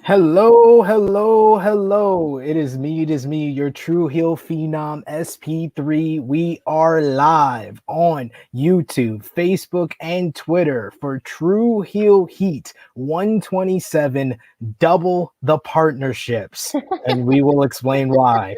Hello, hello, hello. It is me, your true heel phenom, SP3. We are live on YouTube, Facebook, and Twitter for True Heel Heat 127 Double the Partnerships. And we will explain why.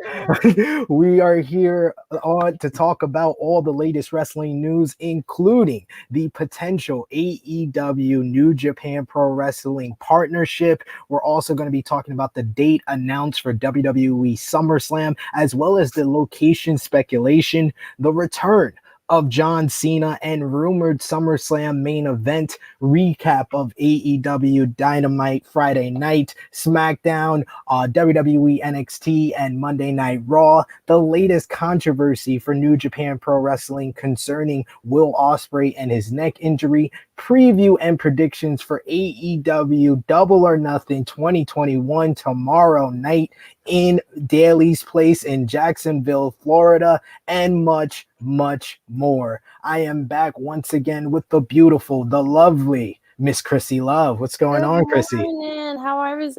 We are here to talk about all the latest wrestling news, including the potential AEW New Japan Pro Wrestling partnership. We're also going to be talking about the date announced for WWE Summerslam, as well as the location speculation, the return of John Cena, and rumored SummerSlam main event, recap of AEW Dynamite Friday night, SmackDown, WWE NXT, and Monday Night Raw, the latest controversy for New Japan Pro Wrestling concerning Will Ospreay and his neck injury, preview and predictions for AEW Double or Nothing 2021 tomorrow night in Daly's Place in Jacksonville, Florida, and much, much more. I am back once again with the beautiful, the lovely Miss Krssi Love. What's going on, Krssi?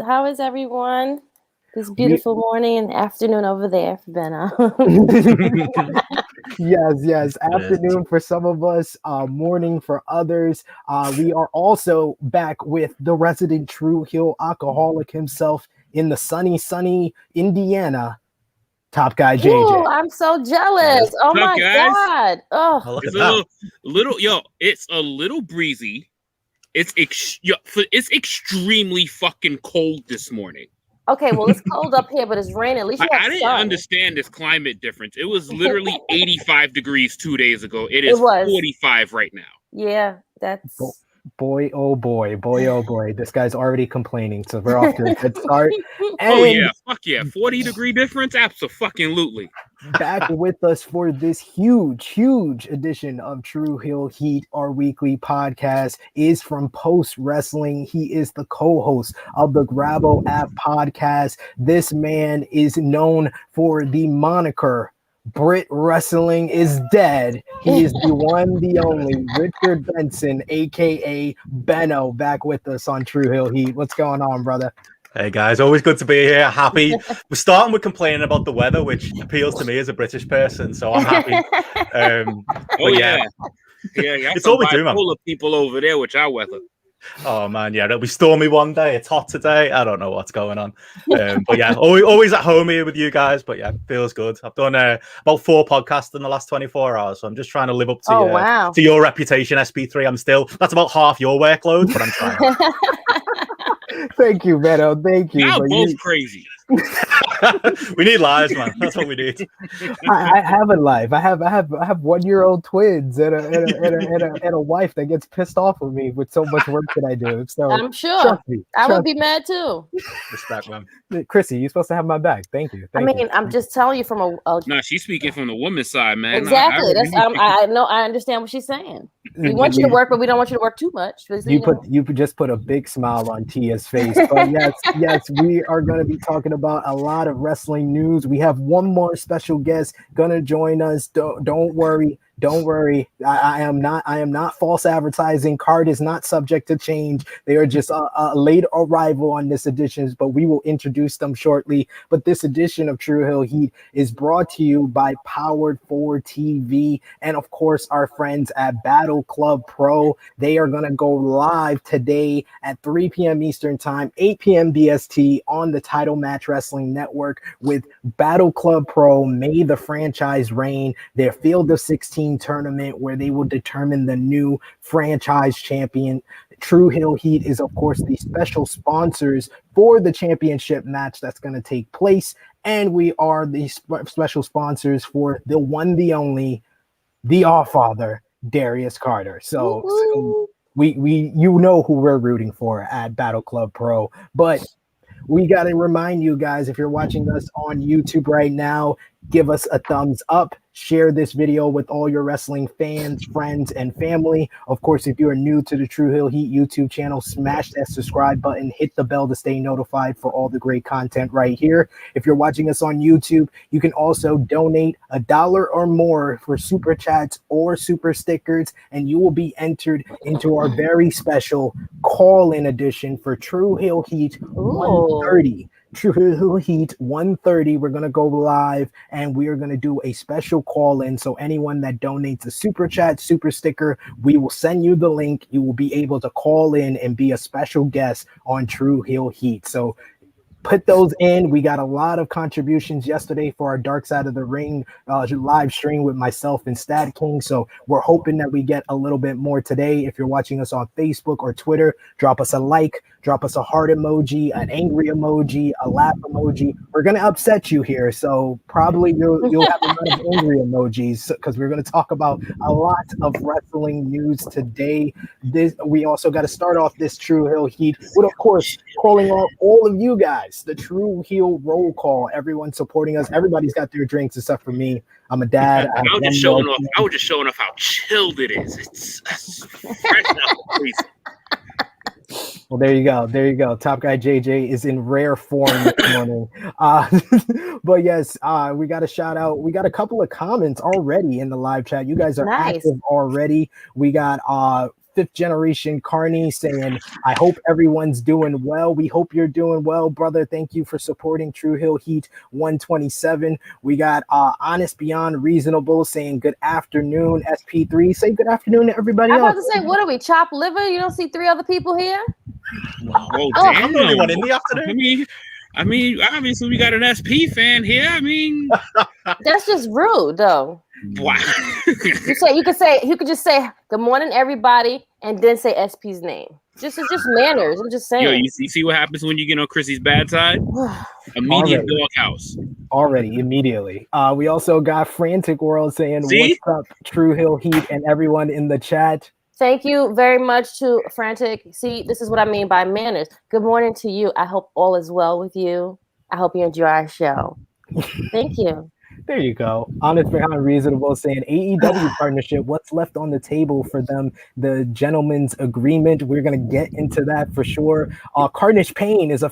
How is everyone? This beautiful morning and afternoon over there for Benno. Yes. Afternoon for some of us, morning for others. We are also back with the resident true heel alcoholic himself in the sunny Indiana, Top Guy JJ. Ooh, I'm so jealous. Oh my God. Oh, it's a little breezy. It's extremely fucking cold this morning. Okay, well, it's cold up here, but it's raining. At least I didn't understand this climate difference. It was literally 85 degrees 2 days ago. It is 45 right now. Yeah, that's... Boy, oh boy. This guy's already complaining, so we're off to a good start. And oh, yeah. Fuck yeah. 40-degree difference? Abso-fucking-lutely. Back with us for this huge edition of True Heel Heat, our weekly podcast, is from Post Wrestling. He is the co-host of the GRAPPL app podcast. This man is known for the moniker Brit Wrestling is Dead. He is the one, the only Richard Benson, aka Benno, back with us on True Heel Heat. What's going on, brother? Hey guys, always good to be here. Happy. We're starting with complaining about the weather, which appeals to me as a British person, so I'm happy. Yeah. It's all we do, man. Full of people over there, which our weather. Oh man, yeah, it'll be stormy one day. It's hot today. I don't know what's going on, but yeah, always at home here with you guys. But yeah, feels good. I've done about 4 podcasts in the last 24 hours, so I'm just trying to live up to your reputation, SP3. That's about half your workload, but I'm trying. Thank you, Benno. Thank you. Y'all both crazy. We need lives, man. That's what we need. I have a life. I have 1-year-old twins and a wife that gets pissed off with me with so much work that I do. So I'm sure I would be mad too. Respect, man. Krssi, you're supposed to have my back. Thank you. I'm just telling you from a No, she's speaking from the woman's side, man. Exactly. I know. I understand what she's saying. We want you to work, but we don't want you to work too much. You just put a big smile on Tia's face. But yes, we are going to be talking about a lot of wrestling news. We have one more special guest gonna join us. Don't worry. I am not false advertising. Card is not subject to change. They are just a late arrival on this edition, but we will introduce them shortly. But this edition of True Heel Heat is brought to you by Powered 4 TV and of course our friends at Battle Club Pro. They are gonna go live today at 3 p.m. Eastern Time, 8 p.m. BST on the Title Match Wrestling Network with Battle Club Pro. May the franchise reign. Their Field of 16 tournament where they will determine the new franchise champion. True Heel Heat is of course the special sponsors for the championship match that's going to take place, and we are the special sponsors for the one, the only, the All-Father, Darius Carter. So we you know who we're rooting for at Battle Club Pro. But we got to remind you guys, if you're watching us on YouTube right now, give us a thumbs up. Share this video with all your wrestling fans, friends, and family. Of course, if you are new to the True Heel Heat YouTube channel, smash that subscribe button, hit the bell to stay notified for all the great content right here. If you're watching us on YouTube, you can also donate $1 or more for super chats or super stickers, and you will be entered into our very special call-in edition for True Heel Heat 130. True Heel Heat 130. We're going to go live and we are going to do a special call in. So anyone that donates a super chat, super sticker, we will send you the link. You will be able to call in and be a special guest on True Heel Heat. So put those in. We got a lot of contributions yesterday for our Dark Side of the Ring live stream with myself and Stat King. So we're hoping that we get a little bit more today. If you're watching us on Facebook or Twitter, drop us a like, drop us a heart emoji, an angry emoji, a laugh emoji. We're going to upset you here. So probably you'll have a lot of angry emojis because we're going to talk about a lot of wrestling news today. We also got to start off this True Heel Heat with, of course, calling out all of you guys, the True Heel roll call. Everyone supporting us. Everybody's got their drinks except for me. I'm a dad. I was just showing off how chilled it is. It's fresh out the freezer. Well, there you go. There you go. Top Guy JJ is in rare form this morning. But yes, we got a shout out. We got a couple of comments already in the live chat. You guys are active already. We got Fifth Generation Carney saying, I hope everyone's doing well. We hope you're doing well, brother. Thank you for supporting True Heel Heat 127. We got Honest Beyond Reasonable saying good afternoon. SP3, say good afternoon to everybody else. I'm about to say, what are we, chopped liver? You don't see 3 other people here? Oh, damn. I'm the only one in the afternoon. I mean, obviously we got an SP fan here. I mean, that's just rude, though. Wow. you could just say good morning, everybody, and then say SP's name. It's just manners. I'm just saying. Yo, you see what happens when you get on Chrissy's bad side? Immediate doghouse. Already, immediately. We also got Frantic World saying, what's up, True Heel Heat, and everyone in the chat. Thank you very much to Frantic. See, this is what I mean by manners. Good morning to you. I hope all is well with you. I hope you enjoy our show. Thank you. There you go. Honest Behind Reasonable saying AEW partnership, what's left on the table for them? The gentleman's agreement. We're gonna get into that for sure. Carnage Payne is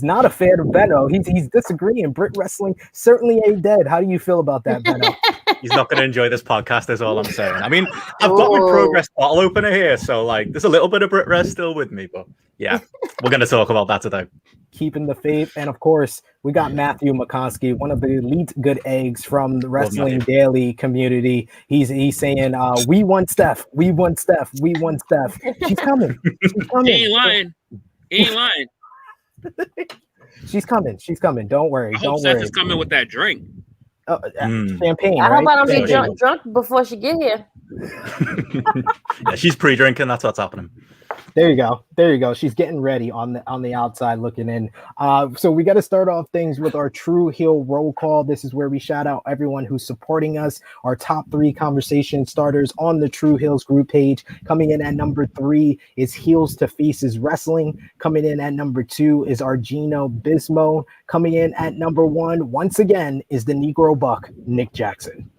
not a fan of Benno. He's disagreeing. Brit Wrestling certainly ain't dead. How do you feel about that, Benno? He's not going to enjoy this podcast, is all I'm saying. I mean, I've got my Progress bottle opener here, so like, there's a little bit of Brit Rest still with me, but yeah, we're going to talk about that today. Keeping the faith, and of course, we got Matthew McCoskey, one of the elite good eggs from the Wrestling Daily community. He's saying, "We want Steph. We want Steph. We want Steph. She's coming. She's coming. He ain't lying. He ain't lying. She's coming. She's coming. Don't worry. I hope Steph is coming with that drink." Champagne. I hope right? I don't get drunk before she get here. Yeah, she's pre-drinking. That's what's happening. There you go. There you go. She's getting ready on the outside looking in. So we got to start off things with our True Heel roll call. This is where we shout out everyone who's supporting us. Our top 3 conversation starters on the True Heels group page. Coming in at number 3 is Heels to Faces Wrestling. Coming in at number 2 is our Gino Bismo. Coming in at number 1, once again, is the Negro Buck, Nick Jackson.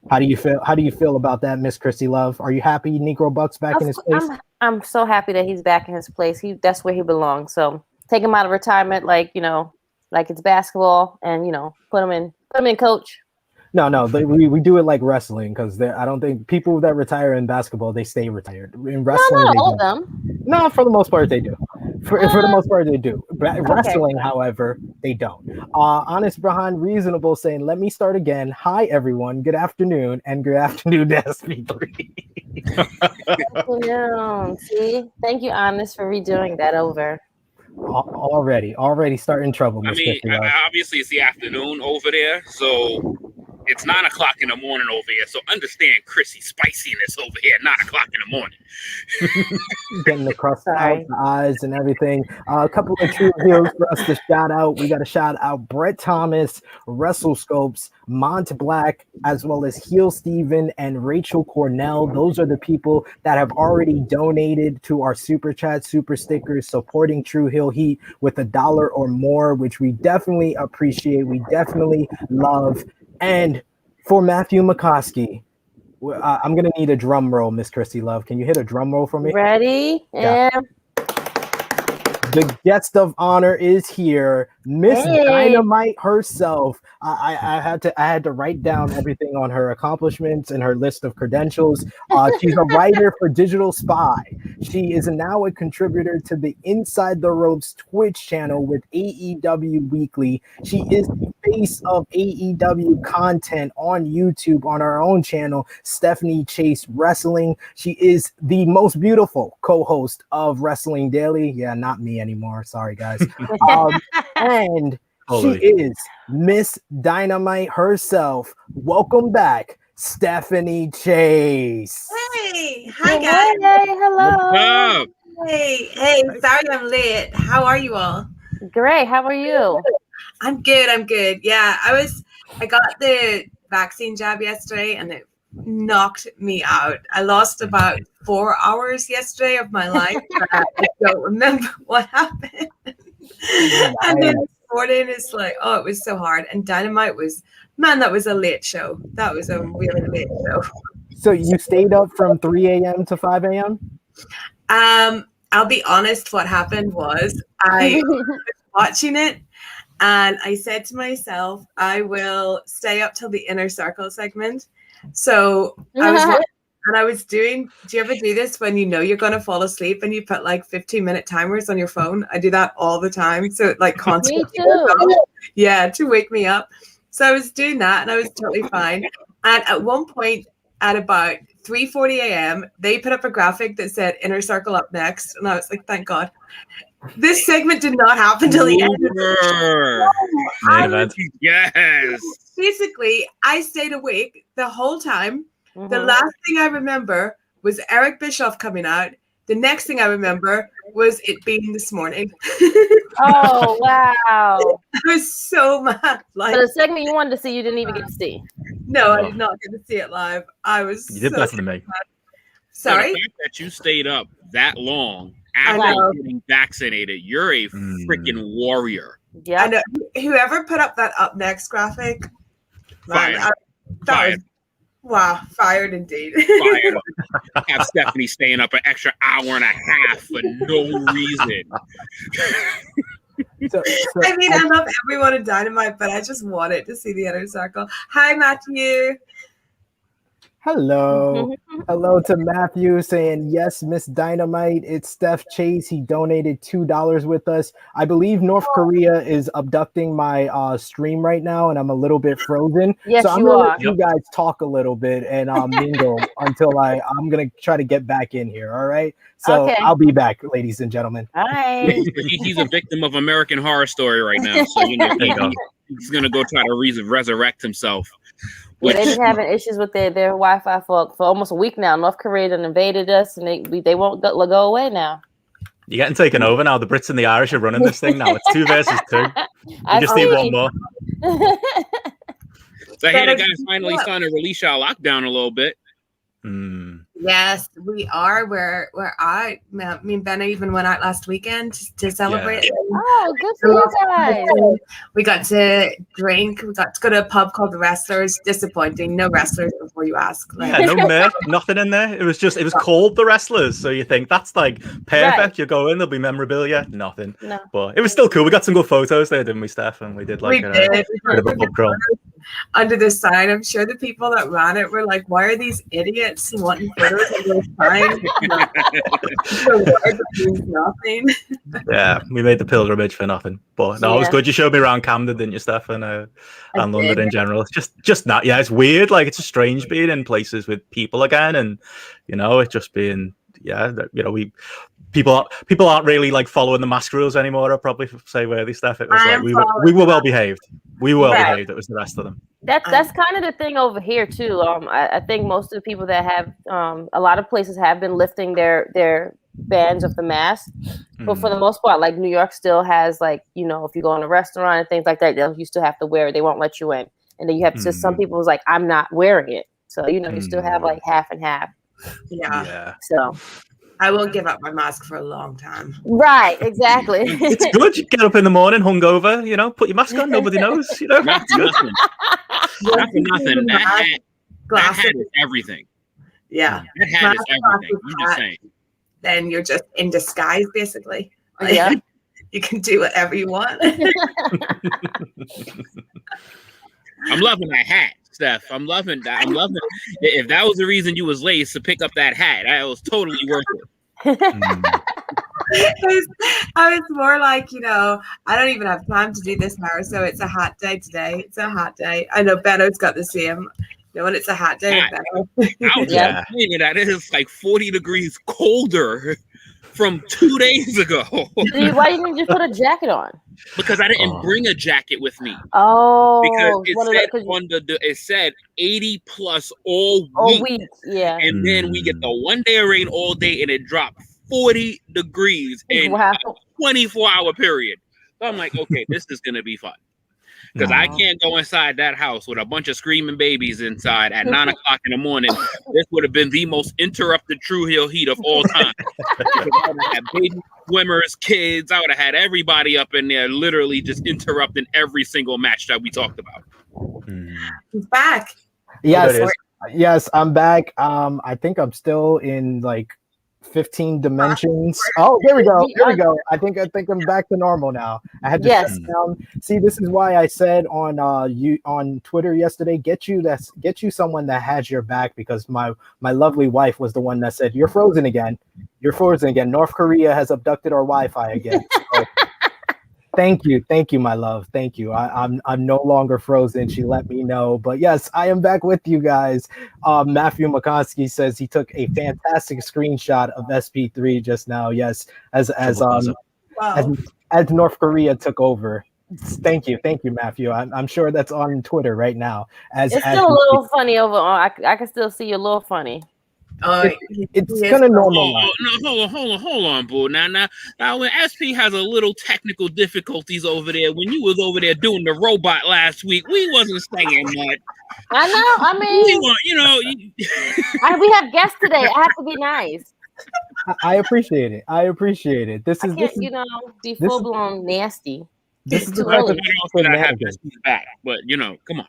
How do you feel? How do you feel about that, Miss Krssi Love? Are you happy Negro Buck's back in his place? I'm so happy that he's back in his place. That's where he belongs. So take him out of retirement, like it's basketball, and put him in coach. No, we do it like wrestling because I don't think people that retire in basketball, they stay retired. In wrestling, not all of them. No, for the most part, they do. For the most part, they do. Wrestling, however, they don't. Honest Behind Reasonable saying, let me start again. Hi, everyone. Good afternoon, and good afternoon to SP3. See? Thank you, Honest, for redoing that over. Already starting trouble. I mean, obviously it's the afternoon over there, so it's 9 o'clock in the morning over here. So understand Krssi spiciness over here at 9 o'clock in the morning. Getting the crust out, the eyes and everything. A couple of True Heels for us to shout out. We got to shout out Brett Thomas, WrestleScopes, Mont Black, as well as Heel Steven and Rachel Cornell. Those are the people that have already donated to our super chat, super stickers, supporting True Heel Heat with $1 or more, which we definitely appreciate. We definitely love And for Matthew McCoskey, I'm going to need a drum roll, Miss Krssi Love. Can you hit a drum roll for me? Ready? Yeah. And The guest of honor is here, Miss Hey. Dynamite herself. I had to write down everything on her accomplishments and her list of credentials. She's a writer for Digital Spy. She is now a contributor to the Inside the Ropes Twitch channel with AEW Weekly. She is the face of AEW content on YouTube on her own channel, Stephanie Chase Wrestling. She is the most beautiful co-host of Wrestling Daily. Yeah, not me anymore. Sorry, guys. And she is Miss Dynamite herself. Welcome back, Stephanie Chase. Hey, hi guys. Hey, hello. Hey, sorry I'm late. How are you all? Great. How are you? I'm good. Yeah, I got the vaccine jab yesterday and it knocked me out. I lost about 4 hours yesterday of my life. I don't remember what happened. And then this morning it's like, oh, it was so hard. And Dynamite that was a late show. That was a really late show. So you stayed up from 3 a.m. to 5 a.m.? I'll be honest, what happened was I was watching it and I said to myself, I will stay up till the Inner Circle segment. So I was doing, do you ever do this when you know you're going to fall asleep and you put like 15-minute timers on your phone? I do that all the time. So it like constantly, to wake me up. So I was doing that and I was totally fine. And at one point at about 3:40 a.m., they put up a graphic that said Inner Circle up next. And I was like, thank God. This segment did not happen till the end. Yes. Basically, I stayed awake the whole time. The last thing I remember was Eric Bischoff coming out. The next thing I remember was it being this morning. Oh, wow. I was so mad. Like, So the segment you wanted to see, you didn't even get to see. No, I did not get to see it live. I was You did better than me. Sorry? The fact that you stayed up that long after getting vaccinated, you're a freaking warrior. Yeah. I know. Whoever put up that up next graphic, Fired. Wow, fired indeed. Fired. Have Stephanie staying up an extra hour and a half for no reason. I love everyone in Dynamite, but I just wanted to see the Inner Circle. Hi, Matthew. Hello. Hello to Matthew saying, yes, Miss Dynamite. It's Steph Chase. He donated $2 with us. I believe North Korea is abducting my stream right now, and I'm a little bit frozen. Yes, so I'm you going to are. let you guys talk a little bit and mingle until I'm going to try to get back in here. All right. So Okay. I'll be back, ladies and gentlemen. All right. He's a victim of American Horror Story right now. So, he's going to go try to resurrect himself. They've been having issues with their Wi-Fi for almost a week now. North Korea done invaded us, and they won't go away now. You're getting taken over now. The Brits and the Irish are running this thing now. It's 2 versus 2. We just need one more. So I hear the guys finally starting to release y'all lockdown a little bit. Yes, we are. Me and Benno even went out last weekend to celebrate. Yeah. Oh, good for you guys. We got to drink. We got to go to a pub called The Wrestlers. Disappointing. No wrestlers before you ask. Yeah, no merch, nothing in there. It was called The Wrestlers. So you think that's like perfect. Right. You go in, there'll be memorabilia. Nothing. No. But it was still cool. We got some good photos there, didn't we, Steph? And we did like We did. bit of a pub crawl. Under the sign, I'm sure the people that ran it were like, why are these idiots wanting photos of their sign? The word that means nothing. Yeah, we made the pilgrimage for nothing. But no, it was good. You showed me around Camden, didn't you, Steph? And London in general. It's just not. Yeah, it's weird. Like, it's just strange being in places with people again, and it's just being. Yeah, people aren't really like following the mask rules anymore. I'll probably say worthy stuff. It was like we were well behaved. We were well behaved. It was the rest of them. That's kind of the thing over here too. I think most of the people that have a lot of places have been lifting their bans of the mask, but for the most part, like New York still has like if you go in a restaurant and things like that, you still have to wear it. They won't let you in, and then you have to. Some people's like, I'm not wearing it, so you still have like half and half. Yeah. So I won't give up my mask for a long time. Right, exactly. It's good. You get up in the morning, hungover, you know, put your mask on, nobody knows, you know. Not for nothing. Not for nothing. That hat is everything. Yeah. That hat is everything. I'm just saying. Then you're just in disguise, basically. Yeah. You can do whatever you want. I'm loving that hat, Steph. I'm loving that. I'm loving it. If that was the reason you was late to pick up that hat, that was totally worth it. I was more like, you know, I don't even have time to do this now, so it's a hot day today. It's a hot day. I know Benno's got the same. You know, when it's a hot day, I was complaining that it is like 40 degrees colder from 2 days ago. Why didn't you just put a jacket on? Because I didn't bring a jacket with me. Oh, because it said 80 plus all week. Yeah. And then we get the 1 day of rain all day, and it dropped 40 degrees in a 24-hour period. So I'm like, okay, this is gonna be fun. Because I can't go inside that house with a bunch of screaming babies inside at 9 o'clock in the morning. This would have been the most interrupted True Heel heat of all time. I would have had baby swimmers, kids. I would have had everybody up in there literally just interrupting every single match that we talked about. He's back. Yes, I'm back. I think I'm still in like 15 dimensions. Oh, there we go. I think I'm back to normal now. I had to shut down. See, this is why I said on Twitter yesterday, get you someone that has your back, because my lovely wife was the one that said, you're frozen again. North Korea has abducted our Wi-Fi again. So, thank you, my love. Thank you. I'm no longer frozen. She let me know. But yes, I am back with you guys. Matthew McCoskey says he took a fantastic screenshot of SP3 just now. Yes, as North Korea took over. Thank you, Matthew. I'm sure that's on Twitter right now. It's still a little funny over on. I can still see you a little funny. It's kind of normal. Hold on, boo. Now, when SP has a little technical difficulties over there, when you was over there doing the robot last week, we wasn't saying much. I know. I mean, we have guests today. I have to be nice. I appreciate it. This is be full blown nasty. This is the type of shenanigans. Back, but come on.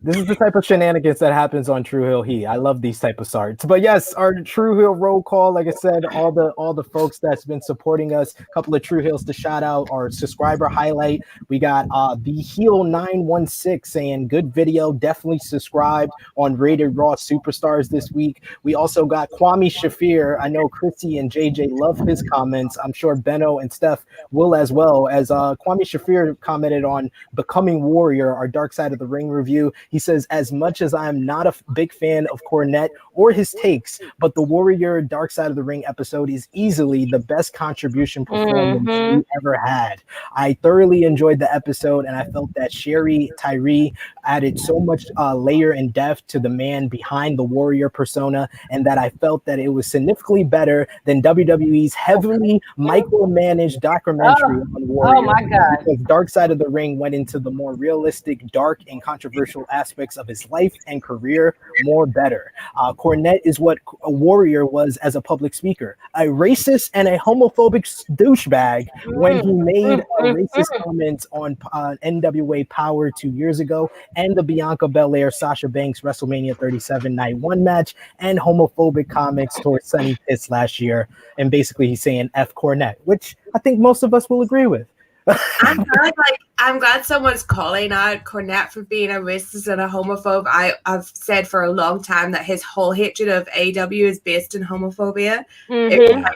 This is the type of shenanigans that happens on True Heel Heat. I love these type of starts. But yes, our True Heel roll call, like I said, all the folks that's been supporting us, a couple of True Heels to shout out, our subscriber highlight. We got the Heel 916 saying good video, definitely subscribed on Rated Raw Superstars this week. We also got Kwame Shafir. I know Krssi and JJ love his comments. I'm sure Benno and Steph will as well. As Kwame Shafir commented on Becoming Warrior, our Dark Side of the Ring review. He says, as much as I am not a big fan of Cornette or his takes, but the Warrior Dark Side of the Ring episode is easily the best contribution performance we ever had. I thoroughly enjoyed the episode, and I felt that Sherry Tyree added so much layer and depth to the man behind the Warrior persona, and that I felt that it was significantly better than WWE's heavily micromanaged documentary on Warrior. Oh my God. Because Dark Side of the Ring went into the more realistic, dark, and controversial aspects of his life and career more better. Cornette is what a Warrior was as a public speaker, a racist and a homophobic douchebag when he made racist comments on NWA Power 2 years ago, and the Bianca Belair Sasha Banks WrestleMania 37 Night 1 match, and homophobic comments towards Sonny Pitts last year. And basically he's saying F Cornette, which I think most of us will agree with. I'm glad someone's calling out Cornette for being a racist and a homophobe. I've said for a long time that his whole hatred of AEW is based in homophobia. It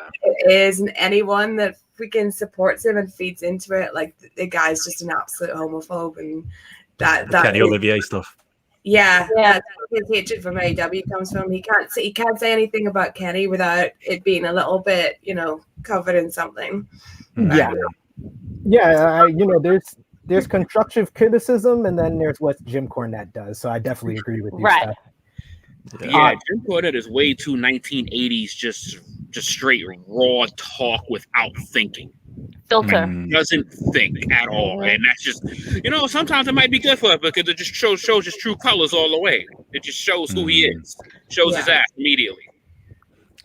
is, and anyone that freaking supports him and feeds into it, like the guy's just an absolute homophobe, and that Kenny Olivier stuff. Yeah, that's where his hatred from AEW comes from. He can't say anything about Kenny without it being a little bit, covered in something. There's constructive criticism, and then there's what Jim Cornette does. So I definitely agree with you. Right. Yeah, Jim Cornette is way too 1980s, just straight raw talk without thinking. Filter. Doesn't think at all, and that's just sometimes it might be good for it because it just shows his true colors all the way. It just shows who he is, shows his ass immediately.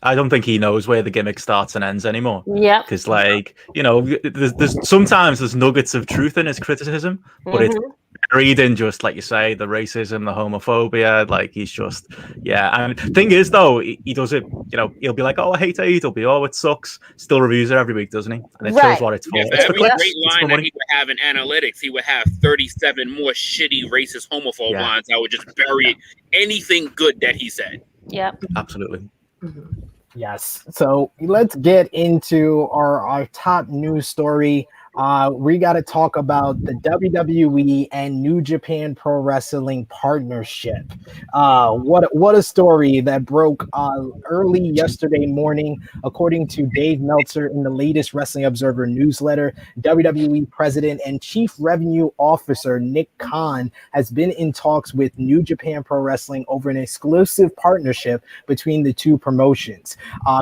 I don't think he knows where the gimmick starts and ends anymore. Yeah. Because, like, you know, there's sometimes there's nuggets of truth in his criticism, but it's buried in just, like you say, the racism, the homophobia. Like, he's just, yeah. And thing is, though, he does it, you know, he'll be like, oh, I hate AEW. Oh, it sucks. Still reviews it every week, doesn't he? And it shows what it's for. Yeah, for it's every the clicks. great line that he would have in analytics, he would have 37 more shitty, racist, homophobe lines that would just bury anything good that he said. Yep. Absolutely. Yes. So let's get into our top news story. We got to talk about the WWE and New Japan Pro Wrestling partnership. What a story that broke early yesterday morning. According to Dave Meltzer in the latest Wrestling Observer newsletter, WWE President and Chief Revenue Officer Nick Khan has been in talks with New Japan Pro Wrestling over an exclusive partnership between the two promotions.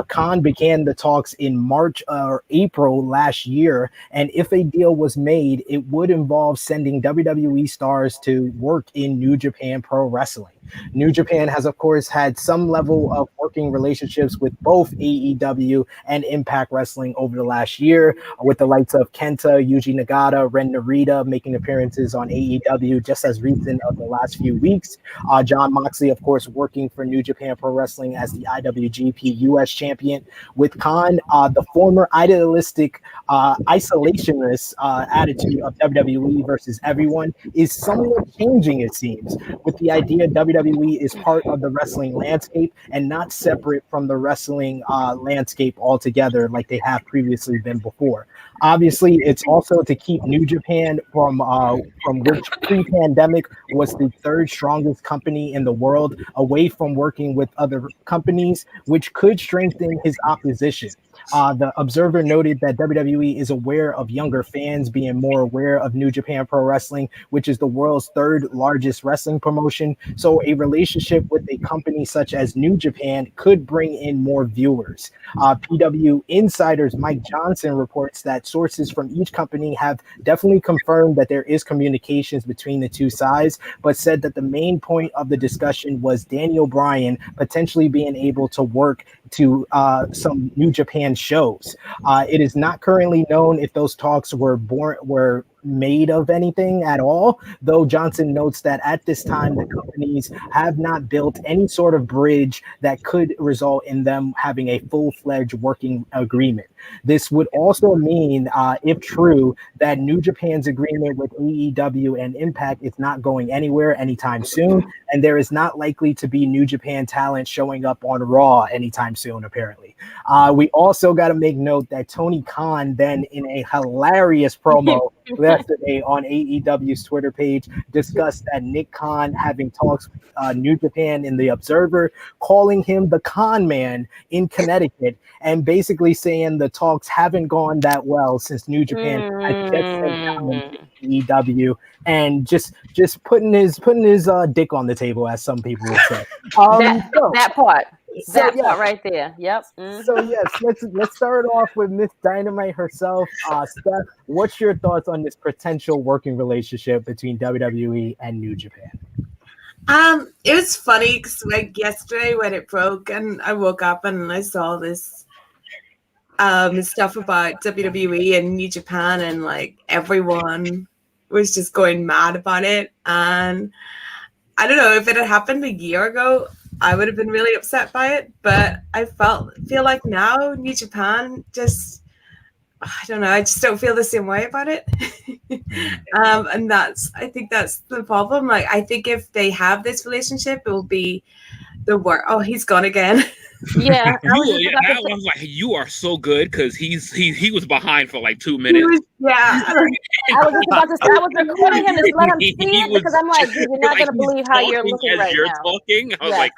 Khan began the talks in March or April last year, and if a deal was made, it would involve sending WWE stars to work in New Japan Pro Wrestling. New Japan has, of course, had some level of working relationships with both AEW and Impact Wrestling over the last year, with the likes of Kenta, Yuji Nagata, Ren Narita making appearances on AEW just as recent of the last few weeks. John Moxley, of course, working for New Japan Pro Wrestling as the IWGP US champion. With Khan, the former idealistic isolationist attitude of WWE versus everyone is somewhat changing, it seems, with the idea WWE is part of the wrestling landscape and not separate from the wrestling landscape altogether like they have previously been before. Obviously, it's also to keep New Japan from which pre-pandemic was the third strongest company in the world, away from working with other companies, which could strengthen his opposition. The Observer noted that WWE is aware of younger fans being more aware of New Japan Pro Wrestling, which is the world's third largest wrestling promotion. So a relationship with a company such as New Japan could bring in more viewers. PW Insider's Mike Johnson reports that sources from each company have definitely confirmed that there is communications between the two sides, but said that the main point of the discussion was Daniel Bryan potentially being able to work to some New Japan shows. It is not currently known if those talks were made of anything at all, though Johnson notes that at this time the companies have not built any sort of bridge that could result in them having a full-fledged working agreement. This would also mean, if true, that New Japan's agreement with AEW and Impact is not going anywhere anytime soon, and there is not likely to be New Japan talent showing up on Raw anytime soon, apparently. We also got to make note that Tony Khan then, in a hilarious promo yesterday on AEW's Twitter page, discussed that Nick Khan having talks with New Japan in the Observer, calling him the con man in Connecticut, and basically saying the talks haven't gone that well since New Japan has just sent talent to AEW, and just putting his dick on the table, as some people would say. That part. That part right there. Yep. So yes, let's start off with Miss Dynamite herself. Steph, what's your thoughts on this potential working relationship between WWE and New Japan? It was funny because like yesterday when it broke and I woke up and I saw this stuff about WWE and New Japan, and like everyone was just going mad about it. And I don't know, if it had happened a year ago, I would have been really upset by it, but I feel like now New Japan just, I don't know, I just don't feel the same way about it. And I think that's the problem. Like, I think if they have this relationship, it will be the work. Oh, he's gone again. Yeah. I was like, you are so good, because he was behind for like 2 minutes. I was just about to say, I was recording him to let him see it, because I'm like, you're not going to believe how you're looking right now. Talking. I was like,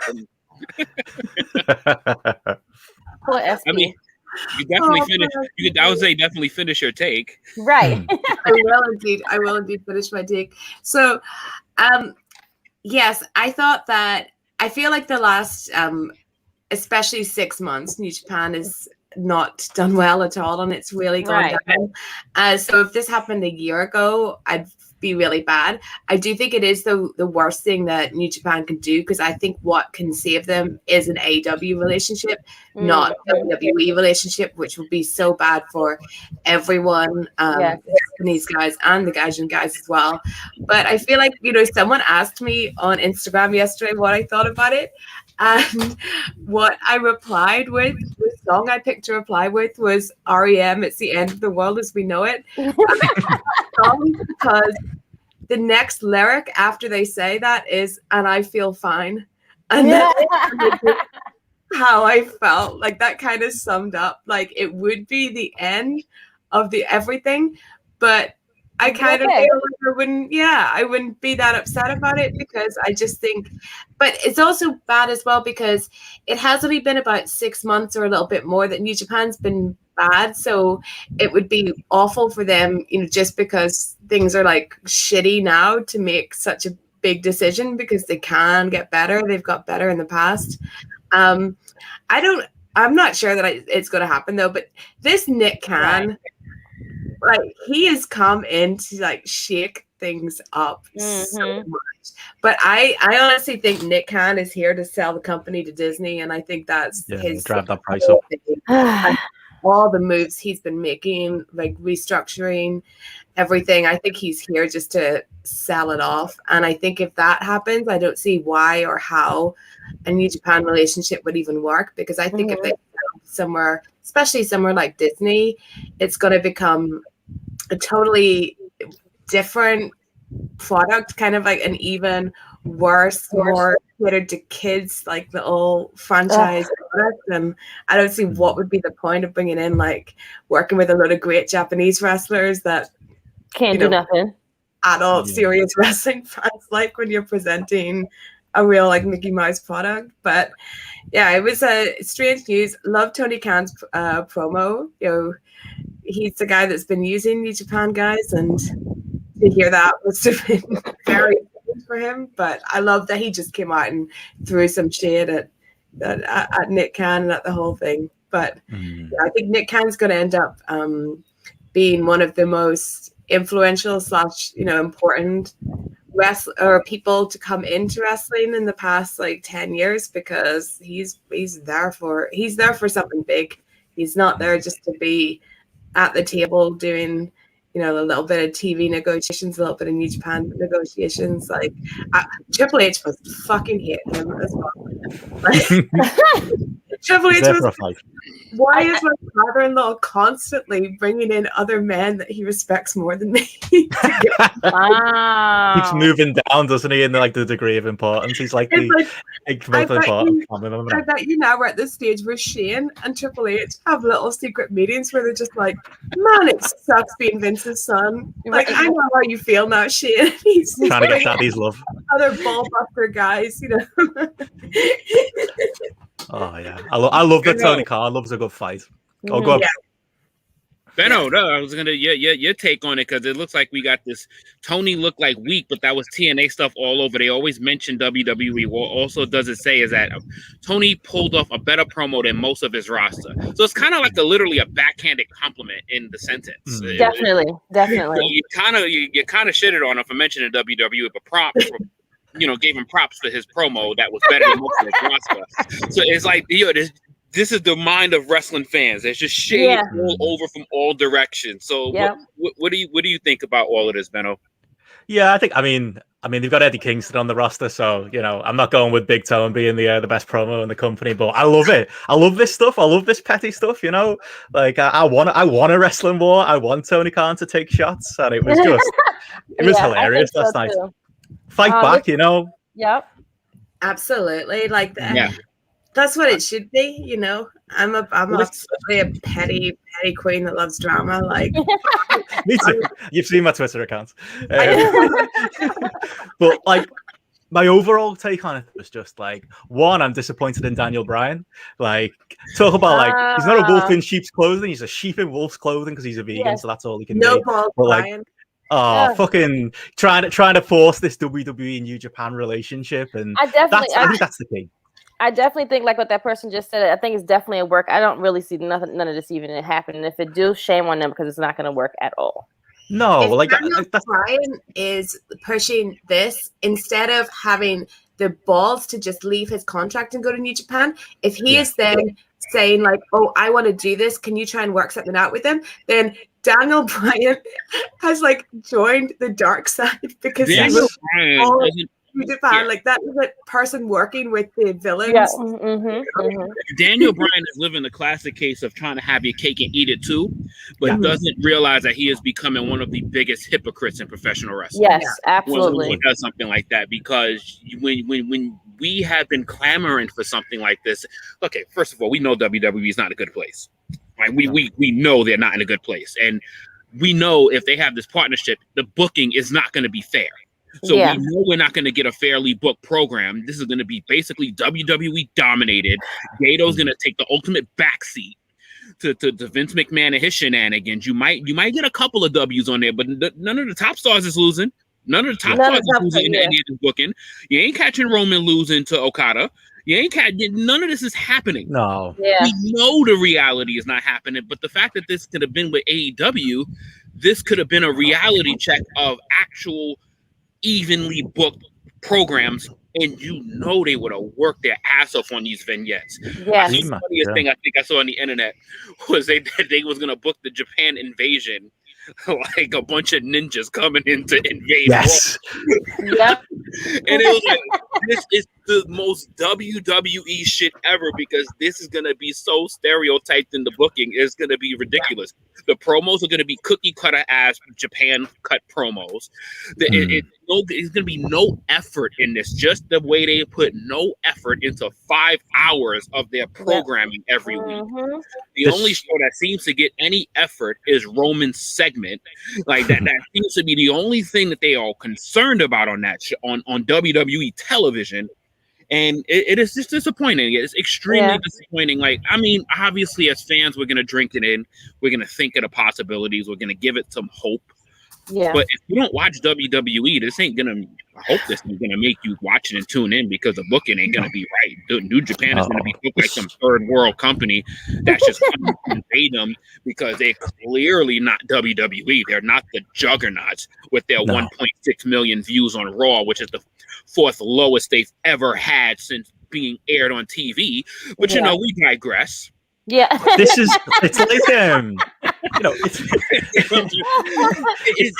poor SP. I mean, you definitely finish. I would say definitely finish your take. Right. I will indeed finish my take. So, yes, I feel like the last, especially 6 months, New Japan not done well at all, and it's really gone down. So if this happened a year ago, I'd be really bad. I do think it is the worst thing that New Japan can do, because I think what can save them is an AEW relationship, not a WWE relationship, which would be so bad for everyone, these guys and the Gaijin guys as well. But I feel like, you know, someone asked me on Instagram yesterday what I thought about it, and what I replied with, the song I picked to reply with was REM, It's the End of the World as We Know It. Because the next lyric after they say that is, and I feel fine. And that's how I felt. Like, that kind of summed up, like, it would be the end of the everything, but I kind of feel like I wouldn't be that upset about it, because I just think, but it's also bad as well because it has only been about 6 months or a little bit more that New Japan's been bad. So it would be awful for them, you know, just because things are like shitty now, to make such a big decision, because they can get better. They've got better in the past. I'm not sure that it's going to happen though, but this Nick Khan, like, he has come in to like shake things up so much. But I honestly think Nick Khan is here to sell the company to Disney, and I think that's his drive that price up. All the moves he's been making, like restructuring everything, I think he's here just to sell it off. And I think if that happens, I don't see why or how a New Japan relationship would even work, because I think if they sell somewhere, especially somewhere like Disney, it's going to become a totally different product, kind of like an even worse, more catered to kids, like the old franchise product. And I don't see what would be the point of bringing in, like, working with a lot of great Japanese wrestlers that can't do nothing. Adult serious wrestling fans like, when you're presenting a real like Mickey Mouse product. But yeah, it was a strange news. Love Tony Khan's promo. You know, he's the guy that's been using New Japan guys, and to hear that was very strange for him. But I love that he just came out and threw some shade at Nick Khan and at the whole thing. But yeah, I think Nick Khan's going to end up being one of the most influential / important people to come into wrestling in the past like 10 years, because he's there for something big. He's not there just to be at the table doing, you know, a little bit of TV negotiations, a little bit of New Japan negotiations. Like, Triple H was fucking hating him as well. Like, Triple H was, why is my father-in-law constantly bringing in other men that he respects more than me? Wow. Keeps moving down, doesn't he, in the degree of importance? He's like the most important. I bet you now we're at this stage where Shane and Triple H have little secret meetings where they're just like, man, it sucks being Vince's son. Like, I know how you feel now, Shane. He's trying to get daddy's love. Other ball buster guys, you know. Oh yeah, I love the Tony Khan. Loves a good fight. Oh, go on. Yeah. Benno, no, I was gonna your take on it, because it looks like we got this. Tony looked like weak, but that was TNA stuff all over. They always mention WWE. What also doesn't say is that Tony pulled off a better promo than most of his roster. So it's kind of like literally a backhanded compliment in the sentence. Definitely. You kind of shitted on him for mentioning WWE, but props. Gave him props for his promo that was better than most of his roster. So it's like, this is the mind of wrestling fans. There's just shade all over from all directions. So what do you think about all of this, Benno? Yeah, I mean, they've got Eddie Kingston on the roster, so I'm not going with Big Tone being the best promo in the company, but I love it. I love this stuff. I love this petty stuff. Like I want a wrestling war. I want Tony Khan to take shots, and it was just hilarious last night. Fight back, Yep. Absolutely. Like that. Yeah. That's what it should be, I'm absolutely a petty queen that loves drama. Like, me too. You've seen my Twitter account. But like, my overall take on it was just like, one, I'm disappointed in Daniel Bryan. Like, talk about like, he's not a wolf in sheep's clothing. He's a sheep in wolf's clothing because he's a vegan, so that's all he can do. Paul but Bryan. Like, fucking trying to force this WWE New Japan relationship, and I think that's the key. I definitely think like what that person just said. I think it's definitely a work. I don't really see none of this even happening. If it do, shame on them because it's not going to work at all. No, if like Bryan is pushing this instead of having the balls to just leave his contract and go to New Japan, if he is then saying like, "Oh, I want to do this. Can you try and work something out with him?" Then Daniel Bryan has like joined the dark side because Daniel Bryan doesn't. Japan, like that is a person working with the villains. Yeah. Daniel Bryan is living the classic case of trying to have your cake and eat it too, but doesn't realize that he is becoming one of the biggest hypocrites in professional wrestling. Yes, absolutely. When he does something like that, because when we have been clamoring for something like this, okay, first of all, we know WWE is not a good place. Right? We know they're not in a good place, and we know if they have this partnership, the booking is not going to be fair. So we know we're not going to get a fairly booked program. This is going to be basically WWE dominated. Gato's going to take the ultimate backseat to Vince McMahon and his shenanigans. You might get a couple of W's on there, but none of the top stars is losing. None of the top stars is losing in any of this booking. You ain't catching Roman losing to Okada. You ain't none of this is happening. No. Yeah. We know the reality is not happening, but the fact that this could have been with AEW, this could have been a reality check of actual evenly booked programs, and you know they would have worked their ass off on these vignettes. Yes. The funniest thing I think I saw on the internet was they was going to book the Japan invasion, like a bunch of ninjas coming in to invade. Yes. Yep. And it was like, this is the most WWE shit ever, because this is going to be so stereotyped in the booking. It's going to be ridiculous. The promos are going to be cookie cutter ass Japan cut promos. There's going to be no effort in this, just the way they put no effort into 5 hours of their programming every week. The only show that seems to get any effort is Roman's segment. Like that seems to be the only thing that they are concerned about on that on WWE television. And it is just disappointing. It's extremely disappointing. Like, I mean, obviously, as fans, we're going to drink it in. We're going to think of the possibilities. We're going to give it some hope. Yeah. But if you don't watch WWE, this ain't going to, I hope this is going to make you watch it and tune in, because the booking ain't going to be right. New Japan is going to be booked like some third world company that's just coming to invade them, because they're clearly not WWE. They're not the juggernauts with their 1.6 million views on Raw, which is the fourth lowest they've ever had since being aired on TV. But you know, we digress. Yeah. It's like you know, it's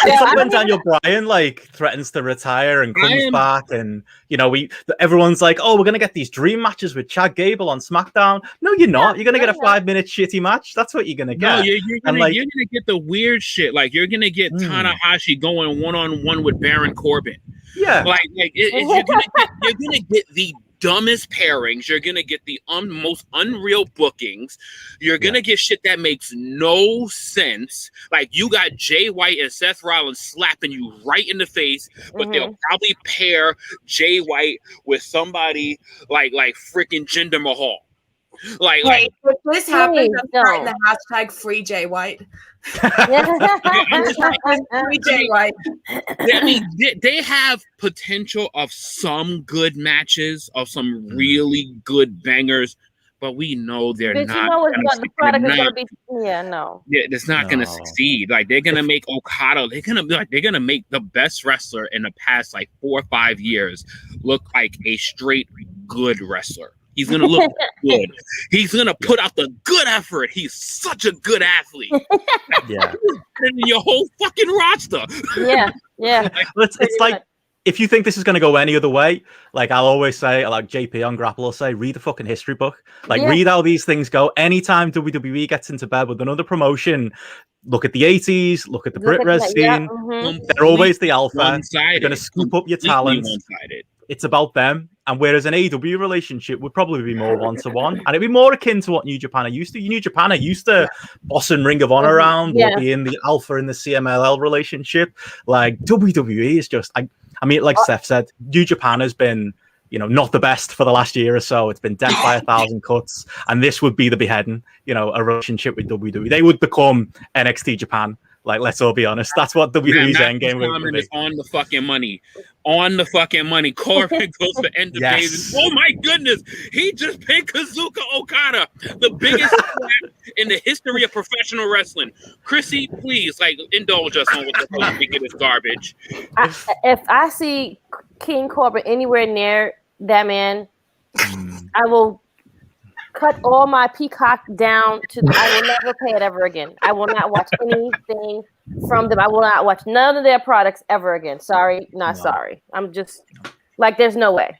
like when Daniel Bryan like threatens to retire and comes back, and you know, everyone's like, oh, we're gonna get these dream matches with Chad Gable on SmackDown. No, you're not. You're gonna get a 5-minute shitty match. That's what you're gonna get. No, you're gonna get the weird shit. Like, you're gonna get Tanahashi going one-on-one with Baron Corbin. Yeah, you're gonna get the dumbest pairings. You're gonna get the most unreal bookings. You're gonna get shit that makes no sense. Like, you got Jay White and Seth Rollins slapping you right in the face, but they'll probably pair Jay White with somebody like freaking Jinder Mahal. Like if this happens, I'm starting the hashtag free Jay White. Free Jay White. I mean, they have potential of some good matches, of some really good bangers, but we know they're not. You know the product is gonna be. Yeah, no. Yeah, it's not gonna succeed. Like, they're gonna make Okada. They're gonna make the best wrestler in the past like 4 or 5 years look like a straight good wrestler. He's going to look good. He's going to put out the good effort. He's such a good athlete. Yeah. In your whole fucking roster. Yeah. Yeah. It's like, if you think this is going to go any other way, like I'll always say, like JP on GRAPPL will say, read the fucking history book. Like, read how these things go. Anytime WWE gets into bed with another promotion, look at the 80s, look at the Brit Res scene. They're always the alpha. They're going to scoop up your talent. It's about them. And whereas an AEW relationship would probably be more one-to-one, and it'd be more akin to what New Japan are used to. New Japan are used to bossing Ring of Honor around, or being the alpha in the CMLL relationship. Like, WWE is just, I mean, like Steph said, New Japan has been, you know, not the best for the last year or so. It's been death by 1,000 cuts, and this would be the beheading. You know, a relationship with WWE, they would become NXT Japan. Like, let's all be honest. That's what WWE's endgame would be. On the fucking money. On the fucking money. Corbin goes for end of Yes. days. Oh my goodness. He just pinned Kazuka Okada, the biggest slap in the history of professional wrestling. Krssi, please, like, indulge us on what the fuck we get this garbage. If I see King Corbin anywhere near that man, I will cut all my Peacock down to I will never pay it ever again. I will not watch anything from them. I will not watch none of their products ever again. Sorry, not sorry. I'm just like, there's no way.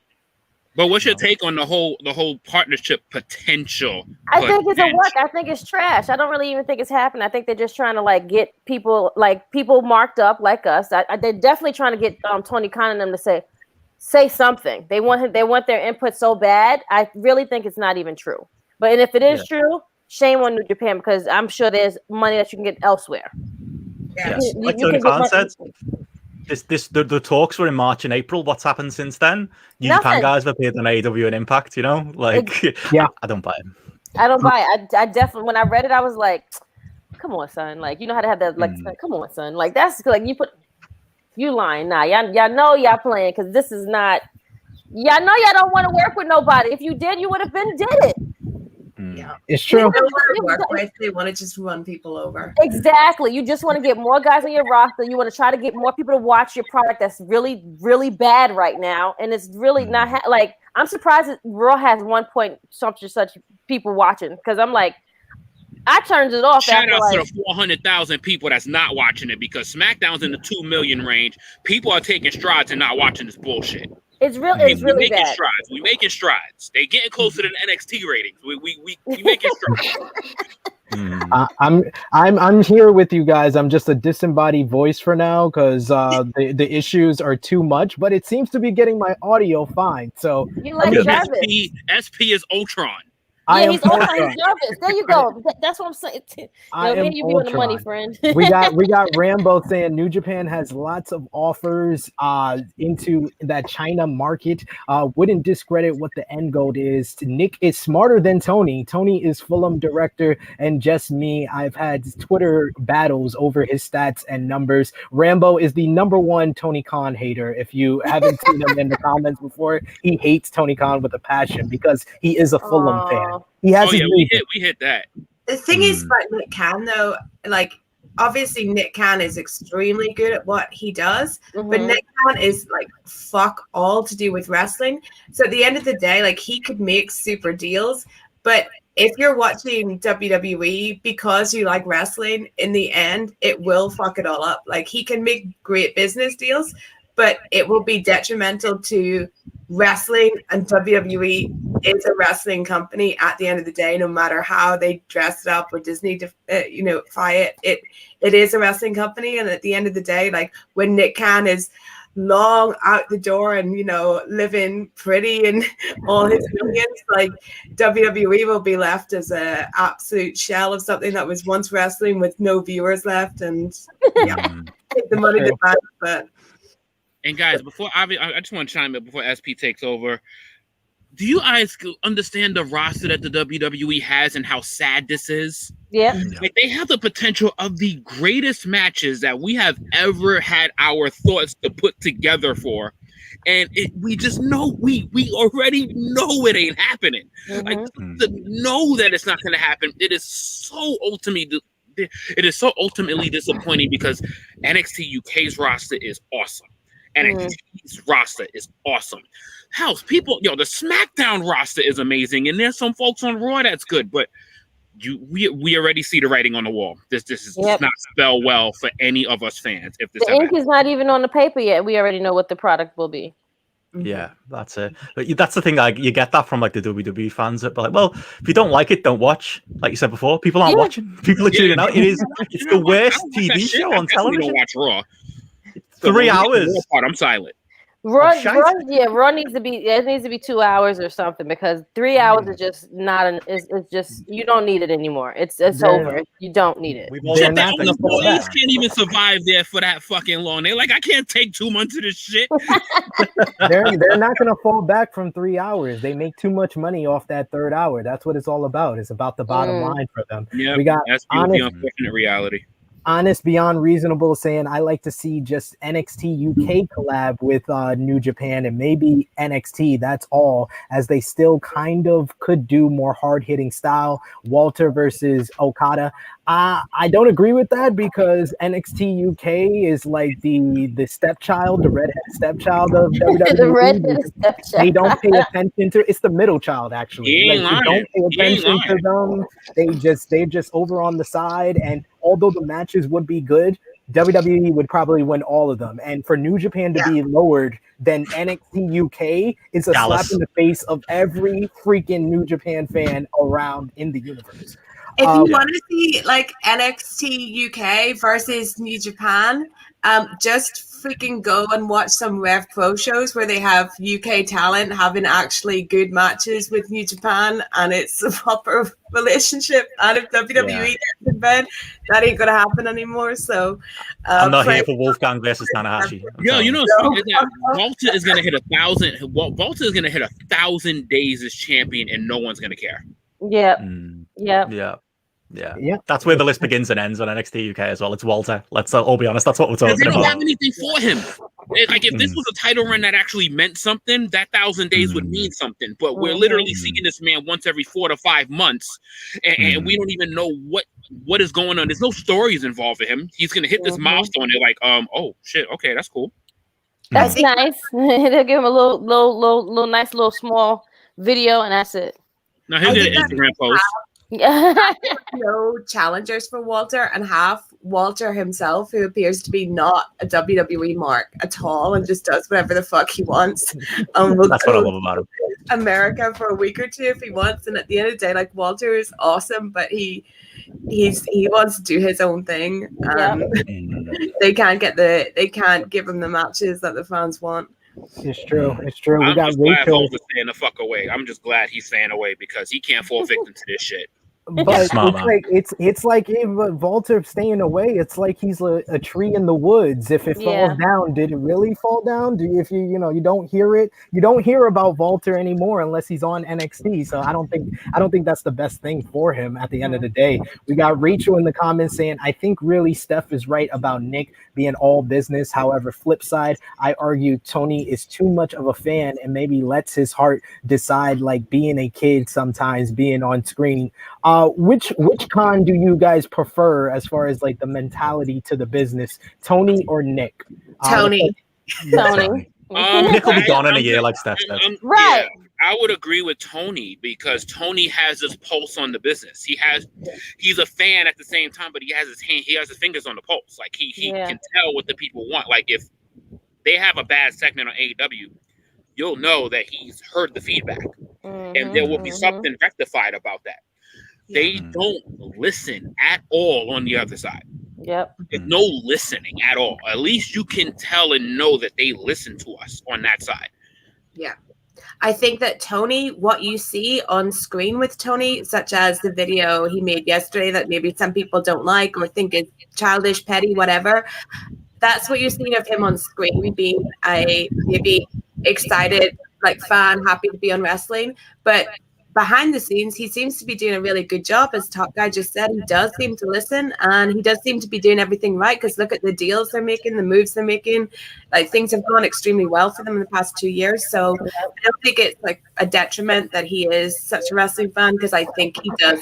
But what's your take on the whole partnership potential? I think it's a work. I think it's trash. I don't really even think it's happening. I think they're just trying to like get people marked up like us. They're definitely trying to get Tony Khan and them to say something. They want their input so bad. I really think it's not even true. But if it is true, shame on New Japan, because I'm sure there's money that you can get elsewhere. Yeah. Like Tony Khan said, the talks were in March and April. What's happened since then? New Japan guys have appeared on AEW and Impact. You know, like I don't buy him. I don't buy it. I definitely, when I read it, I was like, "Come on, son! Like, you know how to have that? Like, come on, son! Like, that's like you lying now. Y'all know y'all playing, because this is not. Y'all know y'all don't want to work with nobody. If you did, you would have did it. Yeah, it's true. They don't want to work with. They want to just run people over. Exactly. You just want to get more guys on your roster. You want to try to get more people to watch your product that's really, really bad right now, and it's really not like. I'm surprised that Raw has 1 point such people watching, because I'm like, I turned it off. Shout out like, to the 400,000 people that's not watching it, because SmackDown's in the 2 million range. People are taking strides and not watching this bullshit. It's really making bad. strides. We making strides. They getting closer to the NXT ratings. We making strides. I'm here with you guys. I'm just a disembodied voice for now, because the issues are too much, but it seems to be getting my audio fine. So you like Jarvis. SP is Ultron. Yeah, he's Jarvis. There you go. That's what I'm saying. You be on the money, friend. we got Rambo saying New Japan has lots of offers into that China market. Wouldn't discredit what the end goal is. Nick is smarter than Tony. Tony is Fulham director, and just me. I've had Twitter battles over his stats and numbers. Rambo is the #1 Tony Khan hater. If you haven't seen him in the comments before, he hates Tony Khan with a passion because he is a Fulham fan. He has we hit that. The thing is about Nick Khan, though, like, obviously Nick Khan is extremely good at what he does, but Nick Khan is like fuck all to do with wrestling. So at the end of the day, like, he could make super deals, but if you're watching WWE because you like wrestling, in the end, it will fuck it all up. Like, he can make great business deals, but it will be detrimental to wrestling, and WWE is a wrestling company at the end of the day. No matter how they dress it up or Disney it is a wrestling company. And at the end of the day, like, when Nick Khan is long out the door and living pretty and all his millions, like, WWE will be left as a absolute shell of something that was once wrestling with no viewers left, and take the money to bank. But and guys, before I just want to chime in before SP takes over. Do you guys understand the roster that the WWE has and how sad this is? Yeah. Like, they have the potential of the greatest matches that we have ever had our thoughts to put together for. And we just know, we already know it ain't happening. Like, to know that it's not going to happen, it is so ultimately disappointing, because NXT UK's roster is awesome. NXT's roster is awesome. House people, the SmackDown roster is amazing, and there's some folks on Raw that's good, but we already see the writing on the wall. This does not spell well for any of us fans. If this the ink is not even on the paper yet, we already know what the product will be. Yeah, that's it. But that's the thing. Like, you get that from like the WWE fans. But like, well, if you don't like it, don't watch. Like you said before, people aren't watching. People are tuning out. It's the worst TV show on television. Don't watch Raw. 3 hours. I'm silent. Raw needs to be. It needs to be 2 hours or something, because 3 hours is just not. It's just, you don't need it anymore. It's over. You don't need it. The police can't even survive there for that fucking long. They're like, I can't take 2 months of this shit. They're not gonna fall back from 3 hours. They make too much money off that third hour. That's what it's all about. It's about the bottom line for them. Yeah, we got that's the unfortunate reality. Honest Beyond Reasonable saying I like to see just NXT UK collab with New Japan and maybe NXT. That's all, as they still kind of could do more hard-hitting style. Walter versus Okada. I don't agree with that because NXT UK is like the stepchild, the redheaded stepchild of WWE. The redheaded stepchild. They don't pay attention to it's the middle child actually. Like, they don't pay attention to them. They're just over on the side, and although the matches would be good, WWE would probably win all of them. And for New Japan to be lowered than NXT UK is a slap in the face of every freaking New Japan fan around in the universe. If you want to see like NXT UK versus New Japan, just freaking go and watch some Rev Pro shows where they have UK talent having actually good matches with New Japan, and it's a proper relationship. And if WWE gets in bed, that ain't gonna happen anymore. So I'm not here for Wolfgang versus Tanahashi. Yo, you know, Walter is gonna hit 1,000. Walter is gonna hit 1,000 days as champion, and no one's gonna care. Yeah. That's where the list begins and ends on NXT UK as well. It's Walter. Let's all be honest. That's what we're talking they don't about. have anything for him. Like, if this was a title run that actually meant something, that 1,000 days would mean something. But we're literally seeing this man once every 4 to 5 months, and we don't even know what is going on. There's no stories involved with him. He's gonna hit this milestone. They're like, oh shit, okay, that's cool. That's nice. They'll give him a little nice little small video, and that's it. Now he'll get an Instagram post. No challengers for Walter, and half Walter himself, who appears to be not a WWE mark at all and just does whatever the fuck he wants. That's what I love about him. America for a week or two if he wants, and at the end of the day, like, Walter is awesome, but he wants to do his own thing. They can't give him the matches that the fans want. It's true. We I'm got just glad Rachel. Walter's staying the fuck away. I'm just glad he's staying away because he can't fall victim to this shit. But it's like if Walter staying away, it's like he's a tree in the woods. If it falls down, did it really fall down? You don't hear it, you don't hear about Walter anymore unless he's on NXT. So I don't think that's the best thing for him at the end of the day. We got Rachel in the comments saying, I think really Steph is right about Nick being all business. However, flip side, I argue Tony is too much of a fan and maybe lets his heart decide, like being a kid sometimes being on screen. Which con do you guys prefer as far as like the mentality to the business, Tony or Nick? Tony. Tony. Nick will be gone in a year, like Steph said. Right. Yeah, I would agree with Tony because Tony has his pulse on the business. He's a fan at the same time, but he has his fingers on the pulse. Like he can tell what the people want. Like if they have a bad segment on AEW, you'll know that he's heard the feedback, and there will be something rectified about that. They don't listen at all on the other side. Yep. There's no listening at all. At least you can tell and know that they listen to us on that side. Yeah. I think that Tony, what you see on screen with Tony, such as the video he made yesterday that maybe some people don't like or think is childish, petty, whatever, that's what you're seeing of him on screen, being a maybe excited, like fan, happy to be on wrestling. But behind the scenes, he seems to be doing a really good job. As Top Guy just said, he does seem to listen, and he does seem to be doing everything right, because look at the deals they're making, the moves they're making. Like, things have gone extremely well for them in the past 2 years. So I don't think it's like a detriment that he is such a wrestling fan, because I think he does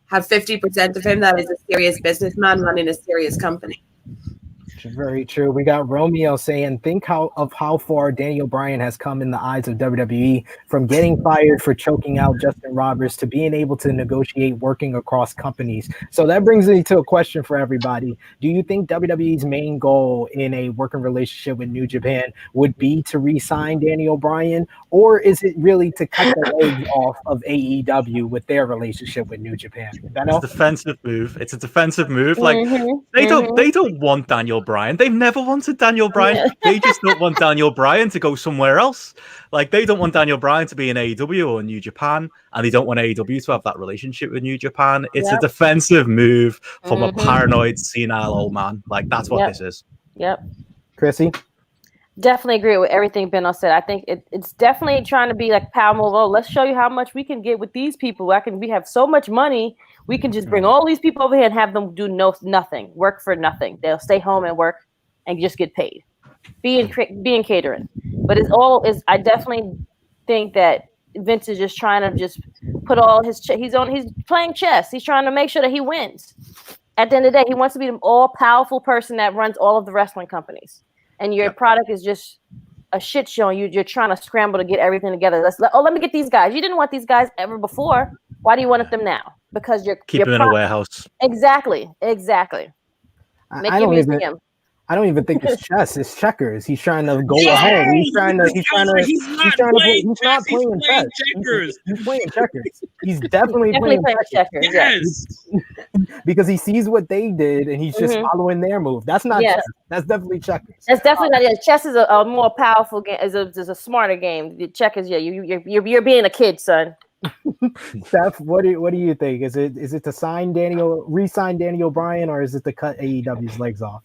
have 50% of him that is a serious businessman running a serious company. Very true. We got Romeo saying, think of how far Daniel Bryan has come in the eyes of WWE, from getting fired for choking out Justin Roberts to being able to negotiate working across companies. So that brings me to a question for everybody. Do you think WWE's main goal in a working relationship with New Japan would be to re-sign Daniel Bryan, or is it really to cut the legs off of AEW with their relationship with New Japan? Benno? It's a defensive move. It's a defensive move. Like they don't want Daniel Bryan. They've never wanted Daniel Bryan. They just don't want Daniel Bryan to go somewhere else. Like, they don't want Daniel Bryan to be in AEW or New Japan, and they don't want AEW to have that relationship with New Japan. It's a defensive move from a paranoid, senile old man. Like, that's what this is. Yep. Krssi? Definitely agree with everything Benno said. I think it's definitely trying to be like power move. Oh, let's show you how much we can get with these people. We have so much money. We can just bring all these people over here and have them do nothing, work for nothing. They'll stay home and work and just get paid, be in catering. But I definitely think that Vince is just trying to just put all his he's playing chess. He's trying to make sure that he wins. At the end of the day, he wants to be the all-powerful person that runs all of the wrestling companies. And your product is just a shit show. You're trying to scramble to get everything together. Let me get these guys. You didn't want these guys ever before. Why do you want them now? Because you're keep them in a warehouse. Exactly. I don't even think it's chess. It's checkers. He's trying to go ahead. He's not playing chess. He's playing checkers. He's definitely playing checkers. Yes. Because he sees what they did and he's just following their move. That's not chess. That's definitely checkers. That's definitely not. Yeah, chess is a more powerful game. Is a smarter game. The checkers, you're being a kid, son. Steph, what do you think? Is it to re-sign Daniel Bryan, or is it to cut AEW's legs off?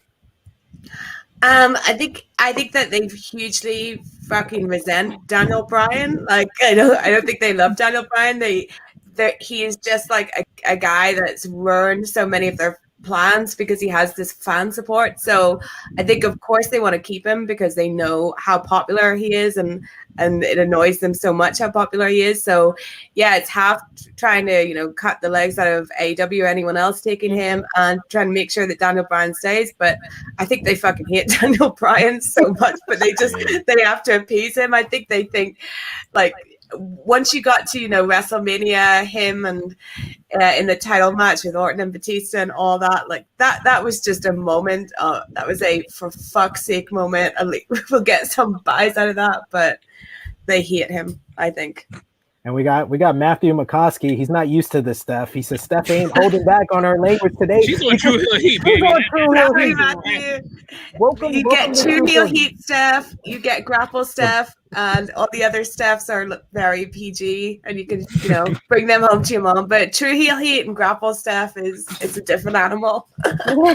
I think that they hugely fucking resent Daniel Bryan. Like, I don't think they love Daniel Bryan. He is just like a guy that's ruined so many of their plans because he has this fan support. So I think, of course, they want to keep him because they know how popular he is, and it annoys them so much how popular he is. So yeah, it's half trying to cut the legs out of AEW or anyone else taking him, and trying to make sure that Daniel Bryan stays. But I think they fucking hate Daniel Bryan so much, but they have to appease him. I think they think, like, once you got to WrestleMania, him and in the title match with Orton and Batista and all that, like that was just a moment. That was a for fuck's sake moment. At least we'll get some buys out of that, but they hate him, I think. And we got Matthew McCoskey. He's not used to this stuff. He says Steph ain't holding back on her language today. She's on True Heel Heat, baby. Welcome. You get True Heel Heat Steph. You get GRAPPL Steph, and all the other Stephs are very PG, and you can bring them home to your mom. But True Heel Heat and GRAPPL Steph it's a different animal. We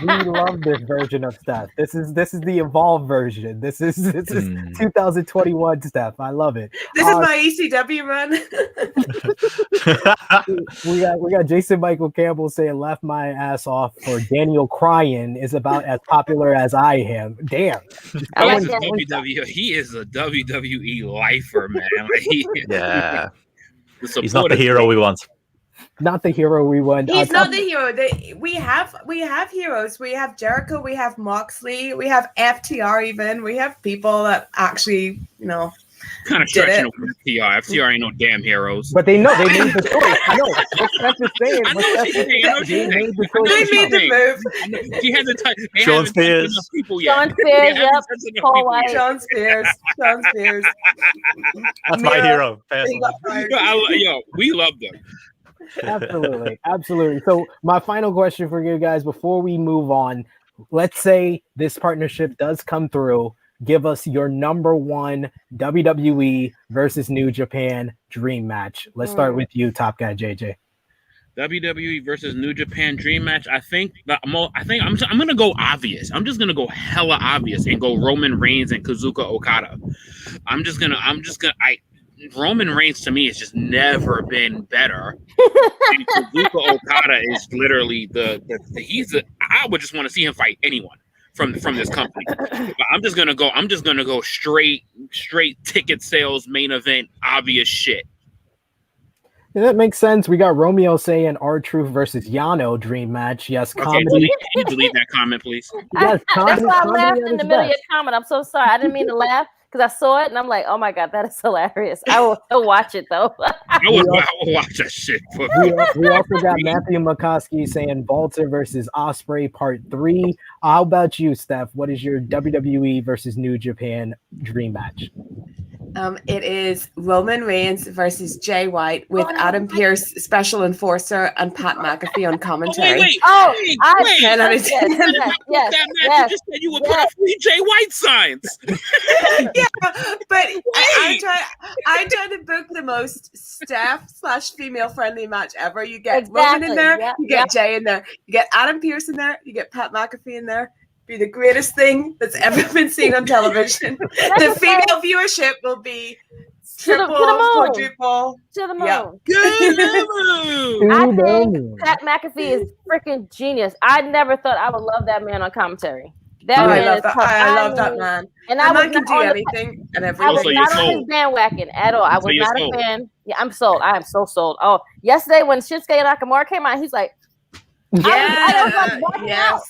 love this version of Steph. This is the evolved version. This is 2021 Steph. I love it. This is my ECW run. we got Jason Michael Campbell saying left my ass off for Daniel crying is about as popular as I am. Damn. He is a WWE lifer, man. He's not the hero we want. Not the hero we want. He's not the hero. We have heroes. We have Jericho. We have Moxley. We have FTR. Even we have people that actually kind of stretching over FTR. FTR ain't no damn heroes. But they made the choice. I know. What Steph is saying. They made the move. He hasn't touched. Sean Spears. Sean Spears. Yep. Paul White. Sean Spears. That's my hero. We love them. Absolutely. So my final question for you guys before we move on, let's say this partnership does come through. Give us your number one WWE versus New Japan dream match. Let's start with you, top guy JJ. WWE versus New Japan dream match. I think I'm gonna go obvious. I'm just gonna go hella obvious and go Roman Reigns and Kazuchika Okada. Roman Reigns to me has just never been better. And Kazuchika Okada is literally I would just want to see him fight anyone from this company. But I'm just gonna go straight ticket sales, main event, obvious shit. Yeah, that makes sense. We got Romeo saying R-Truth versus Yano dream match. Yes, comedy. Okay, can you delete that comment, please? Yes, that's why I laughed in the middle of your comment. I'm so sorry. I didn't mean to laugh because I saw it and I'm like, oh my God, that is hilarious. I will still watch it though. I will watch that shit. We also got Matthew McCoskey saying Walter versus Ospreay Part 3. How about you, Steph? What is your WWE versus New Japan dream match? It is Roman Reigns versus Jay White with Adam Pearce, special enforcer, and Pat McAfee on commentary. Wait. Yes. You just said you would put up 3 Jay White signs. Yeah, but I try to book the most staff/female friendly match ever. You get Roman in there, you get Jay in there, you get Adam Pearce in there, you get Pat McAfee in there. Be the greatest thing that's ever been seen on television. The female viewership will be triple, quadruple. To the moon. Yep. I think Pat McAfee is freaking genius. I never thought I would love that man on commentary. I love that man. And that I man can do anything and everything. I was not on his bandwagon at all. I was not a fan. Yeah, I'm sold. I am so sold. Oh, yesterday when Shinsuke Nakamura came out, he's like, yes.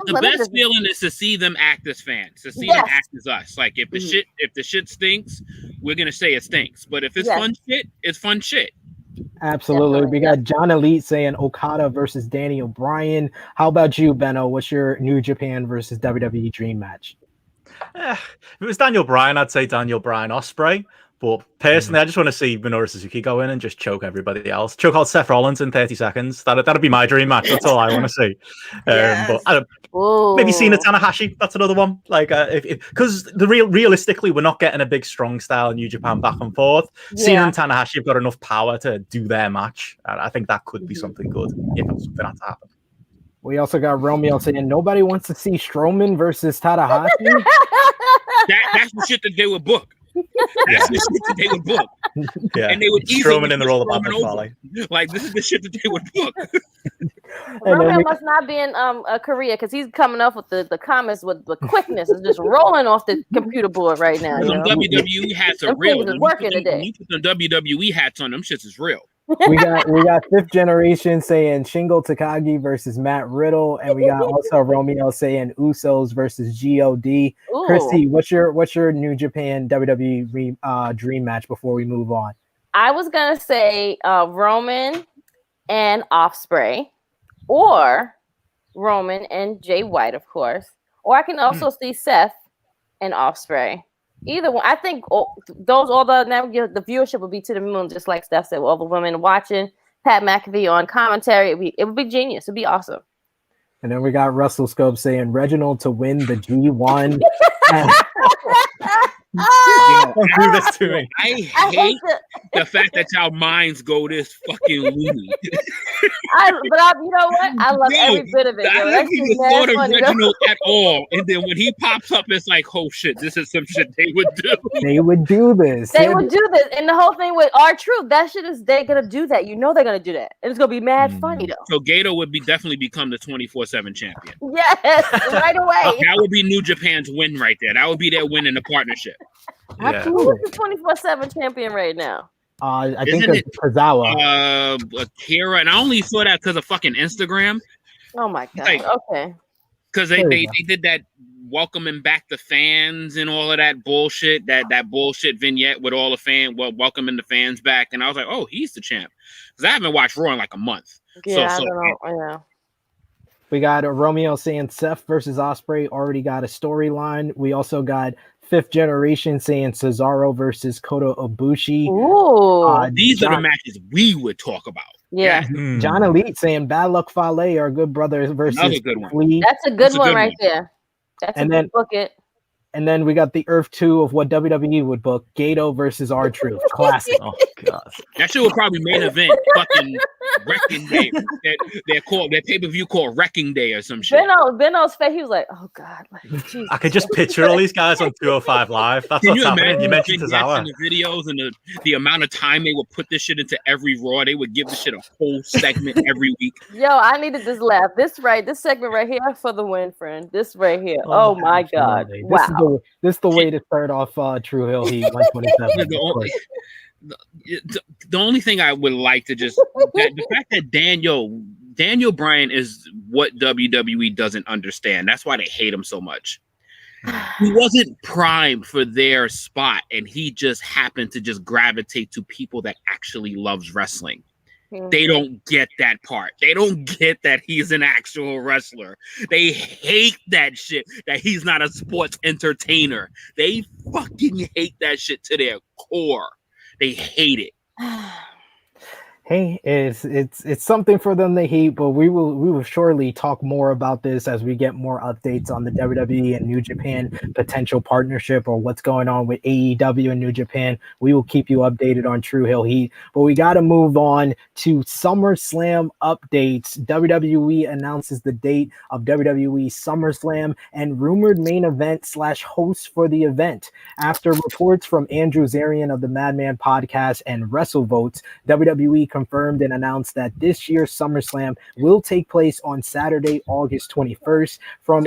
The best feeling is to see them act as fans, to see them act as us. Like if the shit stinks, we're gonna say it stinks. But if it's fun shit, it's fun shit. Absolutely. We got John Elite saying Okada versus Danny O'Brien. How about you, Benno? What's your New Japan versus WWE Dream Match? If it was Daniel Bryan, I'd say Daniel Bryan Ospreay. But personally, I just want to see Minoru Suzuki go in and just choke everybody else. Choke out Seth Rollins in 30 seconds. That'd be my dream match. That's all I want to see. But maybe Cena Tanahashi. That's another one. Like, because realistically, we're not getting a big strong style New Japan back and forth. Cena and Tanahashi have got enough power to do their match. And I think that could be something good if something had to happen. We also got Romeo saying nobody wants to see Strowman versus Tanahashi. That's the shit that they would book. That's the shit that they would book. Yeah, and they would easily Strowman in the role of Bobby. Like this is the shit that they would book. Romeo must not be in Korea because he's coming up with the comments with the quickness. It's just rolling off the computer board right now. Some WWE hats are real. Working today. You put some WWE hats on them shits is real. we got Fifth Generation saying Shingo Takagi versus Matt Riddle, and we got also Romeo saying Usos versus God. Krssi, what's your New Japan WWE dream match before we move on? I was gonna say Roman and Ospreay, or Roman and Jay White, of course, or I can also see Seth and Ospreay. Either one, I think the viewership would be to the moon, just like Steph said, with all the women watching, Pat McAfee on commentary. It would be genius. It'd be awesome. And then we got Russell Scope saying Reginald to win the G1. Don't do this to me. I hate the fact that y'all minds go this fucking loony. You know what? I love every bit of it. I don't even thought of Reginald at all. And then when he pops up, it's like, oh shit, this is some shit they would do. They would do this. They would do this. And the whole thing with R-Truth, that shit is, they're going to do that. You know they're going to do that. And it's going to be mad funny, though. So Gato would definitely become the 24/7 champion. Yes, right away. That would be New Japan's win right there. That would be their win in the partnership. Who's the 24/7 champion right now? I think it's Tozawa. Akira, and I only saw that because of fucking Instagram. Oh my god! Like, okay. Because they did that welcoming back the fans and all of that bullshit, that bullshit vignette with all the welcoming the fans back, and I was like, oh, he's the champ. Because I haven't watched Raw in like a month. Yeah, I don't know. Yeah. We got Romeo saying Seth versus Ospreay already got a storyline. We also got Fifth Generation saying Cesaro versus Kota Ibushi. Ooh. These are the matches we would talk about. Yeah. John Elite saying Bad Luck Fale are good brothers versus another good one. Flea. That's a good one right there. That's a good book it. And then we got the Earth 2 of what WWE would book, Gato versus R-Truth. Classic. Oh, God. That shit would probably main event fucking Wrecking Day. Their pay-per-view called Wrecking Day or some shit. Benno's face, he was like, oh, God. Like, Jesus. I could just picture all these guys on 205 Live. That's what's happening. You mentioned Tozawa. The videos and the amount of time they would put this shit into every Raw. They would give this shit a whole segment every week. Yo, I needed this laugh. This segment right here for the win, friend. This right here. Oh my God. Wow. This is the way to start off True Hill Heat 127. The only thing I would like to just the fact that Daniel Bryan is what WWE doesn't understand. That's why they hate him so much. He wasn't primed for their spot, and he just happened to just gravitate to people that actually loves wrestling. They don't get that part. They don't get that he's an actual wrestler. They hate that shit, that he's not a sports entertainer. They fucking hate that shit to their core. They hate it. Hey, it's something for them to hate, but we will surely talk more about this as we get more updates on the WWE and New Japan potential partnership or what's going on with AEW and New Japan. We will keep you updated on True Hill Heat, but we got to move on to SummerSlam updates. WWE announces the date of WWE SummerSlam and rumored main event / host for the event. After reports from Andrew Zarian of the Madman Podcast and WrestleVotes, WWE confirmed and announced that this year's SummerSlam will take place on Saturday, August 21st from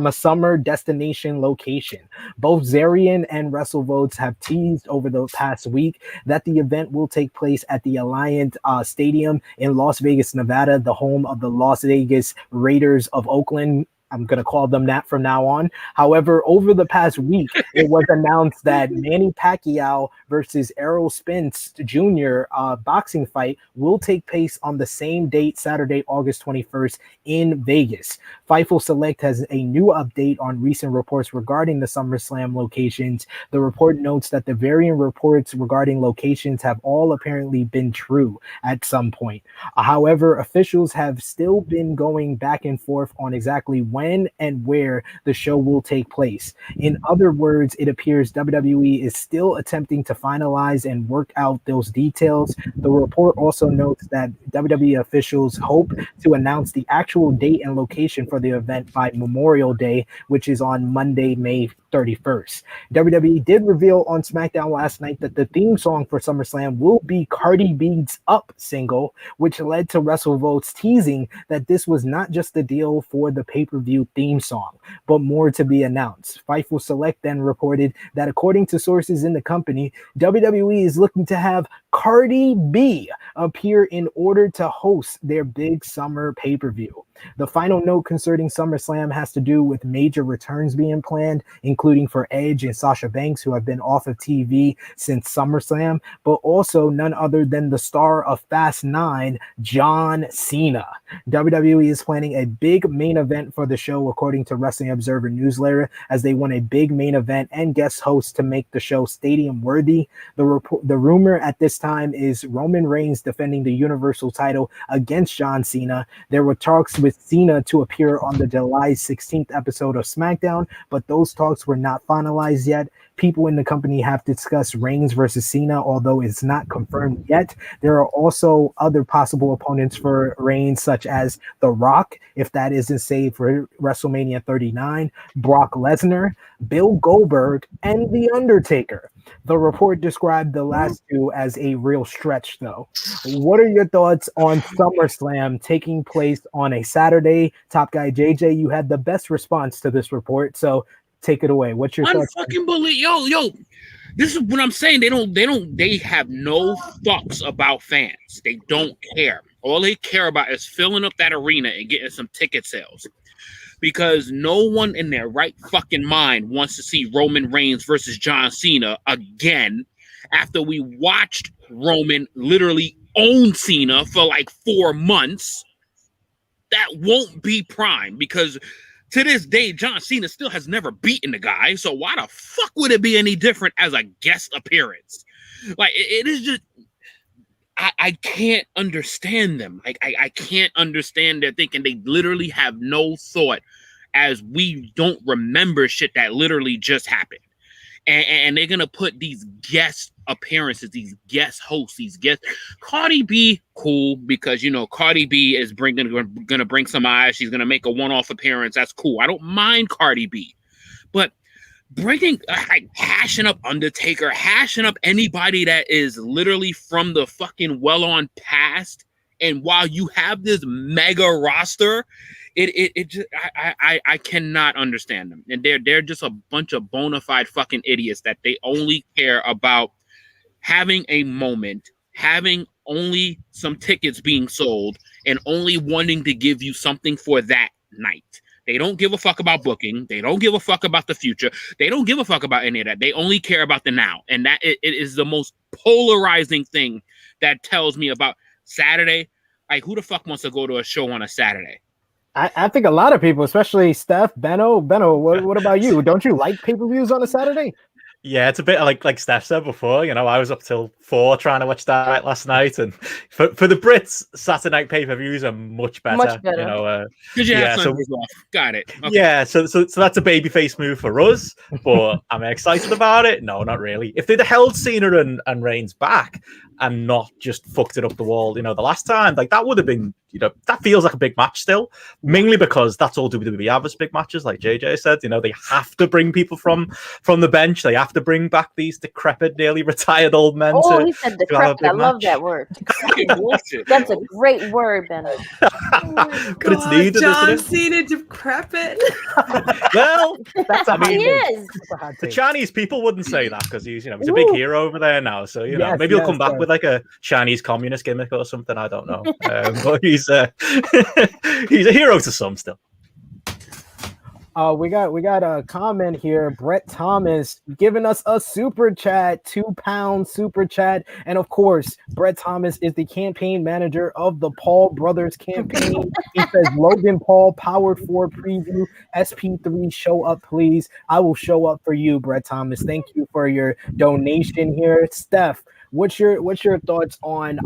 a summer destination location. Both Zarian and WrestleVotes have teased over the past week that the event will take place at the Alliant Stadium in Las Vegas, Nevada, the home of the Las Vegas Raiders of Oakland. I'm going to call them that from now on. However, over the past week, it was announced that Manny Pacquiao versus Errol Spence Jr. Boxing fight will take place on the same date, Saturday, August 21st in Vegas. Fightful Select has a new update on recent reports regarding the SummerSlam locations. The report notes that the varying reports regarding locations have all apparently been true at some point. However, officials have still been going back and forth on exactly when and where the show will take place. In other words, it appears WWE is still attempting to finalize and work out those details. The report also notes that WWE officials hope to announce the actual date and location for the event by Memorial Day, which is on Monday, May 31st. WWE did reveal on SmackDown last night that the theme song for SummerSlam will be Cardi B's Up single, which led to WrestleVotes teasing that this was not just the deal for the pay-per-view theme song, but more to be announced. Fightful Select then reported that according to sources in the company, WWE is looking to have Cardi B appear in order to host their big summer pay-per-view. The final note concerning SummerSlam has to do with major returns being planned, including for Edge and Sasha Banks, who have been off of TV since SummerSlam, but also none other than the star of Fast 9, John Cena. WWE is planning a big main event for the show, according to Wrestling Observer newsletter, as they want a big main event and guest host to make the show stadium worthy. The rumor at this time is Roman Reigns defending the Universal title against John Cena. There were talks with Cena to appear on the July 16th episode of SmackDown, but those talks were not finalized yet. People in the company have discussed Reigns versus Cena, although it's not confirmed yet. There are also other possible opponents for Reigns, such as The Rock, if that isn't saved for WrestleMania 39, Brock Lesnar, Bill Goldberg, and The Undertaker. The report described the last two as a real stretch, though. What are your thoughts on SummerSlam taking place on a Saturday? Top Guy JJ, you had the best response to this report, so take it away. What's your thoughts? Unfucking believe, yo. This is what I'm saying. They have no fucks about fans. They don't care. All they care about is filling up that arena and getting some ticket sales. Because no one in their right fucking mind wants to see Roman Reigns versus John Cena again after we watched Roman literally own Cena for like 4 months. That won't be prime because to this day, John Cena still has never beaten the guy. So why the fuck would it be any different as a guest appearance? Like, it is just... I can't understand them. Like, I can't understand their thinking. They literally have no thought as we don't remember shit that literally just happened. And they're going to put these guest appearances, these guest hosts, these guests. Cardi B, cool, because, you know, Cardi B is going to bring some eyes. She's going to make a one-off appearance. That's cool. I don't mind Cardi B. But hashing up Undertaker, hashing up anybody that is literally from the fucking well-on past, and while you have this mega roster, it just I cannot understand them. And they're just a bunch of bona fide fucking idiots that they only care about having a moment, having only some tickets being sold, and only wanting to give you something for that night. They don't give a fuck about booking. They don't give a fuck about the future. They don't give a fuck about any of that. They only care about the now. And that it is the most polarizing thing that tells me about Saturday. Like, who the fuck wants to go to a show on a Saturday? I think a lot of people, especially Steph, Benno, what about you? Don't you like pay-per-views on a Saturday? Yeah, it's a bit like Steph said before. You know, I was up till 4 trying to watch Dynamite last night, and for the Brits, Saturday night pay-per-views are much better. Much better. You know, Because you have Sundays off. Got it. Okay. Yeah, so that's a babyface move for us, but am I excited about it? No, not really. If they'd held Cena and Reigns back and not just fucked it up the wall, you know, the last time, like that would have been, you know, that feels like a big match still, mainly because that's all WWE have as big matches, like JJ said. You know, they have to bring people from the bench. They have to bring back these decrepit, nearly retired old men. Oh, he said decrepit. I love that word. That's a great word, Benno. But it's needed, John isn't it? Cena decrepit. Well, That's a He is. the Chinese people wouldn't say that because he's, you know, he's a big hero over there now. So, you know, Yes, maybe he'll come yes, back with like a Chinese communist gimmick or something. I don't know. But he's he's a hero to some still. We got a comment here. Brett Thomas giving us a super chat, £2 super chat, and of course, Brett Thomas is the campaign manager of the Paul Brothers campaign. He says, "Logan Paul, powered for preview. SP3, show up, please. I will show up for you, Brett Thomas. Thank you for your donation here, Steph." What's your thoughts on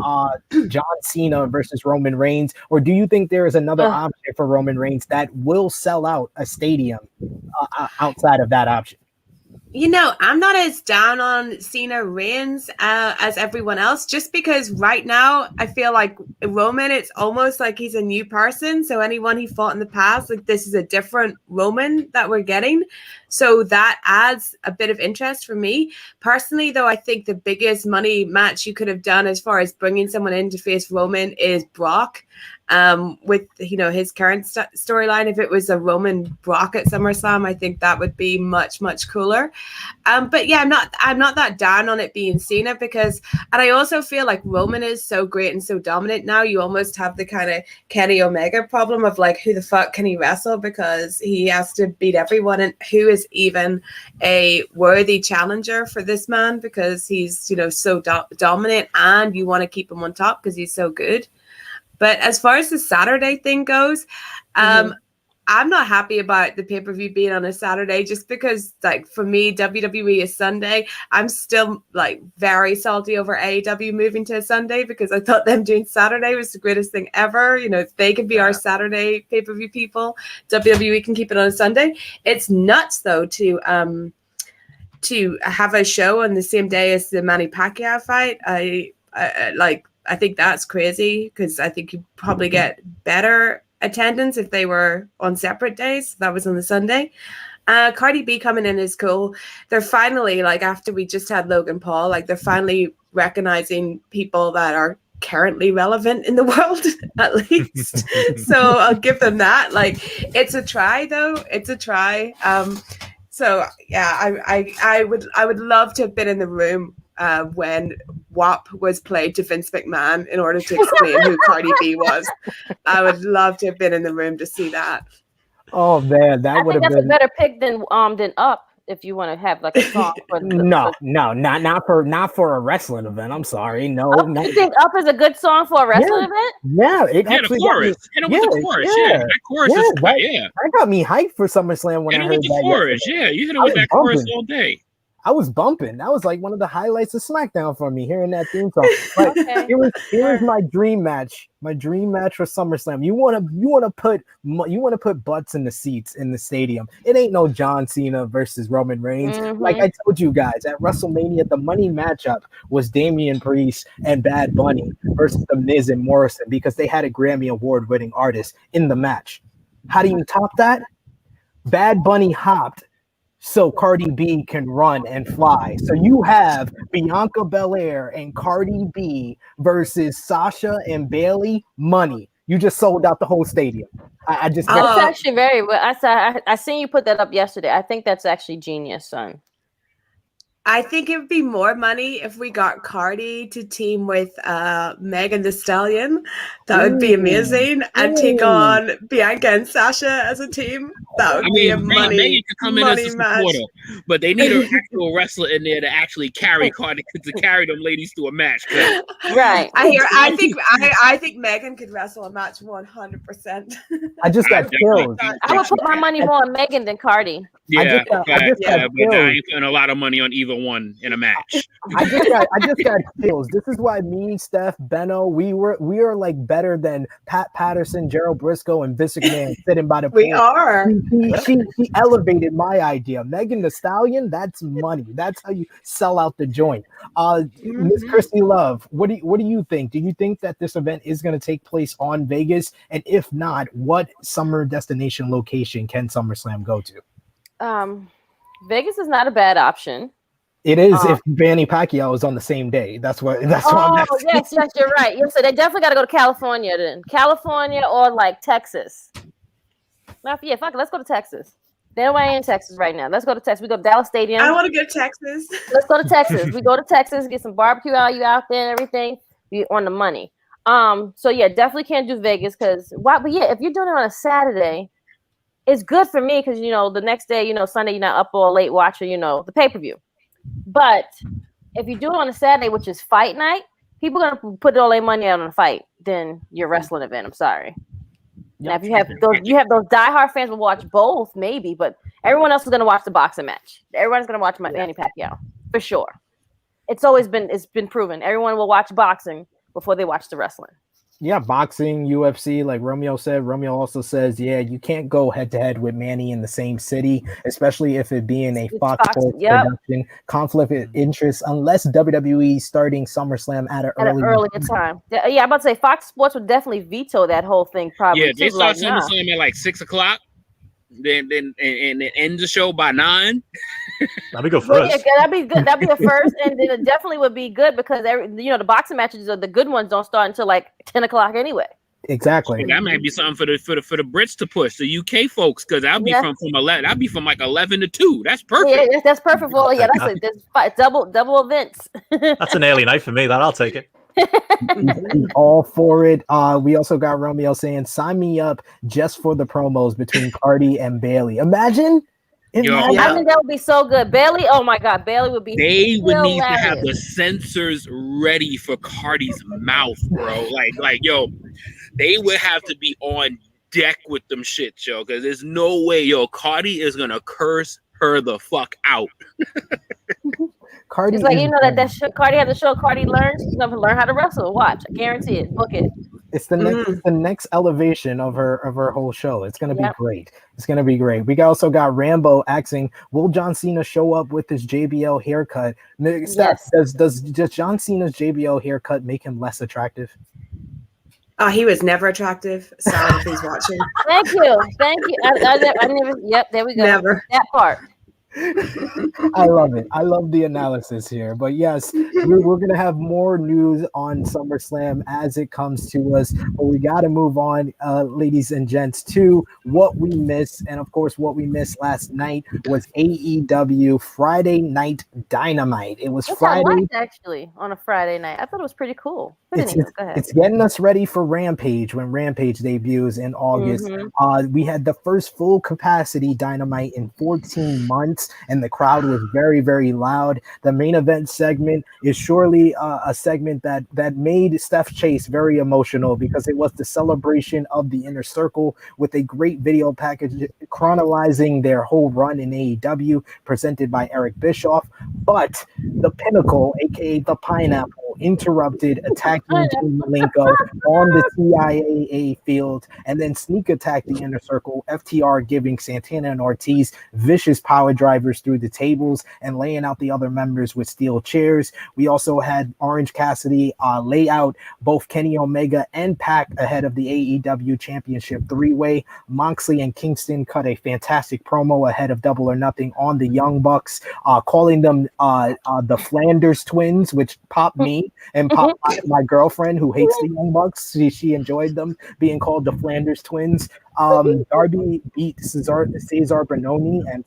John Cena versus Roman Reigns, or do you think there is another option for Roman Reigns that will sell out a stadium outside of that option? You know, I'm not as down on Cena Reigns as everyone else, just because right now I feel like Roman, it's almost like he's a new person. So anyone he fought in the past, like this is a different Roman that we're getting. So that adds a bit of interest for me. Personally, though, I think the biggest money match you could have done as far as bringing someone in to face Roman is Brock. With, you know, his current storyline, if it was a Roman Brock at SummerSlam, I think that would be much cooler. But yeah, I'm not that down on it being Cena, because, and I also feel like Roman is so great and so dominant now. You almost have the kind of Kenny Omega problem of like, who the fuck can he wrestle, because he has to beat everyone, and who is even a worthy challenger for this man, because he's, you know, so dominant, and you want to keep him on top because he's so good. But as far as the Saturday thing goes, I'm not happy about the pay-per-view being on a Saturday, just because, like, for me, WWE is Sunday. I'm still, like, very salty over AEW moving to a Sunday, because I thought them doing Saturday was the greatest thing ever. You know, if they could be our Saturday pay-per-view people, WWE can keep it on a Sunday. It's nuts, though, to have a show on the same day as the Manny Pacquiao fight. I think that's crazy, because I think you probably get better attendance if they were on separate days. That was on the Sunday. Cardi B coming in is cool. They're finally, like, after we just had Logan Paul, like, they're finally recognizing people that are currently relevant in the world, at least. So I'll give them that. Like, it's a try, though. It's a try. So yeah, I would love to have been in the room when WAP was played to Vince McMahon in order to explain who Cardi B was. I would love to have been in the room to see that. Oh man, that would have been. That's a better pick than Up, if you want to have like a song. No, not for a wrestling event. I'm sorry, no. You think Up is a good song for a wrestling event? Yeah, it actually. The chorus. The chorus. Yeah, that chorus is that got me hyped for SummerSlam when I heard that. Chorus. Yeah, you hit it with that chorus all day. I was bumping. That was like one of the highlights of SmackDown for me, hearing that theme song. But it was my dream match. My dream match for SummerSlam. You wanna put butts in the seats in the stadium. It ain't no John Cena versus Roman Reigns. Like I told you guys at WrestleMania, the money matchup was Damian Priest and Bad Bunny versus The Miz and Morrison, because they had a Grammy Award-winning artist in the match. How do you top that? Bad Bunny hopped so Cardi B can run and fly. So you have Bianca Belair and Cardi B versus Sasha and Bailey. Money. You just sold out the whole stadium. That's actually very well. I seen you put that up yesterday. I think that's actually genius, son. I think it would be more money if we got Cardi to team with Megan Thee Stallion. That would be amazing. And take on Bianca and Sasha as a team. That would be a money. Megan could come in as a supporter, but they need an actual wrestler in there to actually carry Cardi to carry them ladies to a match. Right. I think Megan could wrestle a match 100%. I just got killed. I would put my money more on Megan than Cardi. Yeah, but I ain't putting a lot of money on either one in a match. I just got kills. This is why me, Steph, Benno, we are like better than Pat Patterson, Gerald Briscoe, and Vince McMahon sitting by the pool. We are. She elevated my idea. Megan Thee Stallion, that's money. That's how you sell out the joint. Miss Krssi Love, what do you think? Do you think that this event is going to take place on Vegas? And if not, what summer destination location can SummerSlam go to? Vegas is not a bad option. It is if Manny Pacquiao is on the same day. That's what I'm asking. Yes, you're right. So they definitely got to go to California then. California or like Texas. Fuck it, let's go to Texas. They're way in Texas right now. Let's go to Texas. We go to Dallas Stadium. I want to go to Texas. Let's go to Texas. We go to Texas, get some barbecue out there and everything. Be on the money. So yeah, definitely can't do Vegas because but yeah, if you're doing it on a Saturday, it's good for me because the next day, Sunday, you're not up all late watching, the pay-per-view. But if you do it on a Saturday, which is fight night, people are gonna put all their money out on a fight than your wrestling event. I'm sorry. Now, if you have those diehard fans will watch both, maybe, but everyone else is gonna watch the boxing match. Everyone's gonna watch Manny Pacquiao for sure. It's been proven. Everyone will watch boxing before they watch the wrestling. Yeah, boxing, UFC, like Romeo said. Romeo also says, you can't go head-to-head with Manny in the same city, especially if it being a Fox Sports production. Conflict of interest, unless WWE starting SummerSlam at an earlier time. Yeah, I'm about to say Fox Sports would definitely veto that whole thing. Probably. Yeah, they start SummerSlam at like 6 o'clock. Then end the show by 9. That'd be good first. Yeah, that'd be good. That'd be a first, and then it definitely would be good because the boxing matches the good ones don't start until like 10 o'clock anyway. Exactly. Yeah, that might be something for the Brits to push, the UK folks, because I'll be from 11. I'll be from like 11 to 2. That's perfect. Yeah, that's perfect. Well, yeah, that's double events. That's an early night for me. I'll take it. All for it. We also got Romeo saying, "Sign me up just for the promos between Cardi and Bailey." Imagine. I think that would be so good. Bailey, oh my God, Bailey would be. They would need to have the censors ready for Cardi's mouth, bro. Like, yo, they would have to be on deck with them shit, yo, because there's no way, Cardi is gonna curse her the fuck out. Cardi, it's like Cardi had to show Cardi learns. She's gonna learn how to wrestle. Watch, I guarantee it. Book it. It's the next elevation of her whole show. It's gonna be great. It's gonna be great. We also got Rambo asking, will John Cena show up with his JBL haircut? Yes. Does John Cena's JBL haircut make him less attractive? He was never attractive. Sorry if he's watching. Thank you. I never. Yep, there we go. Never. That part. I love it. I love the analysis here. But yes, we're going to have more news on SummerSlam as it comes to us. But we got to move on, ladies and gents, to what we missed. And of course, what we missed last night was AEW Friday Night Dynamite. It was Friday. Actually, on a Friday night. I thought it was pretty cool. It's getting us ready for Rampage when Rampage debuts in August. We had the first full capacity Dynamite in 14 months. And the crowd was very, very loud. The main event segment is surely a segment that made Steph Chase very emotional because it was the celebration of the Inner Circle with a great video package chronicling their whole run in AEW presented by Eric Bischoff. But the Pinnacle, aka the Pineapple, interrupted, attacking Dean Malenko on the TIAA field, and then sneak attacked the Inner Circle. FTR giving Santana and Ortiz vicious power drivers through the tables and laying out the other members with steel chairs. We also had Orange Cassidy lay out both Kenny Omega and Pac ahead of the AEW Championship three-way. Moxley and Kingston cut a fantastic promo ahead of Double or Nothing on the Young Bucks, calling them the Flanders twins, which popped me and popped my girlfriend who hates the Young Bucks. She enjoyed them being called the Flanders twins. Darby beat Cesar Bononi, and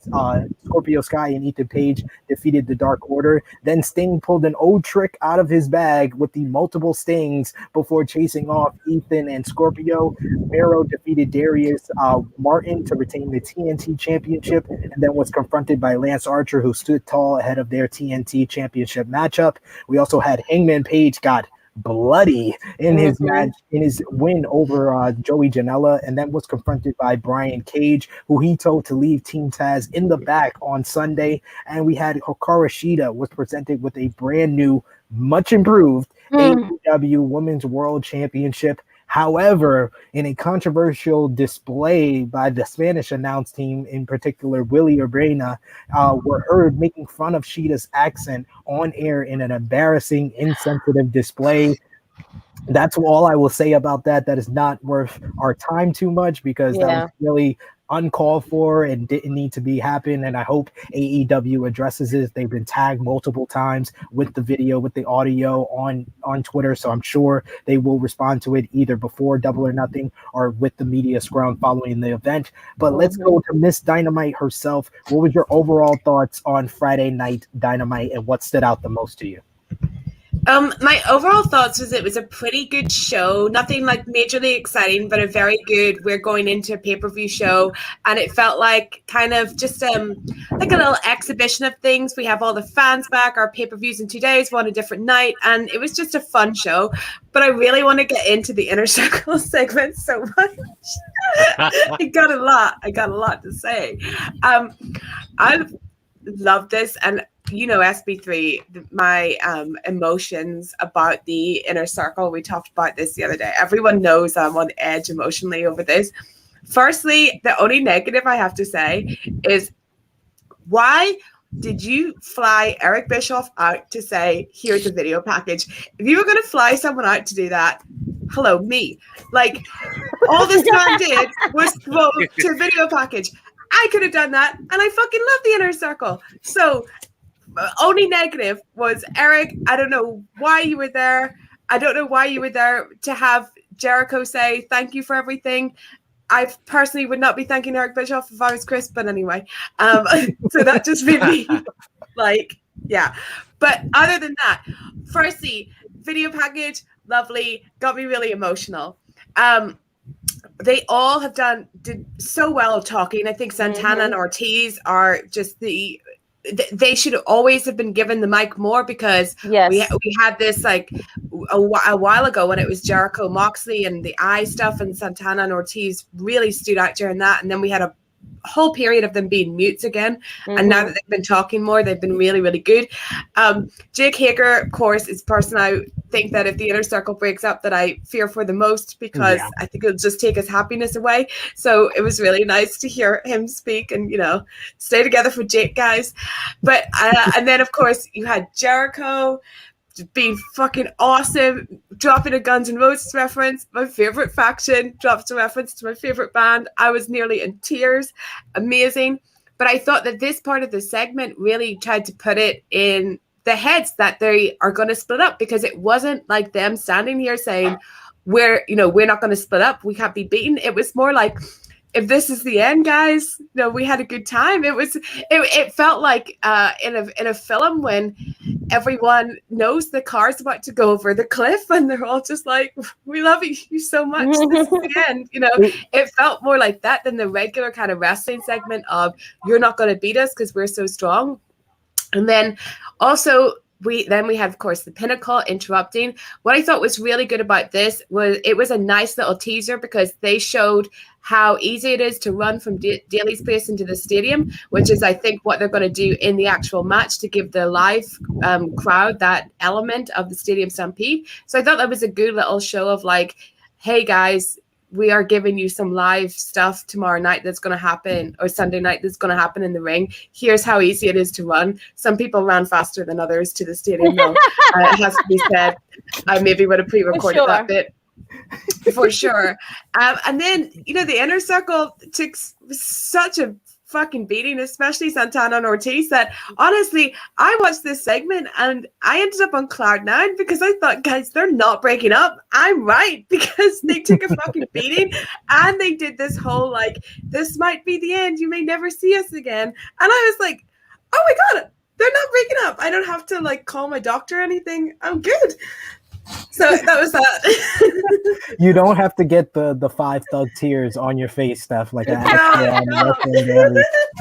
Scorpio Sky and Ethan Page defeated the Dark Order. Then Sting pulled an old trick out of his bag with the multiple stings before chasing off Ethan and Scorpio. Miro defeated Darius Martin to retain the TNT Championship, and then was confronted by Lance Archer, who stood tall ahead of their TNT Championship matchup. We also had Hangman Page got bloody in his match, in his win over Joey Janela, and then was confronted by Brian Cage, who he told to leave Team Taz in the back on Sunday. And we had Hikaru Shida was presented with a brand new, much improved AEW Women's World Championship. However, in a controversial display by the Spanish announce team, in particular Willie Urbana, were heard making fun of Shida's accent on air in an embarrassing, insensitive display. That's all I will say about that. That is not worth our time too much, because that was really uncalled for and didn't need to be happen. And I hope AEW addresses it. They've been tagged multiple times with the video, with the audio on Twitter, so I'm sure they will respond to it either before Double or Nothing or with the media scrum following the event. But let's go to Miss Dynamite herself. What was your overall thoughts on Friday Night Dynamite, and what stood out the most to you? My overall thoughts was it was a pretty good show. Nothing like majorly exciting, but a very good, we're going into a pay-per-view show. And it felt like kind of just like a little exhibition of things. We have all the fans back, our pay-per-views in 2 days, one a different night. And it was just a fun show. But I really want to get into the Inner Circle segment so much. I got a lot to say. I love this. And you know, SB3, my emotions about the Inner Circle, we talked about this the other day. Everyone knows I'm on edge emotionally over this. Firstly, the only negative I have to say is, why did you fly Eric Bischoff out to say, here's a video package? If you were going to fly someone out to do that, hello, me. Like, all this man did was go to a video package. I could have done that, and I fucking love the Inner Circle. So, only negative was, Eric, I don't know why you were there. I don't know why you were there to have Jericho say thank you for everything. I personally would not be thanking Eric Bischoff if I was Chris, but anyway. So that just made me like, yeah. But other than that, firstly, video package, lovely, got me really emotional. They all did so well talking. I think Santana and Ortiz are just they should always have been given the mic more, because we had this like a while ago when it was Jericho, Moxley and the eye stuff, and Santana and Ortiz really stood out during that. And then we had a whole period of them being mutes again. And now that they've been talking more, they've been really, really good. Jake Hager, of course, is the person I think that if the Inner Circle breaks up that I fear for the most, because I think it'll just take his happiness away. So it was really nice to hear him speak, and, you know, stay together for Jake, guys. But and then, of course, you had Jericho being fucking awesome, dropping a Guns N' Roses reference, my favorite faction, dropped a reference to my favorite band. I was nearly in tears. Amazing. But I thought that this part of the segment really tried to put it in the heads that they are going to split up, because it wasn't like them standing here saying, we're not going to split up, we can't be beaten. It was more like, if this is the end, guys, you know, we had a good time. It felt like in a film when everyone knows the car's about to go over the cliff, and they're all just like, we love you so much, this is the end. You know, it felt more like that than the regular kind of wrestling segment of, you're not going to beat us because we're so strong. And then also we had, of course, the Pinnacle interrupting. What I thought was really good about this was it was a nice little teaser, because they showed how easy it is to run from Daly's place into the stadium, which is, I think, what they're going to do in the actual match to give the live crowd that element of the Stadium Stampede. So I thought that was a good little show of like, hey, guys, we are giving you some live stuff tomorrow night that's going to happen, or Sunday night that's going to happen in the ring. Here's how easy it is to run. Some people ran faster than others to the stadium, though. It has to be said. I maybe would have pre-recorded that bit. For sure. And then, you know, the Inner Circle took such a fucking beating, especially Santana and Ortiz, that honestly, I watched this segment and I ended up on cloud 9 because I thought, guys, they're not breaking up. I'm right, because they took a fucking beating and they did this whole like, this might be the end. You may never see us again. And I was like, oh my God, they're not breaking up. I don't have to like call my doctor or anything. I'm good. So that was that. You don't have to get the 5 thug tears on your face stuff like that. No.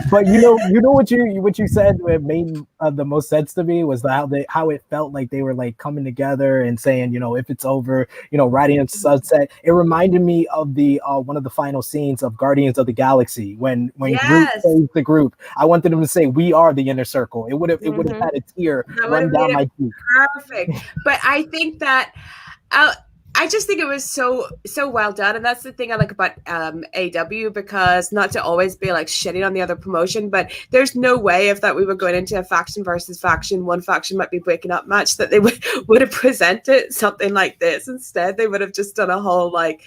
But you know what you said made the most sense to me was how it felt like they were like coming together and saying, you know, if it's over, you know, riding into sunset. It reminded me of the one of the final scenes of Guardians of the Galaxy when Groot saves the group. I wanted them to say, "We are the inner circle." It would have had a tear run down my cheek. Perfect. But I think that I just think it was so well done, and that's the thing I like about AEW, because not to always be like shitting on the other promotion, but there's no way if that we were going into a faction versus faction, one faction might be breaking up match, that they would have presented something like this. Instead, they would have just done a whole like,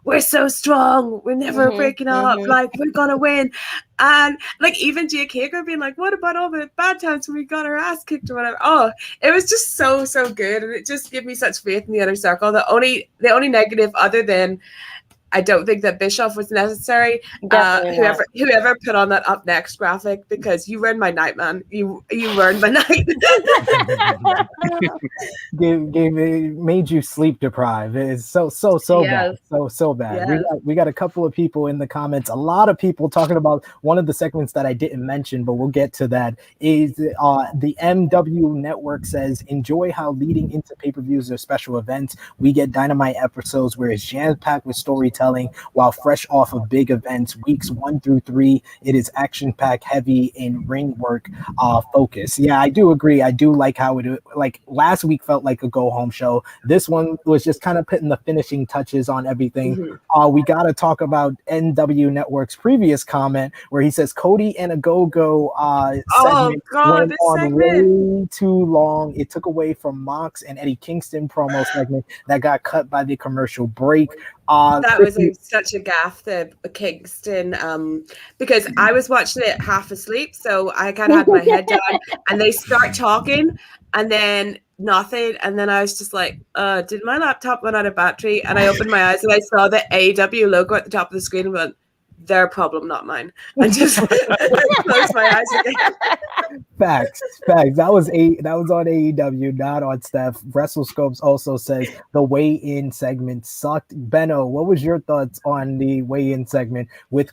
we're so strong, we're never breaking up, like we're gonna win. And like even Jake Hager being like, what about all the bad times when we got our ass kicked or whatever? Oh, it was just so good, and it just gave me such faith in the inner circle. The only negative, other than I don't think that Bischoff was necessary. Whoever put on that up next graphic, because you ruined my night, man. You ruined my night. Made you sleep deprived. It's so bad. So bad. Yes. We got a couple of people in the comments. A lot of people talking about one of the segments that I didn't mention, but we'll get to that. Is the MW Network says, enjoy how leading into pay-per-views or special events, we get Dynamite episodes where it's jam-packed with storytelling, while fresh off of big events, weeks 1 through 3, it is action-packed, heavy in ring work focus. Yeah, I do agree. I do like how it, like last week felt like a go-home show. This one was just kind of putting the finishing touches on everything. We got to talk about NW Network's previous comment where he says Cody and a Go-Go segment went on way too long. It took away from Mox and Eddie Kingston promo segment that got cut by the commercial break. That was such a gaffe, the Kingston, because I was watching it half asleep, so I kind of had my head down, and they start talking, and then nothing, and then I was just like, did my laptop run out of battery? And I opened my eyes, and I saw the AEW logo at the top of the screen, and went, their problem, not mine. And just closed my eyes again. Facts. That was on AEW, not on Steph. WrestleScopes also says the weigh-in segment sucked. Benno, what was your thoughts on the weigh-in segment with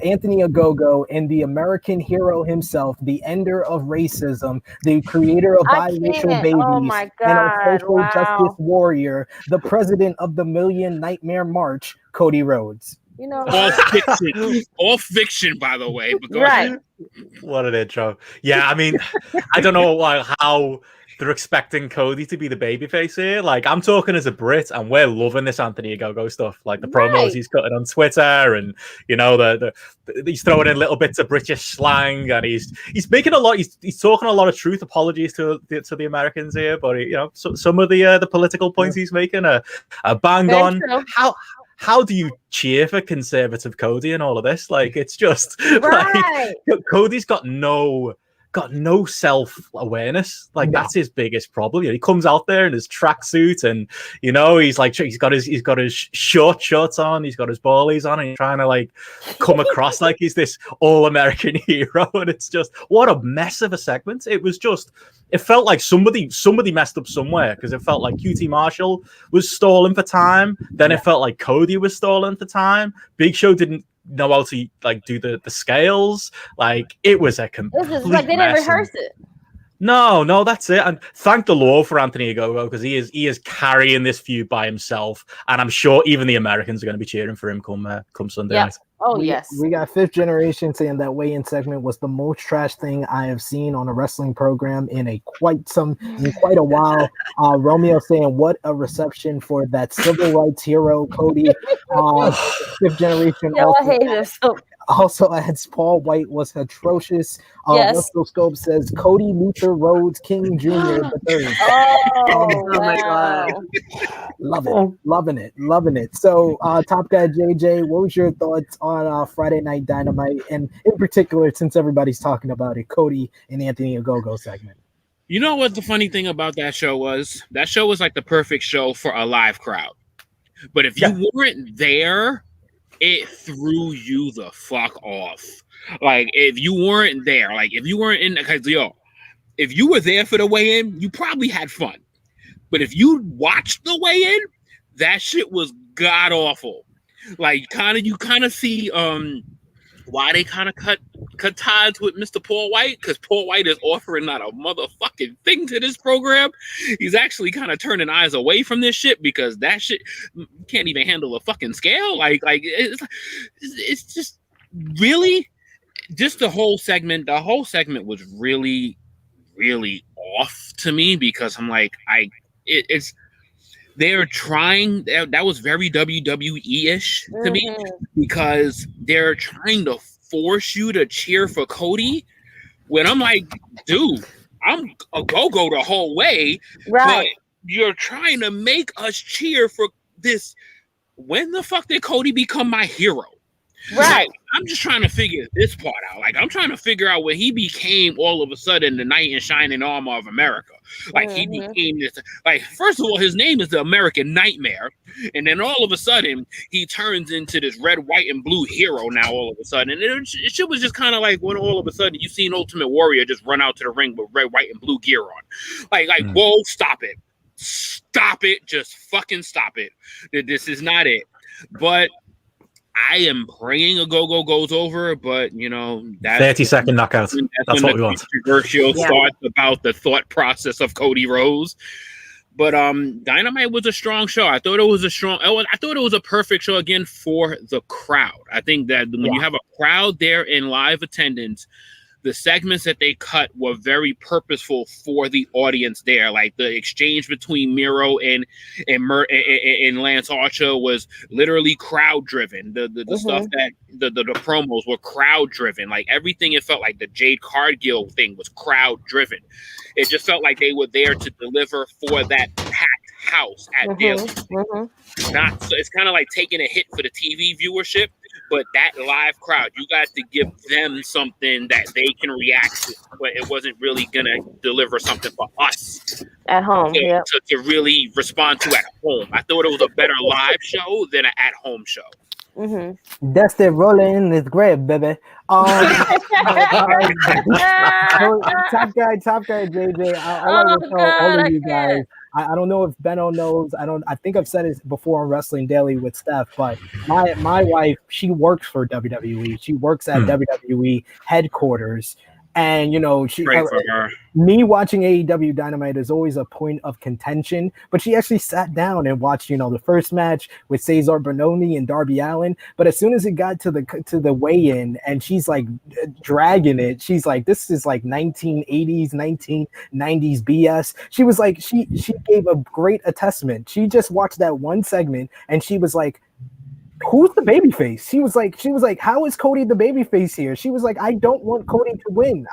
Anthony Ogogo and the American hero himself, the ender of racism, the creator of biracial babies, and a social justice warrior, the president of the Million Nightmare March, Cody Rhodes? You know, all fiction, by the way. Right. What an intro. Yeah, I mean, I don't know how they're expecting Cody to be the babyface here. Like, I'm talking as a Brit, and we're loving this Anthony Ogogo stuff. Like the promos he's cutting on Twitter, and you know, he's throwing in little bits of British slang, and he's making a lot. He's talking a lot of truth. Apologies to the Americans here, but you know, some of the political points he's making are bang on. How do you cheer for conservative Cody and all of this? Like, it's just like Cody's got no self-awareness. Like, that's his biggest problem. You know, he comes out there in his tracksuit, and you know, he's got his short shorts on, he's got his ballies on, and he's trying to like come across like he's this all-American hero. And it's just, what a mess of a segment. It felt like somebody messed up somewhere, because it felt like QT Marshall was stalling for time. Then it felt like Cody was stalling for time. Big Show didn't know how to like do the scales. Like, it was a complete It was just like they didn't rehearse it. No, that's it. And thank the Lord for Anthony Ogogo, because he is carrying this feud by himself. And I'm sure even the Americans are going to be cheering for him come Sunday night. Oh, yes. We got Fifth Generation saying that weigh-in segment was the most trash thing I have seen on a wrestling program in quite a while. Romeo saying, what a reception for that civil rights hero, Cody. Fifth Generation. I hate this. Also adds Paul White was atrocious. Yes. Russell Scope says Cody Luther Rhodes King Jr. the third. Oh my God. Loving it. So, Top Guy JJ, what was your thoughts on Friday Night Dynamite, and in particular, since everybody's talking about it, Cody and Anthony Ogogo segment? You know what the funny thing about that show was? That show was like the perfect show for a live crowd. But if you weren't there, it threw you the fuck off. Like, if you weren't there, like, if you weren't in, because, if you were there for the weigh-in, you probably had fun. But if you watched the weigh-in, that shit was god-awful. Like, you kind of see why they kind of cut ties with Mr. Paul White, because Paul White is offering not a motherfucking thing to this program. He's actually kind of turning eyes away from this shit, because that shit can't even handle a fucking scale. Like it's just really just the whole segment. The whole segment was really, really off to me, because I'm like, it's they're trying. That was very WWE-ish to me, because they're trying to force you to cheer for Cody, when I'm like, dude, I'm a go-go the whole way, right? But you're trying to make us cheer for this. When the fuck did Cody become my hero? Right. Like, I'm just trying to figure this part out. Like, I'm trying to figure out when he became all of a sudden the knight in shining armor of America. Like, he became this. Like, first of all, his name is the American Nightmare, and then all of a sudden he turns into this red, white, and blue hero. Now all of a sudden, and it was just kind of like when all of a sudden you see an Ultimate Warrior just run out to the ring with red, white, and blue gear on. Like, whoa, stop it, just fucking stop it. This is not it. But I am praying Ogogo goes over, but that's 30-second knockout. That's what we want. Controversial starts about the thought process of Cody Rhodes. But Dynamite was a strong show. I thought it was a perfect show again for the crowd. I think that when you have a crowd there in live attendance, the segments that they cut were very purposeful for the audience there. Like the exchange between Miro and Lance Archer was literally crowd driven. The stuff that the promos were crowd driven. Like everything, it felt like the Jade Cargill thing was crowd driven. It just felt like they were there to deliver for that packed house at Daily. It's kind of like taking a hit for the TV viewership. But that live crowd, you got to give them something that they can react to. But it wasn't really going to deliver something for us at home to really respond to at home. I thought it was a better live show than an at-home show. That's the rolling is great, baby. Top guy, JJ. I want to tell all of you guys. I don't know if Benno knows. I think I've said it before on Wrestling Daily with Steph, but my wife, she works for WWE. She works at WWE headquarters. And me watching AEW Dynamite is always a point of contention. But she actually sat down and watched, the first match with Cesar Bononi and Darby Allin. But as soon as it got to the weigh-in, and she's like dragging it, she's like, this is like 1980s, 1990s BS. She was like, she gave a great attestment. She just watched that one segment, and she was like, who's the babyface? She was like, how is Cody the babyface here? She was like, I don't want Cody to win.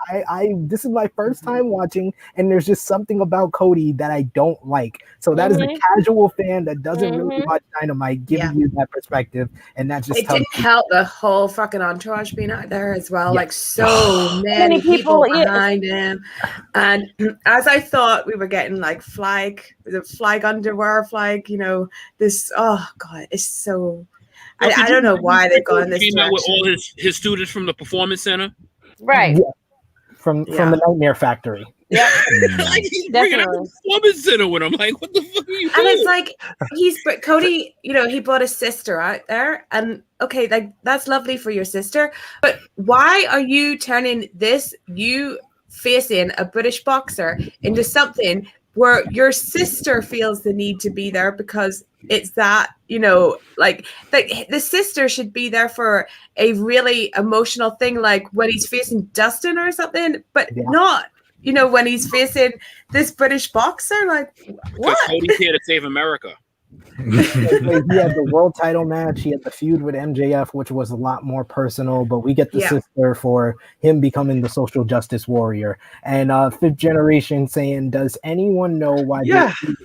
This is my first time watching, and there's just something about Cody that I don't like. So that is a casual fan that doesn't really watch Dynamite giving you that perspective, and that just didn't help the whole fucking entourage being out there as well. Like so many people behind him, and as I thought we were getting like flag underwear, this. Oh god, it's so. I don't know why they've gone this direction. With all his students from the Performance Center, right? Yeah. From the Nightmare Factory. Yeah, like he's bringing up the Performance Center with him. Like, what the fuck are you doing? And it's like Cody. He brought his sister out there, and okay, like that's lovely for your sister, but why are you turning you facing a British boxer into something where your sister feels the need to be there because it's that, like the sister should be there for a really emotional thing, like when he's facing Dustin or something, but not, when he's facing this British boxer, like what? Cody's here to save America. He had the world title match. He had the feud with MJF, which was a lot more personal, but we get the sister for him becoming the social justice warrior. And Fifth Generation saying, does anyone know why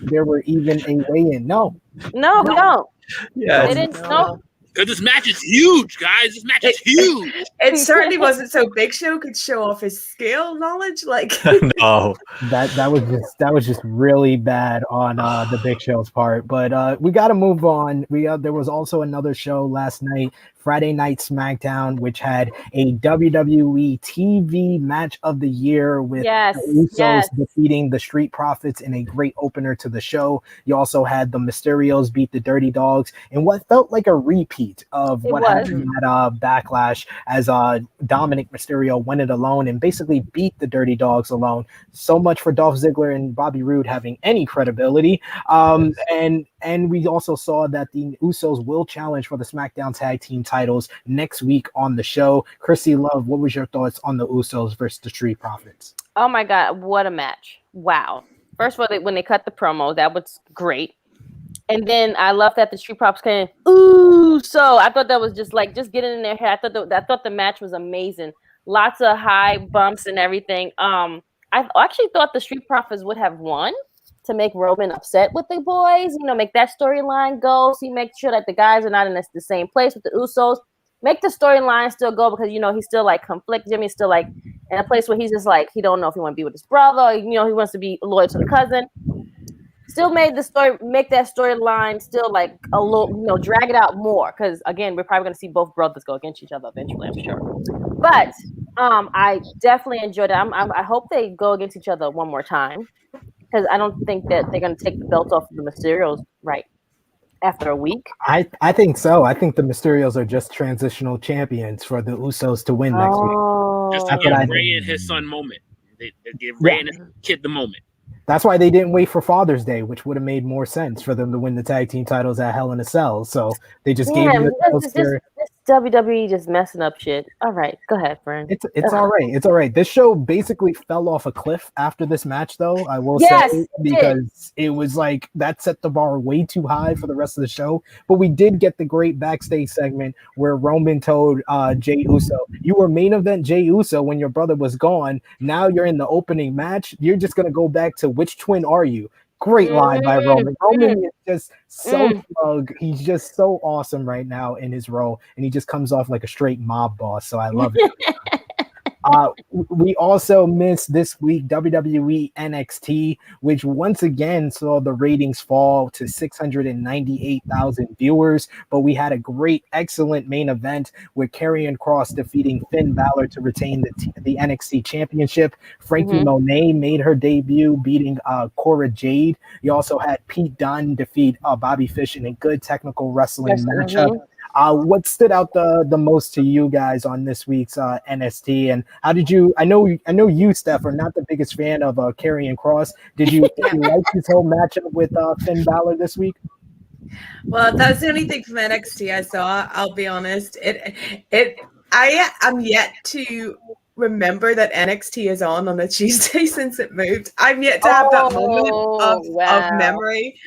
there were even a weigh-in? No, we don't. Yeah, they didn't know. Because this match is huge, guys. This match is huge. It certainly wasn't so Big Show could show off his skill knowledge. Like no, that was just really bad on the Big Show's part. But we got to move on. There was also another show last night, Friday Night SmackDown, which had a WWE TV Match of the Year with the Usos defeating the Street Profits in a great opener to the show. You also had the Mysterios beat the Dirty Dogs in what felt like a repeat of what happened at Backlash, as Dominic Mysterio went it alone and basically beat the Dirty Dogs alone. So much for Dolph Ziggler and Bobby Roode having any credibility. And we also saw that the Usos will challenge for the SmackDown Tag Team titles next week on the show. Krssi Love, what was your thoughts on the Usos versus the Street Profits? Oh my God, what a match. Wow. First of all, when they cut the promo, that was great. And then I love that the Street Profits came, so I thought that was just getting in their head. I thought the match was amazing. Lots of high bumps and everything. I actually thought the Street Profits would have won to make Roman upset with the boys, make that storyline go. So you make sure that the guys are not in the same place with the Usos. Make the storyline still go because, he's still like conflicted. Jimmy's still like in a place where he's just like, he don't know if he want to be with his brother. Or, he wants to be loyal to the cousin. Still make that storyline still like a little, drag it out more. Because again, we're probably going to see both brothers go against each other eventually, I'm sure. But I definitely enjoyed it. I hope they go against each other one more time. Because I don't think that they're going to take the belt off of the Mysterios right after a week. I think so. I think the Mysterios are just transitional champions for the Usos to win next week. Just to give Ray and his son moment. They give Ray and his kid the moment. That's why they didn't wait for Father's Day, which would have made more sense for them to win the tag team titles at Hell in a Cell. So they just gave them this WWE just messing up shit. All right, go ahead, friend. It's all right. It's all right. This show basically fell off a cliff after this match, though. I will say, because it was like that set the bar way too high for the rest of the show. But we did get the great backstage segment where Roman told Jey Uso, "You were main event Jey Uso when your brother was gone. Now you're in the opening match. You're just gonna go back to which twin are you?" Great line by Roman. Roman is just so smug. He's just so awesome right now in his role, and he just comes off like a straight mob boss. So I love it. We also missed this week WWE NXT, which once again saw the ratings fall to 698,000 viewers. But we had a great, excellent main event with Karrion Kross defeating Finn Balor to retain the NXT Championship. Frankie Monet made her debut, beating Cora Jade. You also had Pete Dunne defeat Bobby Fish in a good technical wrestling matchup. What stood out the most to you guys on this week's NXT, and how did you? I know you, Steph, are not the biggest fan of Karrion Kross. Did you like this whole matchup with Finn Balor this week? Well, that was the only thing from NXT I saw. I'll be honest. I am yet to remember that NXT is on a Tuesday since it moved. I'm yet to have that moment of memory.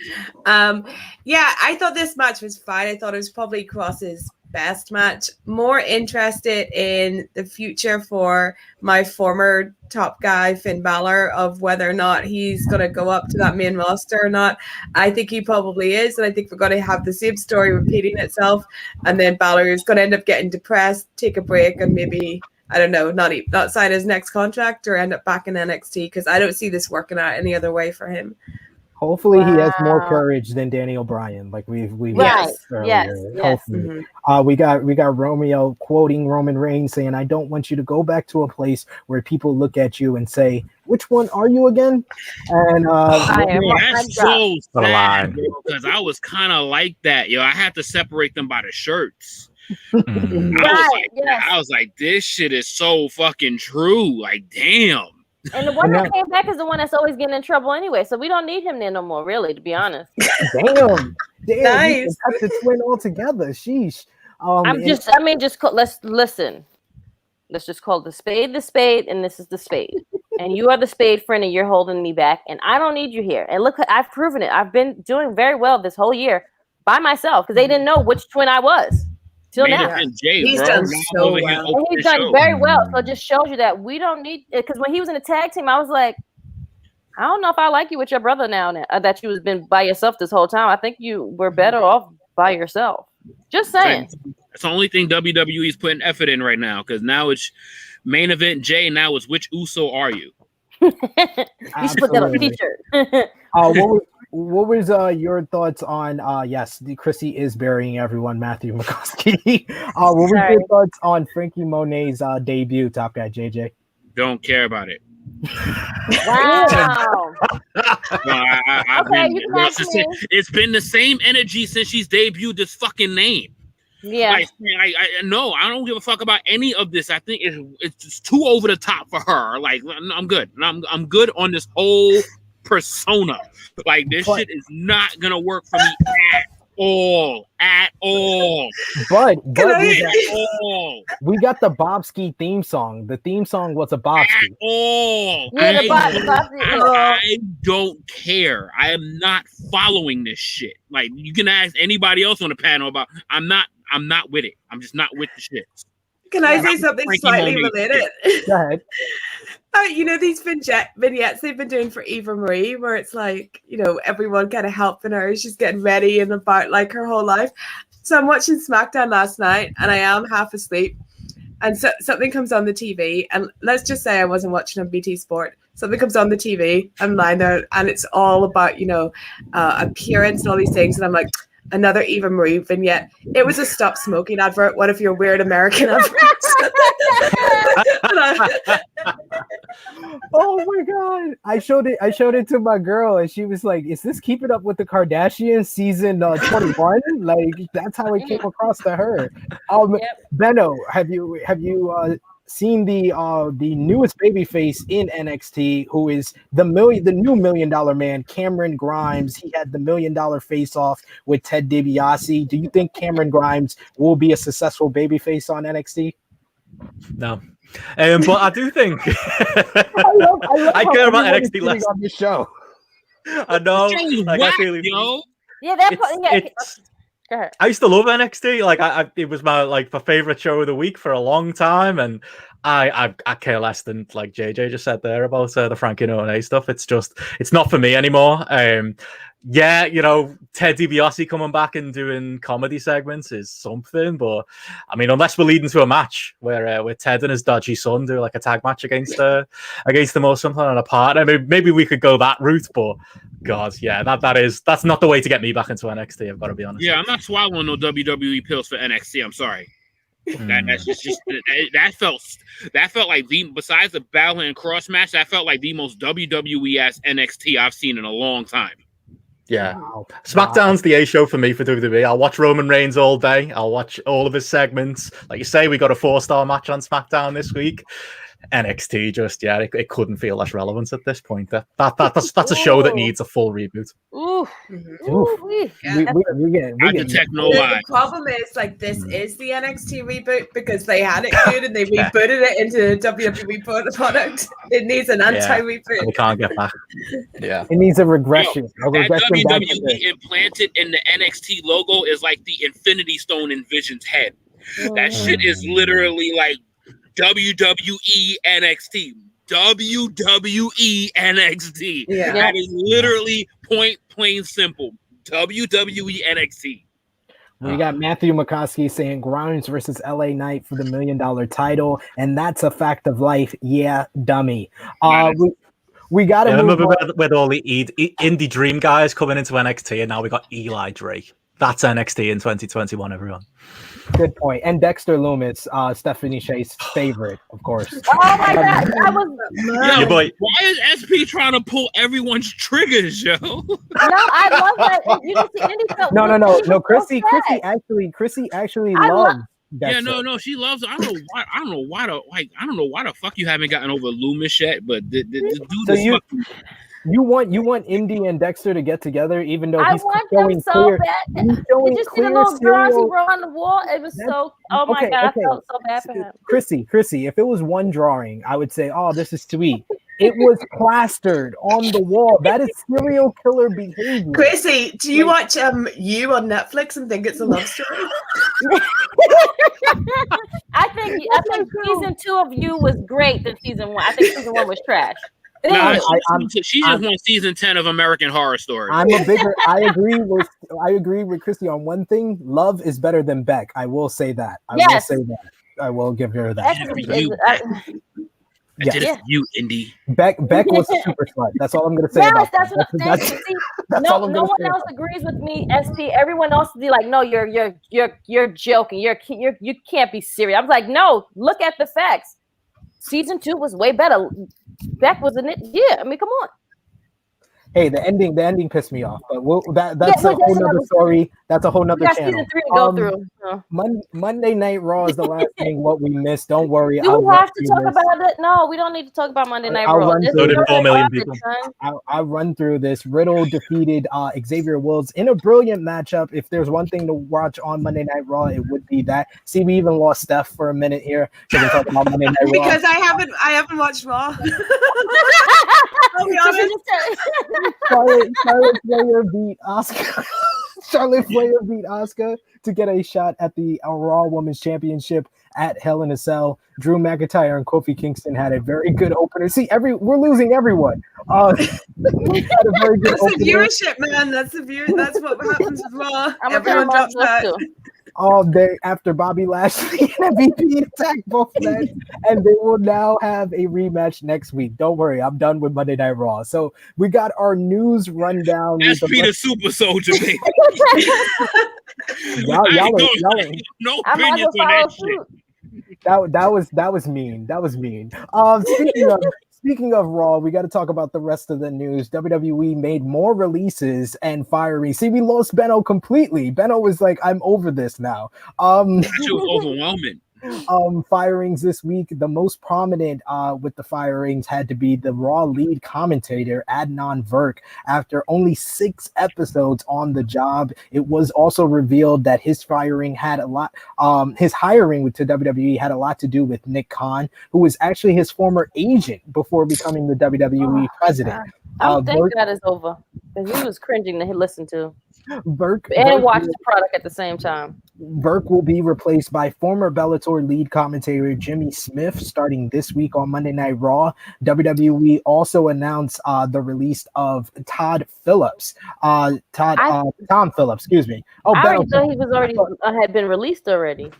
I thought this match was fine. I thought it was probably Cross's best match. More interested in the future for my former top guy, Finn Balor, of whether or not he's going to go up to that main roster or not. I think he probably is, and I think we're going to have the same story repeating itself, and then Balor is going to end up getting depressed, take a break, and maybe, I don't know, not sign his next contract or end up back in NXT, because I don't see this working out any other way for him. Hopefully he has more courage than Daniel Bryan, like we've yes. Hopefully. We got Romeo quoting Roman Reigns saying, "I don't want you to go back to a place where people look at you and say, which one are you again?" And that's so sad, because I was kind of like that. I had to separate them by the shirts. I was like, this shit is so fucking true. Like, damn. And the one that came back is the one that's always getting in trouble anyway. So we don't need him there no more, really, to be honest. Damn. Nice. Cut the twin altogether. Sheesh. Let's listen. Let's just call the spade, and this is the spade. and you are the spade friend, and you're holding me back, and I don't need you here. And look, I've proven it. I've been doing very well this whole year by myself because they didn't know which twin I was till now. He's done so well. And he's done very well. So it just shows you that we don't need it. Because when he was in the tag team, I was like, I don't know if I like you with your brother now that you've been by yourself this whole time. I think you were better off by yourself. Just saying. It's the only thing WWE is putting effort in right now because now it's main event Jay. Now it's which Uso are you? You should put that on a t-shirt. What was your thoughts on yes, Krssi is burying everyone, Matthew McCoskey. What were your thoughts on Frankie Monet's debut, Top Guy JJ? Don't care about it. Wow. It's been the same energy since she's debuted this fucking name. Yeah. Like, no, I don't give a fuck about any of this. I think it's just too over the top for her. Like, I'm good. I'm good on this whole persona. Like, this shit is not gonna work for me at all. But we got the Bobski theme song. The theme song was a Bobski. At all. I don't care. I am not following this shit. Like, you can ask anybody else on the panel about. I'm not with it. I'm just not with the shit. Can I say something slightly related? Go ahead. You know these vignettes they've been doing for Eva Marie, where it's like, you know, everyone kind of helping her. She's getting ready and about like her whole life. So I'm watching SmackDown last night, and I am half asleep. And so something comes on the TV, and let's just say I wasn't watching on BT Sport. Something comes on the TV, I'm lying there, and it's all about, you know, appearance and all these things, and I'm like, another Eva Marie vignette. It was a stop smoking advert. One of your weird American adverts. Oh my god! I showed it to my girl, and she was like, "Is this Keeping Up with the Kardashians season 21?" Like, that's how it came across to her. Benno, have you seen the newest babyface in NXT, who is the new $1 million man, Cameron Grimes? He had the $1 million face-off with Ted DiBiase. Do you think Cameron Grimes will be a successful babyface on NXT? No. But I do think I care about NXT less on this show. I know. Like, I feel I used to love NXT. Like, it was my favorite show of the week for a long time, and I care less than like JJ just said there about the Frankie Monet stuff. It's not for me anymore. Yeah, you know, Ted DiBiase coming back and doing comedy segments is something, but I mean, unless we're leading to a match where Ted and his dodgy son do like a tag match against them or something on a partner, maybe we could go that route. But God, yeah, that's not the way to get me back into NXT. I've got to be honest. Yeah, I'm not swallowing no WWE pills for NXT. I'm sorry. That felt like besides the Battle and Cross match, that felt like the most WWE ass NXT I've seen in a long time. Yeah. Wow. SmackDown's the A show for me for WWE. I'll watch Roman Reigns all day. I'll watch all of his segments. Like you say, we got a 4-star match on SmackDown this week. NXT it couldn't feel less relevant at this point. That's a show that needs a full reboot. The problem is, like, this is the NXT reboot because they had it good and they rebooted it into WWE product. It needs an anti-reboot. We can't get back. Yeah, it needs a regression. That WWE implanted in the NXT logo is like the Infinity Stone in Vision's head. That shit is literally like WWE NXT. WWE NXT. Yeah. That is literally plain simple. WWE NXT. We got Matthew McCoskey saying Grimes versus LA Knight for the $1 million title, and that's a fact of life. Yeah, dummy. We got to move on. With all the indie dream guys coming into NXT, and now we got Eli Drake. That's NXT in 2021, everyone. Good point. And Dexter Lumis, Stephanie Shay's favorite, of course. Oh my God, that was why is SP trying to pull everyone's triggers, yo? No, I love that. You don't see any stuff. No. Krssi actually loves Dexter. Yeah, no, she loves. I don't know why the fuck you haven't gotten over Loomis yet, but the dude You want Indy and Dexter to get together, even though he's showing so bad. Did you see the little drawings he wrote on the wall? It was so. Oh my God, I felt so bad for him. Krssi, if it was one drawing, I would say, "Oh, this is sweet." It was plastered on the wall. That is serial killer behavior. Krssi, do you watch You on Netflix and think it's a love story? I think season 2 of You was great than season 1. I think season 1 was trash. Nah, she just won season 10 of American Horror Story. I agree with Krssi on one thing. Love is better than Beck. I will say that. I will give her that. You, Indy. Beck was a super slut. That's all I'm going to say about that. No one else about agrees with me, SP. Everyone else be like, no, you're joking. You can't be serious. I'm like, no, look at the facts. Season 2 was way better. Beck was in it. Yeah, I mean, come on. Hey, the ending pissed me off, but that's a whole nother story. That's a whole nother channel. Season 3 to go through. Monday Night Raw is the last thing what we missed. Don't worry. You have to talk about it. No, we don't need to talk about Monday Night Raw. So did 4 million people. I'll run through this. Riddle defeated Xavier Woods in a brilliant matchup. If there's one thing to watch on Monday Night Raw, it would be that. See, we even lost Steph for a minute here because we're talking about Monday Night Raw. Because I haven't watched Raw. I'll be honest. Charlotte Flair beat Asuka. Charlotte Flair beat Asuka to get a shot at the Raw Women's Championship at Hell in a Cell. Drew McIntyre and Kofi Kingston had a very good opener. See, we're losing everyone. Had a very good That's opener. the viewership, man. That's what happens with Raw. Everyone drops that. All day after Bobby Lashley and MVP attacked both men, and they will now have a rematch next week. Don't worry, I'm done with Monday Night Raw. So we got our news rundown. SP the Super Soldier, baby. y'all no opinions on that shit. That was mean. That was mean. Speaking of Raw, we got to talk about the rest of the news. WWE made more releases and firings. See, we lost Benno completely. Benno was like, I'm over this now. That shit was overwhelming. Firings this week. The most prominent with the firings had to be the Raw lead commentator Adnan Virk. After only 6 episodes on the job, it was also revealed that his firing had a lot. His hiring to WWE had a lot to do with Nick Khan, who was actually his former agent before becoming the WWE president. Thank God it's over. Because he was cringing to listen to. Virk watch the product at the same time. Virk will be replaced by former Bellator lead commentator Jimmy Smith starting this week on Monday Night Raw. WWE also announced the release of Todd Phillips. Tom Phillips, excuse me. Oh, I already thought he was already had been released already.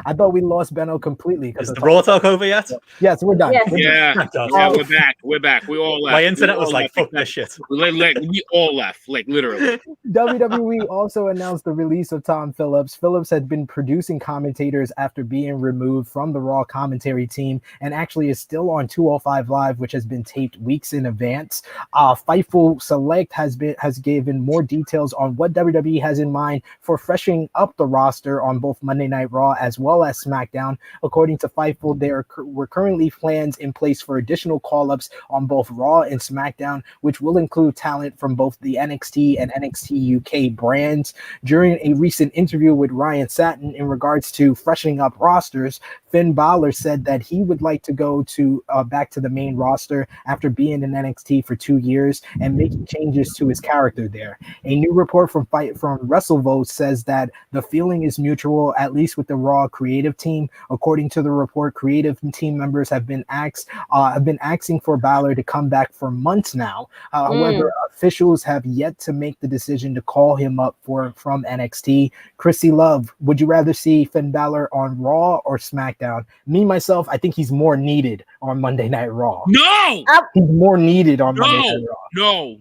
I thought we lost Benno completely. Is the Raw talk over yet? Yes, we're done. Yes. We're back. We're back. We all left. My internet was like, fuck this shit. We all left, like literally. WWE also announced the release of Tom Phillips. Phillips had been producing commentators after being removed from the Raw commentary team and actually is still on 205 Live, which has been taped weeks in advance. Fightful Select has given more details on what WWE has in mind for freshening up the roster on both Monday Night Raw as well as SmackDown. According to Fightful, there were currently plans in place for additional call-ups on both Raw and SmackDown, which will include talent from both the NXT and NXT UK brands. During a recent interview with Ryan Satin in regards to freshening up rosters, Finn Balor said that he would like to go to back to the main roster after being in NXT for 2 years and making changes to his character there. A new report from WrestleVote says that the feeling is mutual, at least with the Raw creative team. According to the report, creative team members have been asking for Balor to come back for months now. However, officials have yet to make the decision to call him up from NXT. Krssi Love, would you rather see Finn Balor on Raw or SmackDown? Me, myself, I think he's more needed on Monday Night Raw. No! He's more needed on Monday Night Raw. No.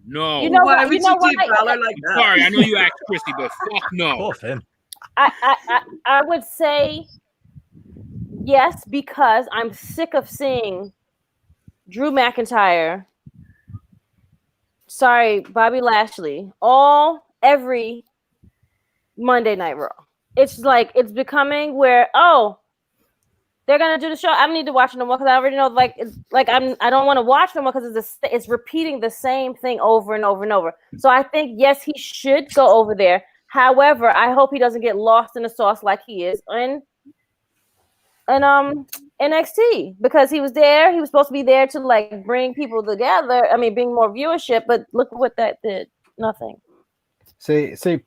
You know why what? would you do Balor like that? Sorry, I know you asked Krssi, but fuck no. Poor Finn. I would say yes, because I'm sick of seeing Drew McIntyre, Bobby Lashley, every Monday Night Raw. It's like it's becoming where they're gonna do the show. I don't need to watch no more because I already know. I don't want to watch no more because it's repeating the same thing over and over and over. So I think yes, he should go over there. However, I hope he doesn't get lost in the sauce like he is. And NXT because he was there. He was supposed to be there to like bring people together. I mean, bring more viewership. But look what that did. Nothing.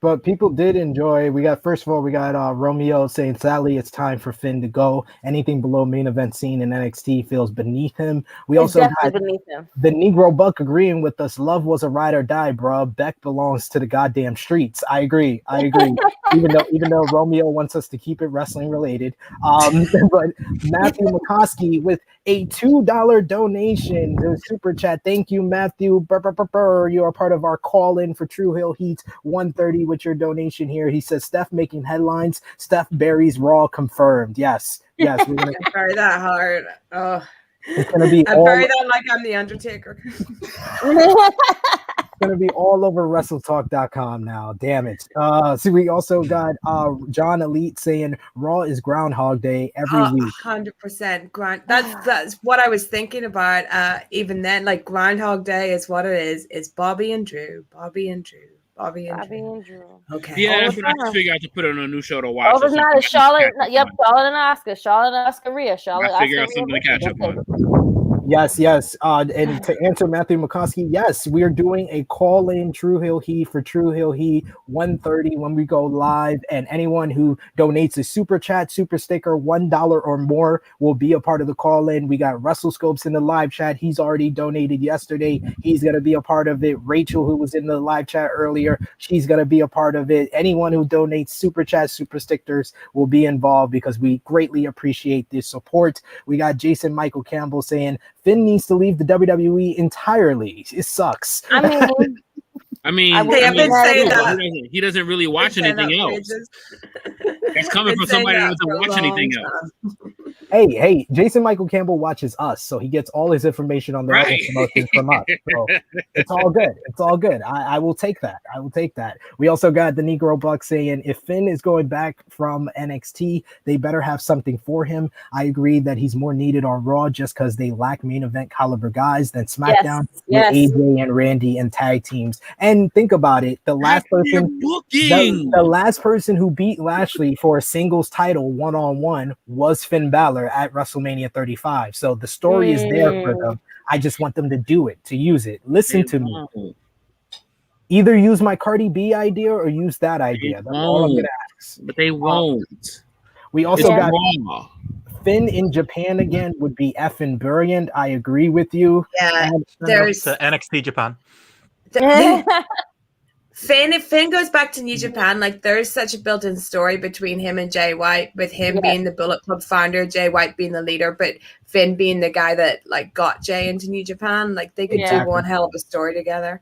But people did enjoy. First of all, we got Romeo saying, sadly, it's time for Finn to go. Anything below main event scene in NXT feels beneath him. We also got beneath him. The Negro Buck agreeing with us. Love was a ride or die, bro. Beck belongs to the goddamn streets. I agree. even though Romeo wants us to keep it wrestling related. But Matthew McCoskey with a $2 donation to Super Chat. Thank you, Matthew. You are part of our call-in for True Hill Heat 130 with your donation here. He says, Steph making headlines. Steph buries Raw confirmed. Yes. We're gonna bury that hard. Oh, it's gonna be. I bury that like I'm the Undertaker. It's gonna be all over WrestleTalk.com now. Damn it. So we also got John Elite saying Raw is Groundhog Day every week. 100% That's what I was thinking about. Even then, like Groundhog Day is what it is. It's Bobby and Drew. Bobby and Drew. Okay. Yeah, that's what I just figured out to put on a new show to watch. Overnight, Charlotte. Yep, Charlotte and Oscar. Charlotte and Oscar Rhea. Charlotte. I figure Oscar, out something to catch up on. Yes. And to answer Matthew McCoskey, yes, we are doing a call-in True Hill Heat for True Hill Heat 130 when we go live, and anyone who donates a super chat, super sticker, $1 or more will be a part of the call-in. We got Russell Scopes in the live chat. He's already donated yesterday. He's going to be a part of it. Rachel, who was in the live chat earlier, she's going to be a part of it. Anyone who donates super chat, super stickers will be involved because we greatly appreciate this support. We got Jason Michael Campbell saying, Finn needs to leave the WWE entirely. It sucks. I mean, he doesn't really watch anything else. It's coming from somebody that doesn't watch anything else. Hey, Jason Michael Campbell watches us, so he gets all his information on the other promotions from us. So it's all good. I will take that. We also got the Negro Buck saying, if Finn is going back from NXT, they better have something for him. I agree that he's more needed on Raw just because they lack main event caliber guys than SmackDown with AJ and Randy and tag teams. And think about it, the last person who beat Lashley for a singles title one-on-one was Finn Balor at WrestleMania 35. So the story is there for them. I just want them to do it, to use it. Listen to me. Either use my Cardi B idea or use that idea. That's all I'm gonna ask. But they won't. We also got Finn in Japan again would be effing brilliant. I agree with you. Yeah, there's NXT Japan. If Finn goes back to New Japan, like there's such a built-in story between him and Jay White, with him being the Bullet Club founder, Jay White being the leader, but Finn being the guy that like got Jay into New Japan. Like they could do one hell of a story together.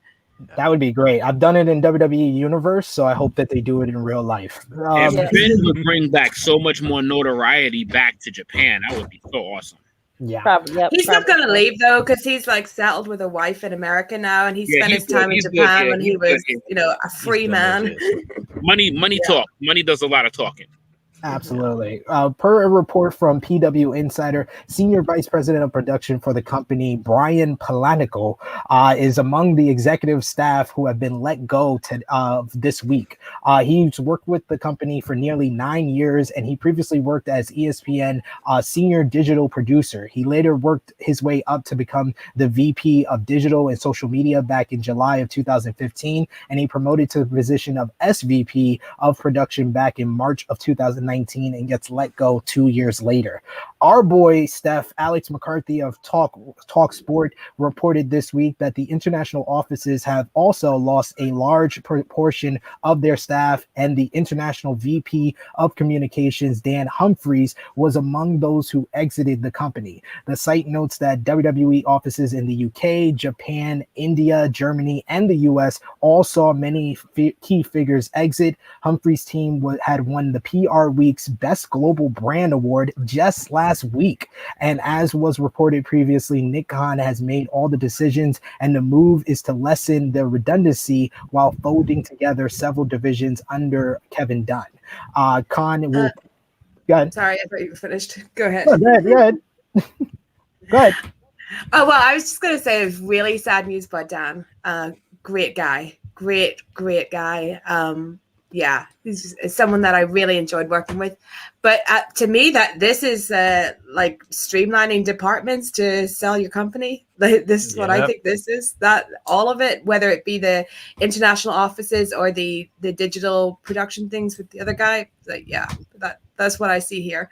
That would be great. I've done it in WWE Universe, so I hope that they do it in real life. If Finn would bring back so much more notoriety back to Japan, that would be so awesome. Yeah, he's not going to leave though, because he's like settled with a wife in America now, and he spent his time in Japan when he was, a free man. Money talk. Money does a lot of talking. Absolutely. Per a report from PW Insider, Senior Vice President of Production for the company, Brian Palanico, is among the executive staff who have been let go this week. He's worked with the company for nearly 9 years, and he previously worked as ESPN Senior Digital Producer. He later worked his way up to become the VP of Digital and Social Media back in July of 2015, and he promoted to the position of SVP of Production back in March of 2019 and gets let go 2 years later. Our boy Steph, Alex McCarthy of Talk Sport, reported this week that the international offices have also lost a large portion of their staff, and the international VP of communications, Dan Humphreys, was among those who exited the company. The site notes that WWE offices in the UK, Japan, India, Germany, and the US all saw many key figures exit. Humphreys' team had won the PR Week's Best Global Brand Award just last week. And as was reported previously, Nick Khan has made all the decisions, and the move is to lessen the redundancy while folding together several divisions under Kevin Dunn. Khan will... Go ahead. Sorry, I thought you were finished. Go ahead. Go ahead. Go ahead. Oh, well, I was just going to say it's really sad news about Dan. Great guy. Great guy. yeah, he's someone that I really enjoyed working with. But to me, that this is like streamlining departments to sell your company. This is what I think this is. That all of it, whether it be the international offices or the digital production things with the other guy, like that's what I see here.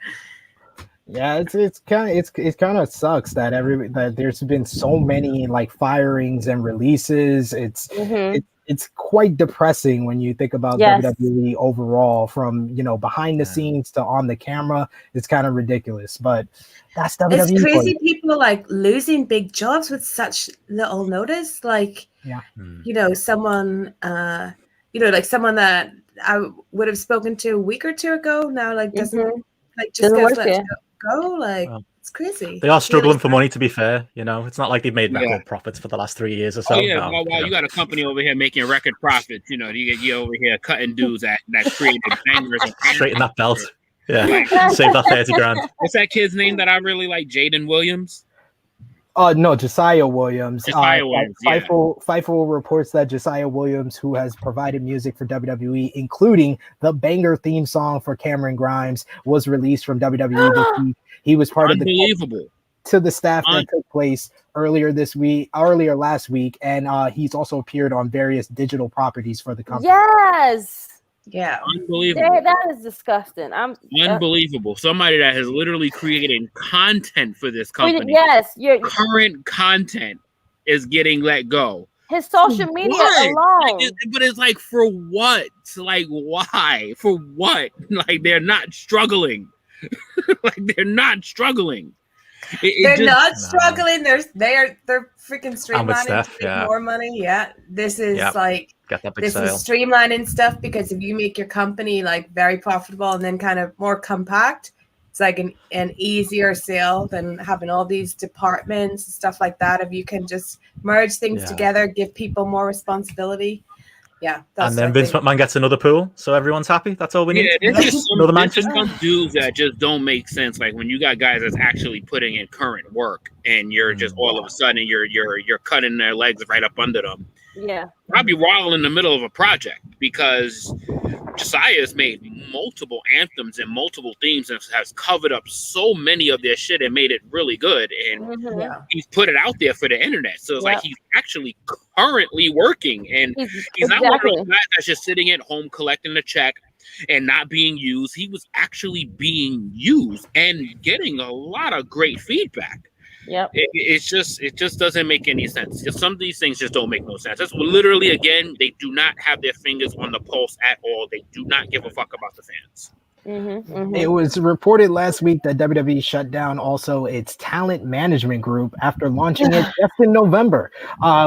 Yeah, it's kind of sucks that that there's been so many like firings and releases. It's quite depressing when you think about WWE overall, from behind the scenes to on the camera. It's kind of ridiculous, but that's WWE. It's crazy people like losing big jobs with such little notice. Like someone like someone that I would have spoken to a week or two ago now doesn't just gets let go. Like it's crazy. They are struggling for money, to be fair. It's not like they've made record profits for the last 3 years or so. Oh yeah, you got a company over here making record profits. You over here cutting dudes that created bangers. Straighten that belt. Yeah, save that 30 grand. What's that kid's name that I really like? Jaden Williams. No, Josiah Williams. Williams. Fightful reports that Josiah Williams, who has provided music for WWE, including the banger theme song for Cameron Grimes, was released from WWE this week. He was part of the staff that took place earlier last week, and he's also appeared on various digital properties for the company. Yes. Yeah, unbelievable. That is disgusting. Unbelievable. Somebody that has literally created content for this company. Yes, current content is getting let go. His social media alone. But it's like, for what? Like, why? For what? Like, they're not struggling. They're not struggling. They're not struggling. They're freaking streamlining to make more money. Yeah, this is this is streamlining stuff, because if you make your company like very profitable and then kind of more compact, it's like an easier sale than having all these departments and stuff like that. If you can just merge things together, give people more responsibility. Yeah, and then Vince McMahon gets another pool, so everyone's happy. That's all we need. Yeah, there's just some dudes that just don't make sense. Like when you got guys that's actually putting in current work, and you're just all of a sudden you're cutting their legs right up under them. Yeah, probably while in the middle of a project, because Josiah has made multiple anthems and multiple themes and has covered up so many of their shit and made it really good. And he's put it out there for the internet. So it's like he's actually currently working. And he's not one of those guys that's just sitting at home collecting the check and not being used. He was actually being used and getting a lot of great feedback. Yep. It just doesn't make any sense. Some of these things just don't make no sense. That's literally, again, they do not have their fingers on the pulse at all. They do not give a fuck about the fans. It was reported last week that WWE shut down also its talent management group after launching it just in November,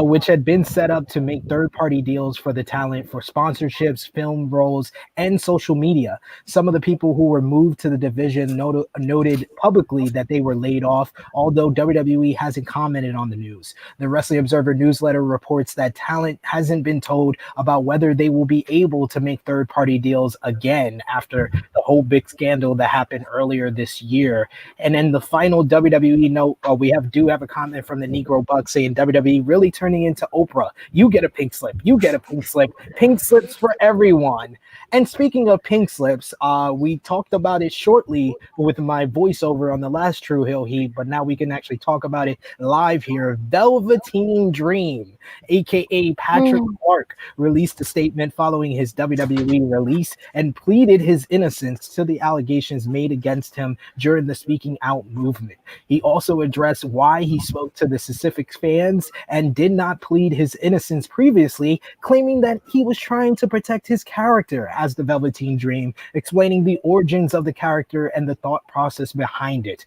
which had been set up to make third-party deals for the talent for sponsorships, film roles, and social media. Some of the people who were moved to the division noted publicly that they were laid off, although WWE hasn't commented on the news. The Wrestling Observer newsletter reports that talent hasn't been told about whether they will be able to make third-party deals again after the whole big scandal that happened earlier this year. And then the final WWE note, we do have a comment from the Negro Buck saying WWE really turning into Oprah. You get a pink slip. You get a pink slip. Pink slips for everyone. And speaking of pink slips, we talked about it shortly with my voiceover on the last True Hill Heat, but now we can actually talk about it live here. Velveteen Dream, aka Patrick Clark, released a statement following his WWE release and pleaded his innocence to the allegations made against him during the Speaking Out movement. He also addressed why he spoke to the specific fans and did not plead his innocence previously, claiming that he was trying to protect his character as the Velveteen Dream, explaining the origins of the character and the thought process behind it.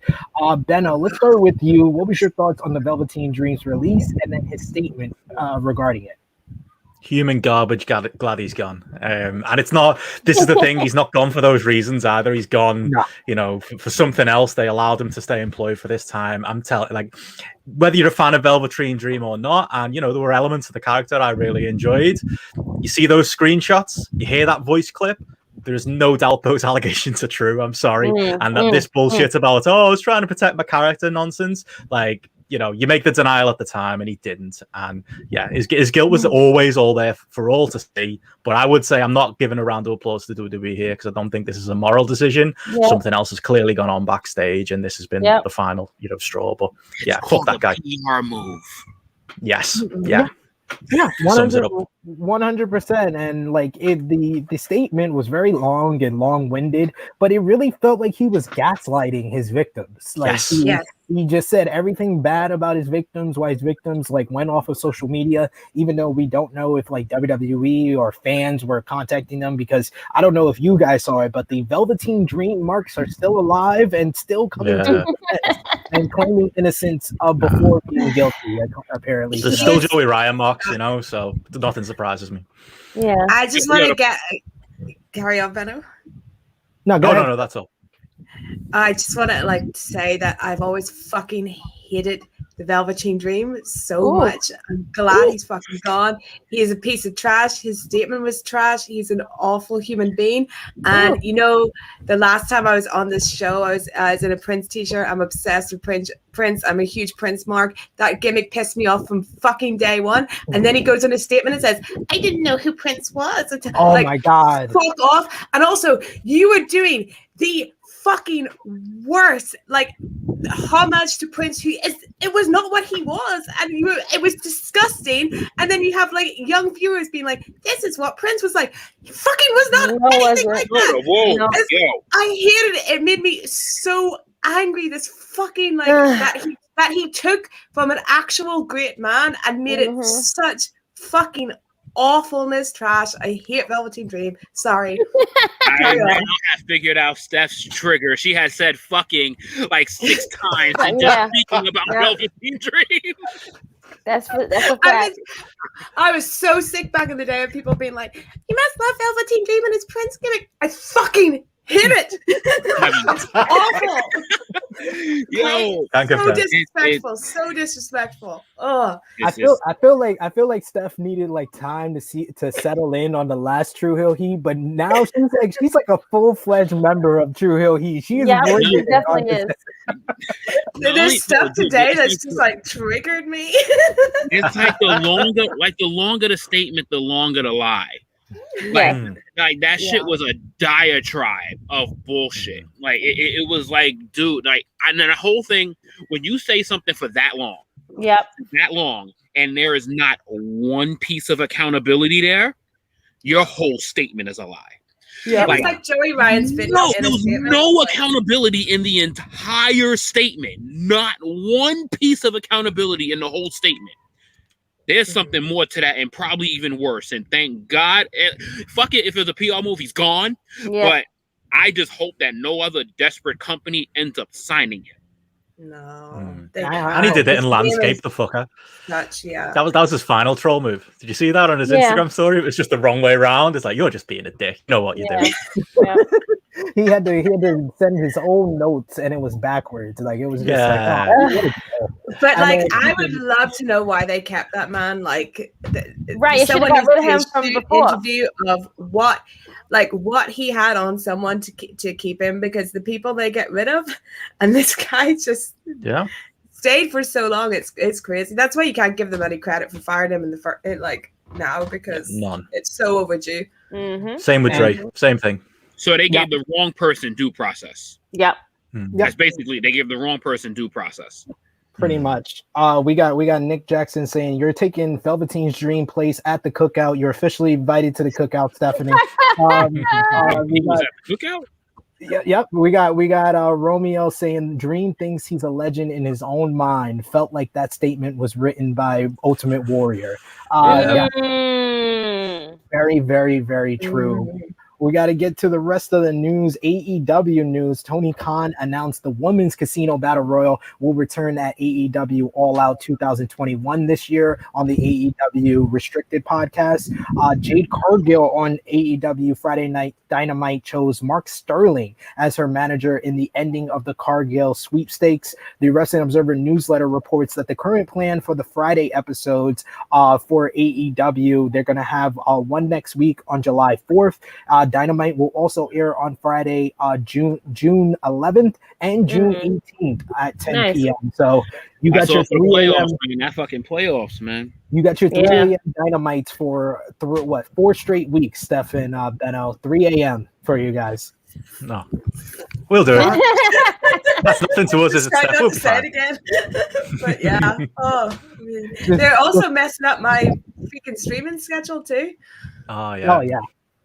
Benno, let's start with you. What was your thoughts on the Velveteen Dream's release and then his statement regarding it? Human garbage, glad he's gone. And it's not, this is the thing, he's not gone for those reasons either. He's gone, for something else. They allowed him to stay employed for this time. I'm telling, like, whether you're a fan of Velveteen Dream or not, and, there were elements of the character I really enjoyed. You see those screenshots, you hear that voice clip, there's no doubt those allegations are true. I'm sorry. And that this bullshit about, I was trying to protect my character nonsense, like, you know, you make the denial at the time, and he didn't. And yeah, his guilt was always all there for all to see. But I would say I'm not giving a round of applause to WWE here because I don't think this is a moral decision. Yep. Something else has clearly gone on backstage, and this has been the final, you know, straw. But yeah, fuck that guy. PR move. Yes. Yeah. Yeah, 100%. And like the statement was very long and long-winded, but it really felt like he was gaslighting his victims. Like he just said everything bad about his victims, why his victims like went off of social media, even though we don't know if like WWE or fans were contacting them, because I don't know if you guys saw it, but the Velveteen Dream marks are still alive and still coming to defense and claiming innocence before being guilty, apparently. There's still Joey Ryan marks, you know, so nothing surprises me. Yeah. I just want to carry on, Benno. No, no, that's all. I just want to like say that I've always fucking hated the Velveteen Dream so much. I'm glad he's fucking gone. He is a piece of trash. His statement was trash. He's an awful human being. And you know, the last time I was on this show, I was in a Prince t-shirt. I'm obsessed with Prince. I'm a huge Prince mark. That gimmick pissed me off from fucking day one. And then he goes on a statement and says, I didn't know who Prince was. Oh like, my God. Fuck off. And also, you were doing the fucking worst, like homage to Prince, it was not what he was, and it was disgusting. And then you have like young viewers being like, "This is what Prince was like." He fucking was not anything like that. I hated it. It made me so angry. This fucking like that he took from an actual great man and made it such fucking awfulness, trash. I hate Velveteen Dream. Sorry. I now have figured out Steph's trigger. She has said fucking like 6 times and just speaking about Velveteen Dream. That's a fact. I was so sick back in the day of people being like, "You must love Velveteen Dream and his Prince gimmick." I fucking hit it. It's awful. Yo, so disrespectful. Oh, I feel like Steph needed like time to settle in on the last True Hill Heat, but now she's like a full-fledged member of True Hill Heat. She definitely is. There's stuff today that's just like triggered me. It's like the longer the statement, the longer the lie. Like that shit was a diatribe of bullshit. Like it was like, dude, like, and then the whole thing, when you say something for that long, and there is not one piece of accountability there, your whole statement is a lie. Yeah, it's like Joey Ryan's video. No, there was no accountability in the entire statement. Not one piece of accountability in the whole statement. There's something more to that, and probably even worse. And thank God, fuck it, if it's a PR move, he's gone. Yeah. But I just hope that no other desperate company ends up signing it. No. And he did it in Landscape, the fucker. That was his final troll move. Did you see that on his Instagram story? It was just the wrong way around. It's like, you're just being a dick. You know what you're doing. He had to send his own notes, and it was backwards. Like it was just but like, I would love to know why they kept that man. Like, someone got rid of him from before. Interview of what he had on someone to keep him, because the people they get rid of, and this guy just stayed for so long. It's crazy. That's why you can't give them any credit for firing him in the now, because it's so overdue. Mm-hmm. Same with Dre. Same thing. So they gave the wrong person due process. Yep. That's basically, they gave the wrong person due process. Pretty much. We got Nick Jackson saying, "You're taking Velveteen's Dream place at the cookout. You're officially invited to the cookout, Stephanie." Cookout? Yep. We got Romeo saying, "Dream thinks he's a legend in his own mind. Felt like that statement was written by Ultimate Warrior." Very, very, very true. We got to get to the rest of the news. AEW news. Tony Khan announced the Women's Casino Battle Royal will return at AEW All Out 2021 this year on the AEW Restricted podcast. Jade Cargill on AEW Friday Night Dynamite chose Mark Sterling as her manager in the ending of the Cargill sweepstakes. The Wrestling Observer newsletter reports that the current plan for the Friday episodes for AEW, they're going to have one next week on July 4th. Dynamite will also air on Friday, June 11th and June 18th at 10 p.m. So You got your 3 a.m. man. That fucking playoffs, man. You got your 3 a.m. Dynamites for 4 straight weeks, Steph and Benno. 3 a.m. for you guys. No, we'll do it. That's nothing to us, is it, Steph? We'll be fine. Again. But yeah, they're also messing up my freaking streaming schedule too. Oh yeah.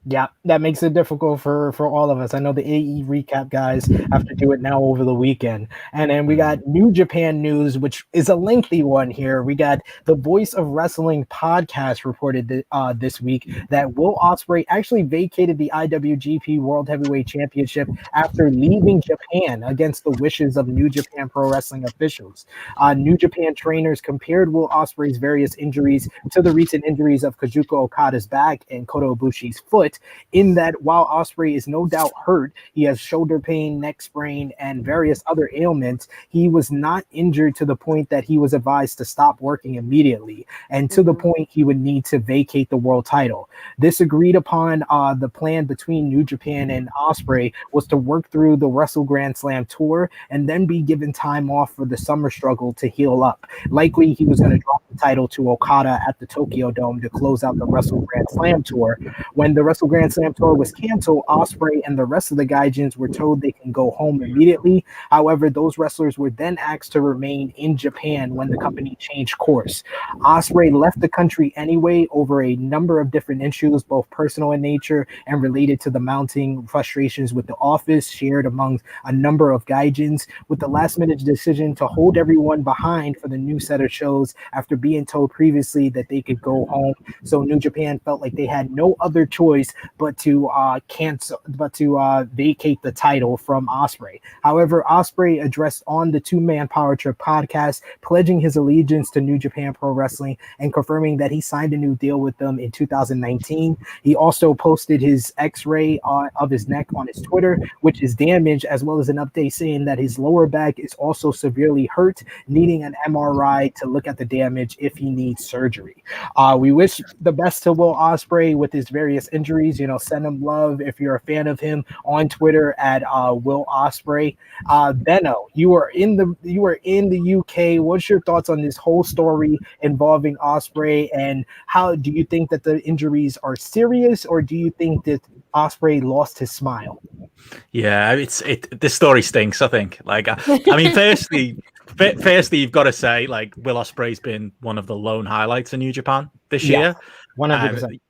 Yeah, that makes it difficult for all of us. I know the AE recap guys have to do it now over the weekend. And then we got New Japan news, which is a lengthy one here. We got the Voice of Wrestling podcast reported this week that Will Ospreay actually vacated the IWGP World Heavyweight Championship after leaving Japan against the wishes of New Japan Pro Wrestling officials. New Japan trainers compared Will Ospreay's various injuries to the recent injuries of Kazuchika Okada's back and Kota Ibushi's foot, in that while Ospreay is no doubt hurt, he has shoulder pain, neck sprain, and various other ailments, he was not injured to the point that he was advised to stop working immediately, and to the point he would need to vacate the world title. This agreed upon the plan between New Japan and Ospreay was to work through the Wrestle Grand Slam tour and then be given time off for the summer struggle to heal up. Likely he was going to drop the title to Okada at the Tokyo Dome to close out the Wrestle Grand Slam tour. When the Wrestle Grand Slam tour was canceled, Ospreay and the rest of the Gaijins were told they can go home immediately. However, those wrestlers were then asked to remain in Japan when the company changed course. Ospreay left the country anyway over a number of different issues, both personal in nature and related to the mounting frustrations with the office shared among a number of Gaijins, with the last-minute decision to hold everyone behind for the new set of shows after being told previously that they could go home. So New Japan felt like they had no other choice but to vacate the title from Ospreay. However, Ospreay addressed on the Two-Man Power Trip podcast, pledging his allegiance to New Japan Pro Wrestling and confirming that he signed a new deal with them in 2019. He also posted his X-ray of his neck on his Twitter, which is damaged, as well as an update saying that his lower back is also severely hurt, needing an MRI to look at the damage if he needs surgery. We wish the best to Will Ospreay with his various injuries. Send him love if you're a fan of him on Twitter at Will Ospreay. Benno, you are in the UK. What's your thoughts on this whole story involving Ospreay, and how do you think that the injuries are serious, or do you think that Ospreay lost his smile? Yeah, this story stinks, I think. Firstly, you've got to say, Will Ospreay's been one of the lone highlights in New Japan this year. 100%.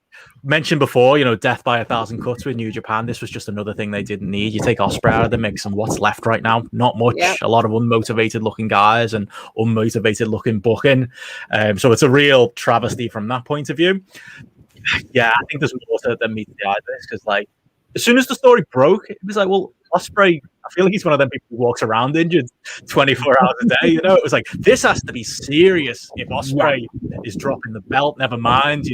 Mentioned before, death by 1,000 cuts with New Japan. This was just another thing they didn't need. You take Ospreay out of the mix, and what's left right now? Not much. Yeah. A lot of unmotivated looking guys and unmotivated looking booking. So it's a real travesty from that point of view. Yeah, I think there's more to it than meets the eye of this, because as soon as the story broke, it was well, Ospreay, I feel like he's one of them people who walks around injured 24 hours a day. It was this has to be serious if Ospreay is dropping the belt, never mind,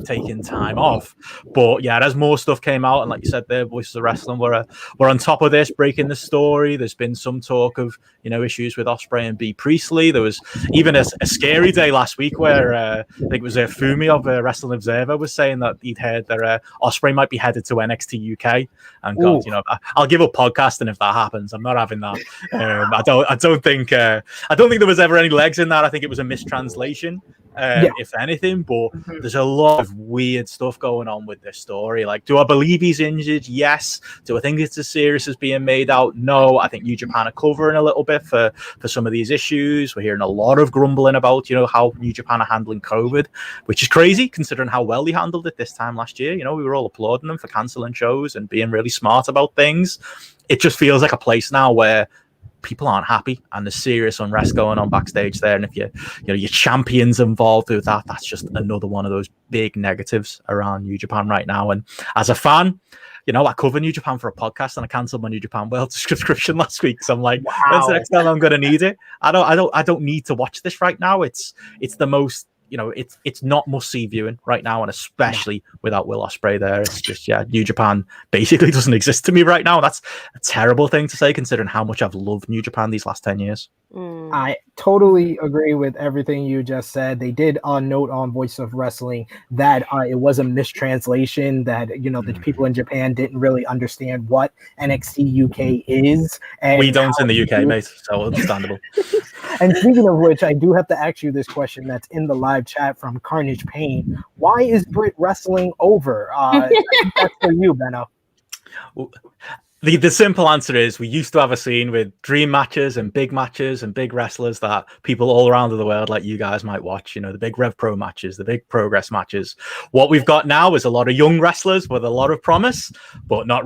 taking time off. But yeah, as more stuff came out, and like you said there, Voices of Wrestling were on top of this, breaking the story. There's been some talk of, issues with Ospreay and B. Priestley. There was even a scary day last week where I think it was Fumi of Wrestling Observer was saying that he'd heard that Ospreay might be headed to NXT UK. And God, I'll give up podcasting if that happens. I'm not having that. I don't think there was ever any legs in that. I think it was a mistranslation, if anything. But there's a lot of weird stuff going on with this story. Do I believe he's injured? Yes. Do I think it's as serious as being made out? No. I think New Japan are covering a little bit for some of these issues. We're hearing a lot of grumbling about how New Japan are handling COVID, which is crazy considering how well they handled it this time last year. We were all applauding them for cancelling shows and being really smart about things. It just feels like a place now where people aren't happy and there's serious unrest going on backstage there. And if your champion's involved with that, that's just another one of those big negatives around New Japan right now. And as a fan, I cover New Japan for a podcast and I cancelled my New Japan World subscription last week. So I'm when's the next time I'm going to need it? I don't need to watch this right now. It's the most, it's not must-see viewing right now, and especially without Will Ospreay there. It's just, New Japan basically doesn't exist to me right now. That's a terrible thing to say considering how much I've loved New Japan these last 10 years. I totally agree with everything you just said. They did note on Voice of Wrestling that it was a mistranslation, that the people in Japan didn't really understand what NXT UK is. And we don't in the UK, mate, so understandable. And speaking of which, I do have to ask you this question that's in the live chat from Carnage Pain. Why is Brit Wrestling over? I think that's for you, Benno. The simple answer is we used to have a scene with dream matches and big wrestlers that people all around the world, like you guys, might watch. The big Rev Pro matches, the big Progress matches. What we've got now is a lot of young wrestlers with a lot of promise, but not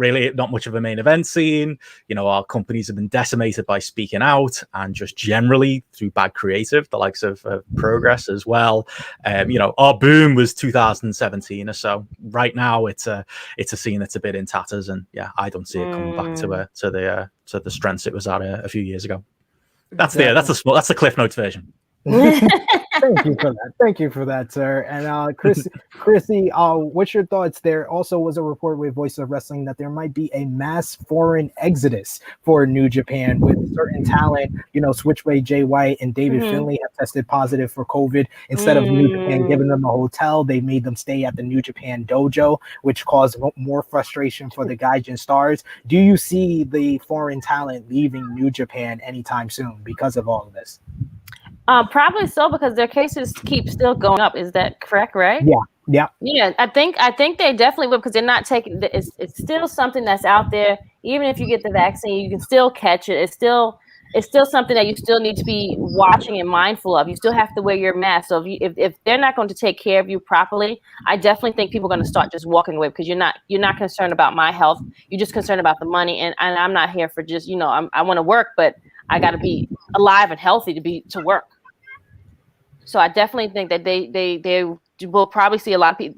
much of a main event scene. Our companies have been decimated by speaking out and just generally through bad creative, the likes of Progress as well. Our boom was 2017 or so. Right now, it's a scene that's a bit in tatters, and I don't see it coming back to the strengths it was at a few years ago. That's the Cliff Notes version. Thank you for that, sir. And Krssi, what's your thoughts? There also was a report with Voice of Wrestling that there might be a mass foreign exodus for New Japan, with certain talent, Switchblade Jay White and David Finlay have tested positive for COVID. Instead of New Japan giving them a hotel, they made them stay at the New Japan dojo, which caused more frustration for the Gaijin stars. Do you see the foreign talent leaving New Japan anytime soon because of all of this? Probably so, because their cases keep still going up. Is that correct? Right? Yeah. I think they definitely will, because they're not taking. It's still something that's out there. Even if you get the vaccine, you can still catch it. It's still something that you still need to be watching and mindful of. You still have to wear your mask. So if they're not going to take care of you properly, I definitely think people are going to start just walking away, because you're not concerned about my health. You're just concerned about the money, and I'm not here for just I want to work, but I got to be alive and healthy to work. So I definitely think that they will probably see a lot of people.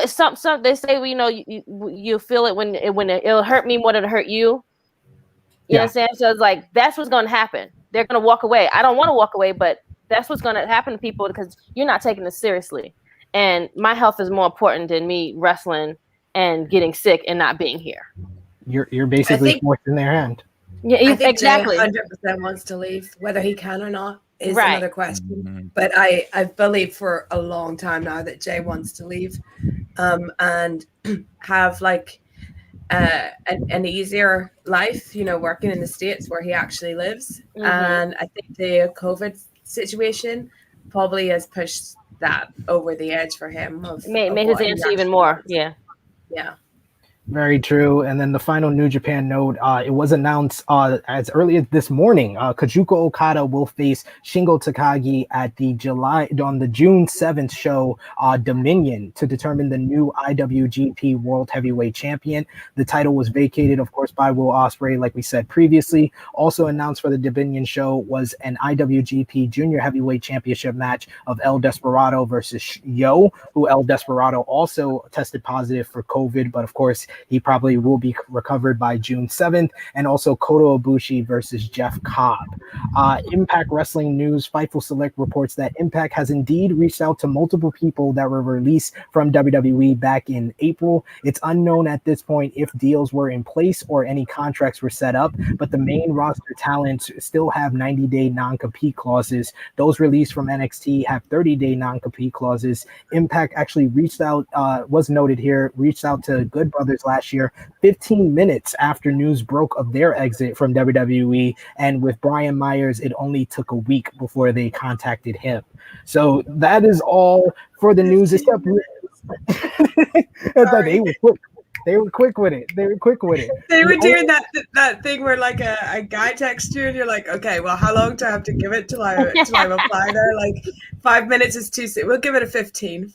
Some they say, you feel it when it'll hurt me more than it hurt you. You know what I'm saying? So it's like, that's what's going to happen. They're going to walk away. I don't want to walk away, but that's what's going to happen to people, because you're not taking this seriously. And my health is more important than me wrestling and getting sick and not being here. You're basically forcing their hand. Yeah, I think exactly. Jay 100% wants to leave. Whether he can or not is Right. another question. But I believe for a long time now that Jay wants to leave, and have like an easier life, working in the States where he actually lives. And I think the COVID situation probably has pushed that over the edge for him. Made his answer even more. Yeah. Very true. And then the final New Japan note, it was announced as early as this morning, Kazuchika Okada will face Shingo Takagi at the June 7th show, Dominion, to determine the new IWGP World Heavyweight Champion. The title was vacated, of course, by Will Ospreay, like we said previously. Also announced for the Dominion show was an IWGP Junior Heavyweight Championship match of El Desperado versus Yo, who El Desperado also tested positive for COVID, but of course, he probably will be recovered by June 7th. And also Kota Ibushi versus Jeff Cobb. Impact Wrestling News, Fightful Select reports that Impact has indeed reached out to multiple people that were released from WWE back in April. It's unknown at this point if deals were in place or any contracts were set up, but the main roster talents still have 90-day non-compete clauses. Those released from NXT have 30-day non-compete clauses. Impact actually reached out, was noted here, reached out to Good Brothers last year, 15 minutes after news broke of their exit from WWE. And with Brian Myers, it only took a week before they contacted him. So that is all for the news. Except they were quick. They were quick with it. They were doing that thing where like a guy texts you and you're like, okay, well, how long do I have to give it till I reply there? Like 5 minutes is too soon. We'll give it a 15.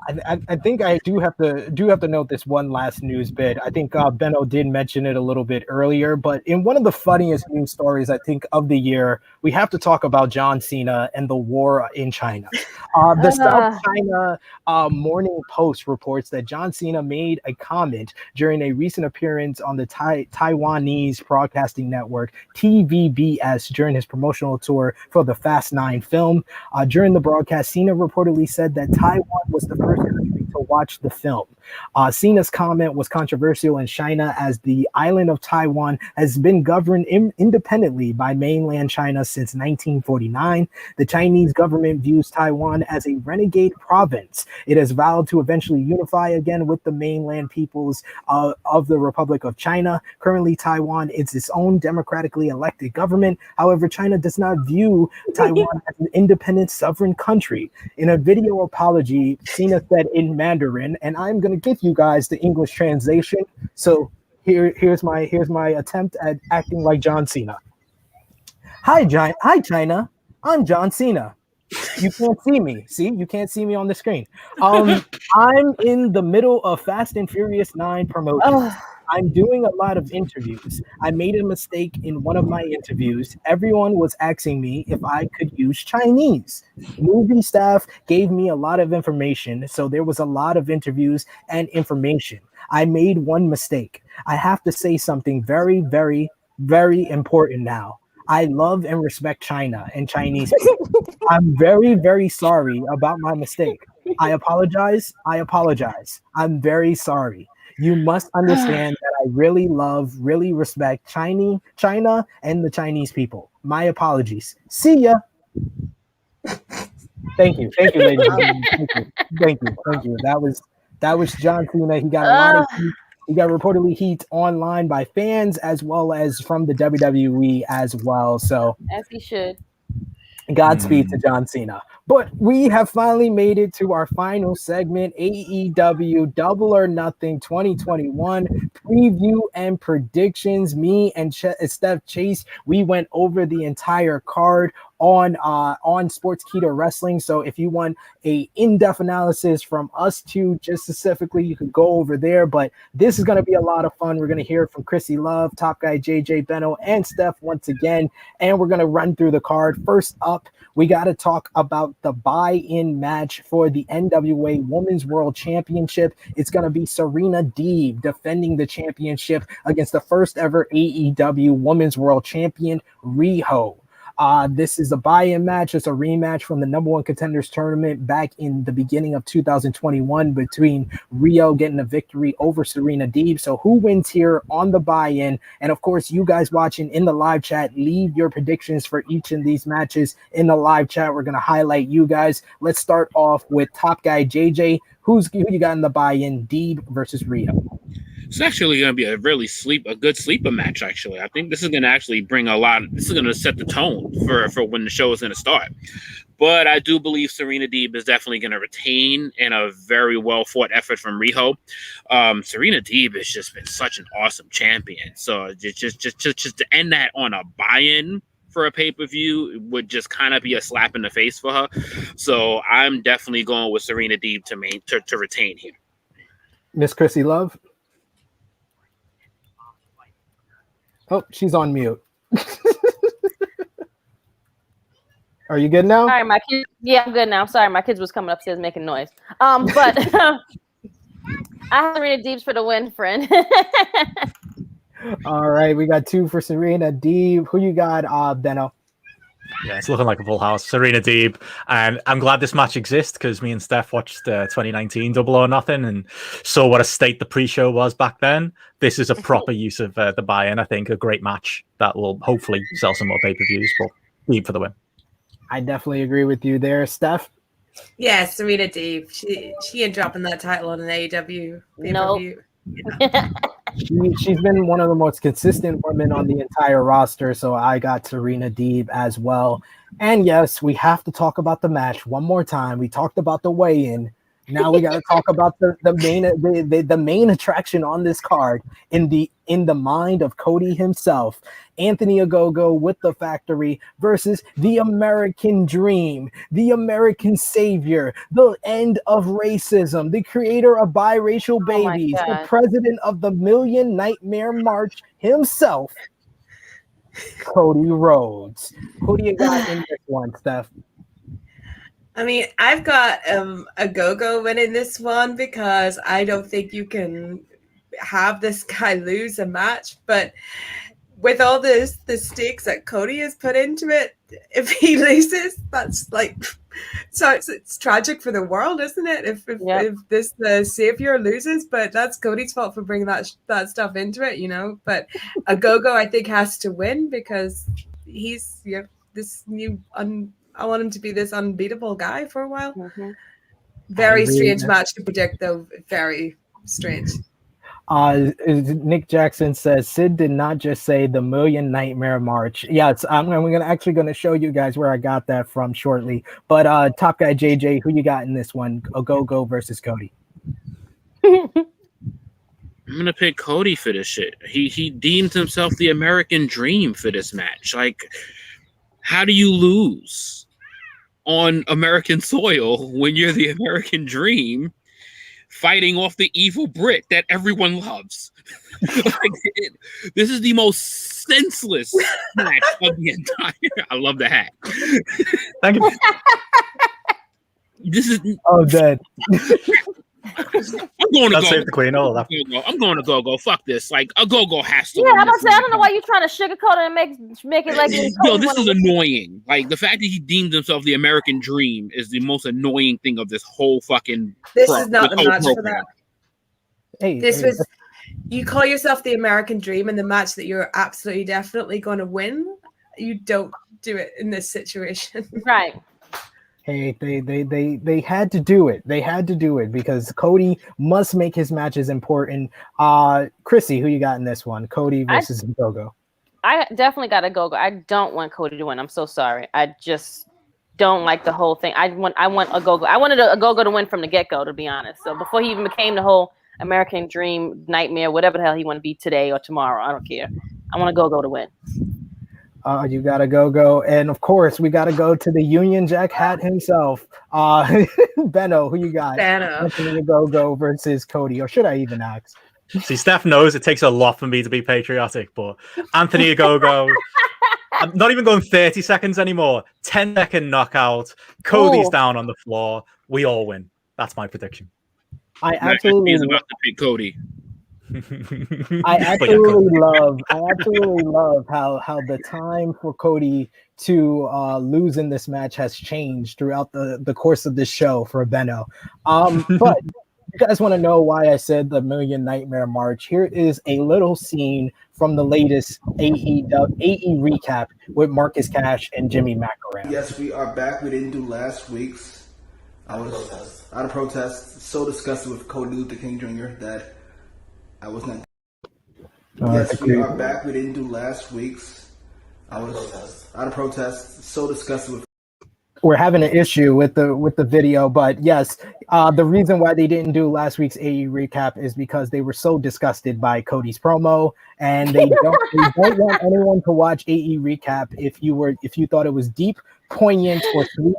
I think I do have to note this one last news bit. I think Benno did mention it a little bit earlier, but in one of the funniest news stories, I think, of the year, we have to talk about John Cena and the war in China. The South China Morning Post reports that John Cena made a comment during a recent appearance on the Taiwanese broadcasting network TVBS during his promotional tour for the Fast 9 film. During the broadcast, Cena reportedly said that Taiwan was the first country to watch the film. Cena's comment was controversial in China as the island of Taiwan has been governed independently by mainland China since 1949. The Chinese government views Taiwan as a renegade province. It has vowed to eventually unify again with the mainland peoples of the Republic of China. Currently, Taiwan is its own democratically elected government. However, China does not view Taiwan as an independent sovereign country. In a video apology, Cena said in Mandarin, and I'm going to give you guys the English translation. So here's my attempt at acting like John Cena. Hi, China. I'm John Cena. You can't see me. See, you can't see me on the screen. I'm in the middle of Fast and Furious 9 promotions. I'm doing a lot of interviews. I made a mistake in one of my interviews. Everyone was asking me if I could use Chinese. Movie staff gave me a lot of information, so there was a lot of interviews and information. I made one mistake. I have to say something very, very, very important now. I love and respect China and Chinese people. I'm very, very sorry about my mistake. I apologize. I'm very sorry. You must understand that I really love, really respect China and the Chinese people. My apologies. See ya. Thank you, ladies and gentlemen. Thank you. That was John Cena. He got a lot of heat. He got reportedly heat online by fans as well as from the WWE as well. So as he should. Godspeed to John Cena. But we have finally made it to our final segment, AEW Double or Nothing 2021 preview and predictions. Me and Steph Chase, we went over the entire card on Sportskeeda Wrestling. So if you want a in-depth analysis from us two, just specifically, you could go over there. But this is going to be a lot of fun. We're going to hear from Krssi Love, Top Guy JJ, Benno, and Steph once again. And we're going to run through the card. First up, we got to talk about the buy-in match for the NWA Women's World Championship. It's going to be Serena Deeb defending the championship against the first ever AEW Women's World Champion, Riho. This is a buy-in match. It's a rematch from the number one contenders tournament back in the beginning of 2021 between Rio getting a victory over Serena Deeb. So who wins here on the buy-in? And of course, you guys watching in the live chat, leave your predictions for each of these matches in the live chat. We're going to highlight you guys. Let's start off with Top Guy JJ. Who you got in the buy-in? Deeb versus Rio. It's actually going to be a good sleeper match. Actually, I think this is going to actually bring this is going to set the tone for when the show is going to start. But I do believe Serena Deeb is definitely going to retain in a very well fought effort from Riho. Serena Deeb has just been such an awesome champion. So just to end that on a buy-in for a pay-per-view would just kind of be a slap in the face for her. So I'm definitely going with Serena Deeb to retain here. Miss Krssi Love. Oh, she's on mute. Are you good now? Sorry, my kids. Yeah, I'm good now. I'm sorry, my kids was coming upstairs making noise. But I have Serena Deeb for the win, friend. All right, we got 2 for Serena Deeb. Who you got, Benno? Yeah, it's looking like a full house. Serena Deeb. And I'm glad this match exists because me and Steph watched 2019 Double or Nothing and saw what a state the pre-show was back then. This is a proper use of the buy-in. I think a great match that will hopefully sell some more pay-per-views. But Deeb for the win. I definitely agree with you there, Steph. Yeah, Serena Deeb. She ain't dropping that title on an AEW pay-per-view. She's been one of the most consistent women on the entire roster, so I got Serena Deeb as well. And yes, we have to talk about the match one more time. We talked about the weigh-in. Now we got to talk about the main attraction on this card in the mind of Cody himself. Anthony Ogogo with the Factory versus the American Dream, the American Savior, the end of racism, the creator of biracial babies, the president of the Million Nightmare March himself, Cody Rhodes. Who do you got in this one, Steph? I mean, I've got a go-go winning this one because I don't think you can have this guy lose a match. But with all the stakes that Cody has put into it, if he loses, that's like, so it's tragic for the world, isn't it? If this the savior loses, but that's Cody's fault for bringing that stuff into it, you know. But Ogogo, I think, has to win because he's this new. I want him to be this unbeatable guy for a while. Mm-hmm. Very strange match to predict, though. Very strange. Nick Jackson says Sid did not just say the Million Nightmare March. Yeah, I'm actually going to show you guys where I got that from shortly. But Top Guy JJ, who you got in this one? Ogogo versus Cody. I'm gonna pick Cody for this shit. He deemed himself the American Dream for this match. Like, how do you lose on American soil when you're the American Dream fighting off the evil Brit that everyone loves? This is the most senseless match of the entire. I love the hat. Thank you. This is dead. I'm going to save the queen. All that. I'm going to go. Fuck this. Like, Ogogo has to. Yeah, I'm gonna say I don't know why you're trying to sugarcoat it and make it like. Yo, this is annoying. Like, the fact that he deemed himself the American Dream is the most annoying thing of this whole fucking. This is not the match for that. Hey, this was. You call yourself the American Dream in the match that you're absolutely definitely going to win. You don't do it in this situation, right? Hey, they had to do it. They had to do it because Cody must make his matches important. Krssi, who you got in this one? Cody versus Ogogo. I definitely got Ogogo. I don't want Cody to win. I'm so sorry. I just don't like the whole thing. I want Ogogo. I wanted Ogogo to win from the get-go, to be honest. So before he even became the whole American Dream nightmare, whatever the hell he want to be today or tomorrow, I don't care. I want Ogogo to win. You gotta go, and of course we gotta go to the Union Jack hat himself. Benno, who you got? Benno. Ogogo versus Cody, or should I even ask? See, Steph knows it takes a lot for me to be patriotic, but Anthony Ogogo, I'm not even going 30 seconds anymore. 10-second knockout. Cody's down on the floor. We all win. That's my prediction. I absolutely is about to pick Cody. I absolutely love how the time for Cody to lose in this match has changed throughout the course of this show for Benno. But you guys want to know why I said the Million Nightmare March? Here is a little scene from the latest AE recap with Marcus Cash and Jimmy McElroy. Yes, we are back. We didn't do last week's. I was out of protest, so disgusted with Cody Luther King Jr. that I was not. Yes, we are back. We didn't do last week's. I was out of protest, so disgusted with. We're having an issue with the video, but yes, the reason why they didn't do last week's AE recap is because they were so disgusted by Cody's promo, and they don't want anyone to watch AE recap if you thought it was deep, poignant, or sweet.